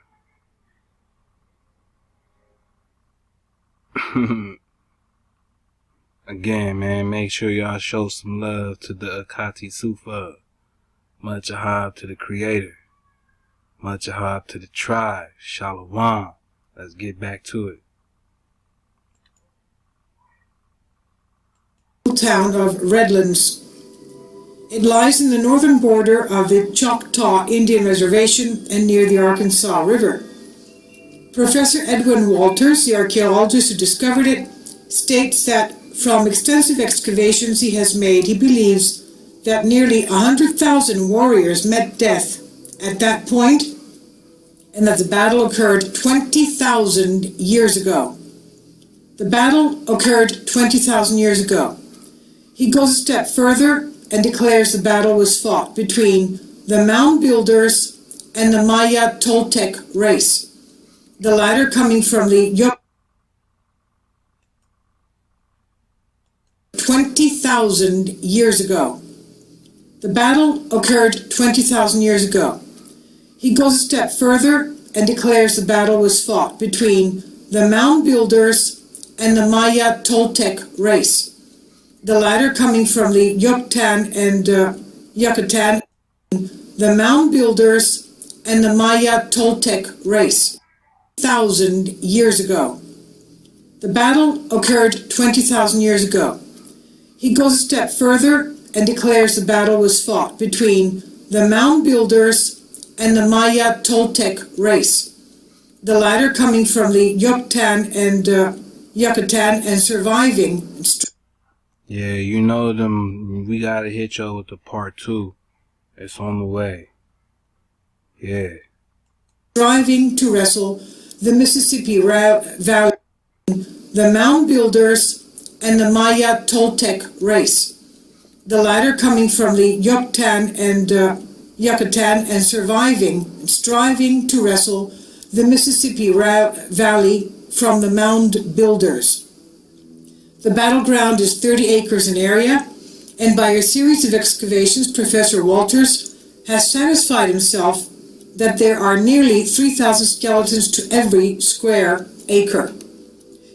Again, man, make sure y'all show some love to the Akati Sufa. Much ahab to the Creator. Much ahab to the tribe. Shalom. Let's get back to it. town of Redlands. It lies in the northern border of the Choctaw Indian Reservation and near the Arkansas River. Professor Edwin Walters, the archaeologist who discovered it, states that from extensive excavations he has made, he believes that nearly 100,000 warriors met death at that point, and that the battle occurred 20,000 years ago. The battle occurred 20,000 years ago. He goes a step further and declares the battle was fought between the mound builders and the Maya Toltec race, the latter coming from the 20,000 years ago. The battle occurred 20,000 years ago. He goes a step further and declares the battle was fought between the mound builders and the Maya Toltec race, the latter coming from the Yucatan, the mound builders and the Maya Toltec race, 1,000 years ago. The battle occurred 20,000 years ago. He goes a step further and declares the battle was fought between the mound builders and the Maya Toltec race, the latter coming from the Yucatan and surviving. Yeah, you know them. We gotta hit y'all with the part 2. It's on the way. Yeah. Striving to wrestle the Mississippi Valley, the mound builders and the Maya Toltec race, the latter coming from the Yucatan and surviving, striving to wrestle the Mississippi Valley from the mound builders. The battleground is 30 acres in area, and by a series of excavations, Professor Walters has satisfied himself that there are nearly 3,000 skeletons to every square acre.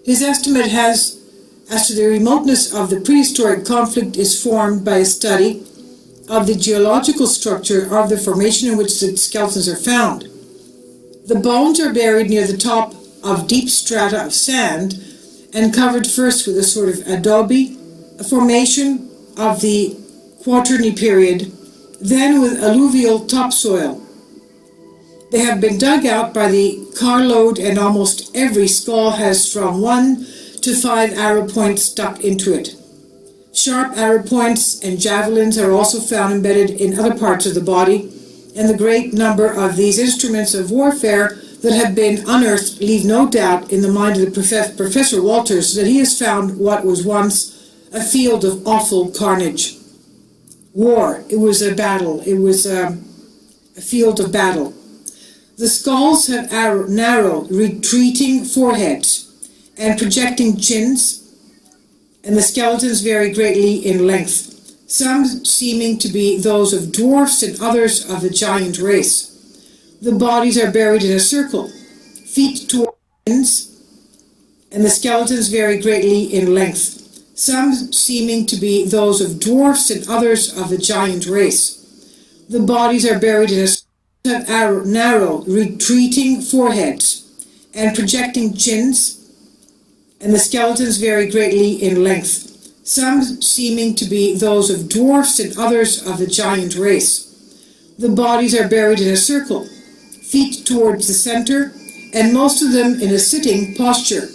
His estimate as to the remoteness of the prehistoric conflict is formed by a study of the geological structure of the formation in which the skeletons are found. The bones are buried near the top of deep strata of sand and covered first with a sort of adobe, a formation of the Quaternary period, then with alluvial topsoil. They have been dug out by the carload, and almost every skull has from 1 to 5 arrow points stuck into it. Sharp arrow points and javelins are also found embedded in other parts of the body, and the great number of these instruments of warfare that have been unearthed leave no doubt in the mind of the Professor Walters that he has found what was once a field of awful carnage. War, it was a battle, it was a field of battle. The skulls have narrow, retreating foreheads and projecting chins, and the skeletons vary greatly in length, some seeming to be those of dwarfs and others of the giant race. The bodies are buried in a circle, feet toward chins, and the skeletons vary greatly in length, some seeming to be those of dwarfs and others of the giant race. The bodies are buried in a circle, have narrow, retreating foreheads and projecting chins, and the skeletons vary greatly in length, some seeming to be those of dwarfs and others of the giant race. The bodies are buried in a circle, feet towards the center, and most of them in a sitting posture.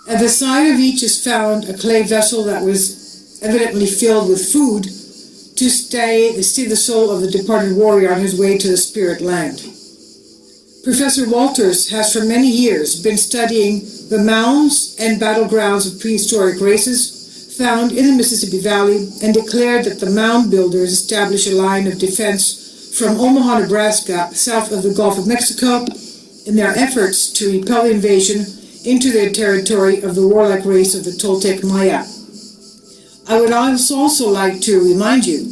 At the side of each is found a clay vessel that was evidently filled with food to stay the soul of the departed warrior on his way to the spirit land. Professor Walters has for many years been studying the mounds and battlegrounds of prehistoric races found in the Mississippi Valley and declared that the mound builders established a line of defense from Omaha, Nebraska, south of the Gulf of Mexico, in their efforts to repel invasion into their territory of the warlike race of the Toltec Maya. I would also like to remind you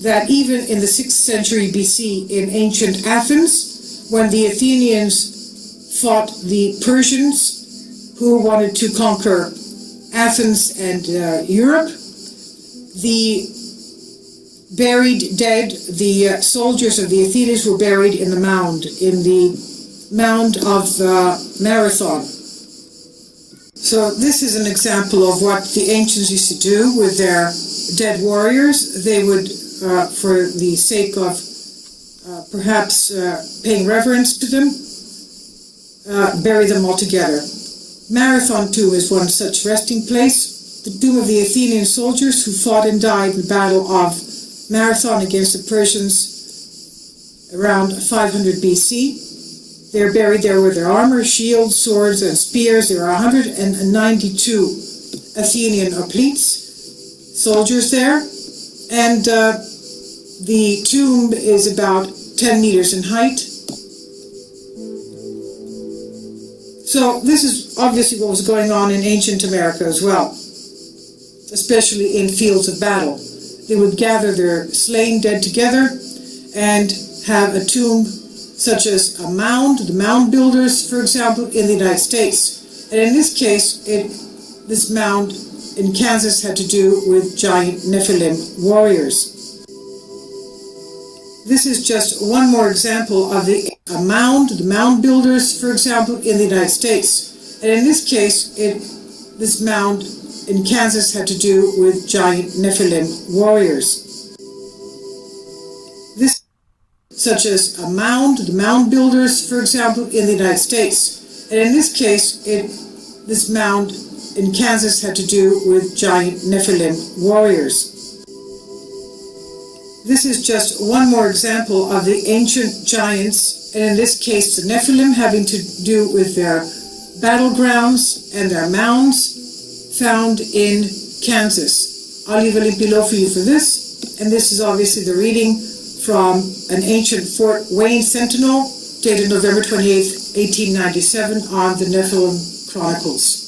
that even in the 6th century BC in ancient Athens, when the Athenians fought the Persians who wanted to conquer Athens and Europe, the buried dead, the soldiers of the Athenians were buried in the mound of Marathon. So this is an example of what the ancients used to do with their dead warriors. They would, for the sake of perhaps paying reverence to them, bury them all together. Marathon too is one such resting place. The tomb of the Athenian soldiers who fought and died in the Battle of Marathon against the Persians around 500 BC. They're buried there with their armor, shields, swords, and spears. There are 192 Athenian hoplites, soldiers there, and the tomb is about 10 meters in height. So this is obviously what was going on in ancient America as well, especially in fields of battle. They would gather their slain dead together and have a tomb such as a mound, the mound builders, for example, in the United States. And in this case, this mound in Kansas had to do with giant Nephilim warriors. This is just one more example of the mound builders, for example, in the United States. And in this case, this mound in Kansas had to do with giant Nephilim warriors. Such as a mound, the mound builders, for example, in the United States. And in this case, this mound in Kansas had to do with giant Nephilim warriors. This is just one more example of the ancient giants, and in this case the Nephilim, having to do with their battlegrounds and their mounds found in Kansas. I'll leave a link below for you for this, and this is obviously the reading from an ancient Fort Wayne Sentinel dated November 28, 1897 on the Nephilim Chronicles.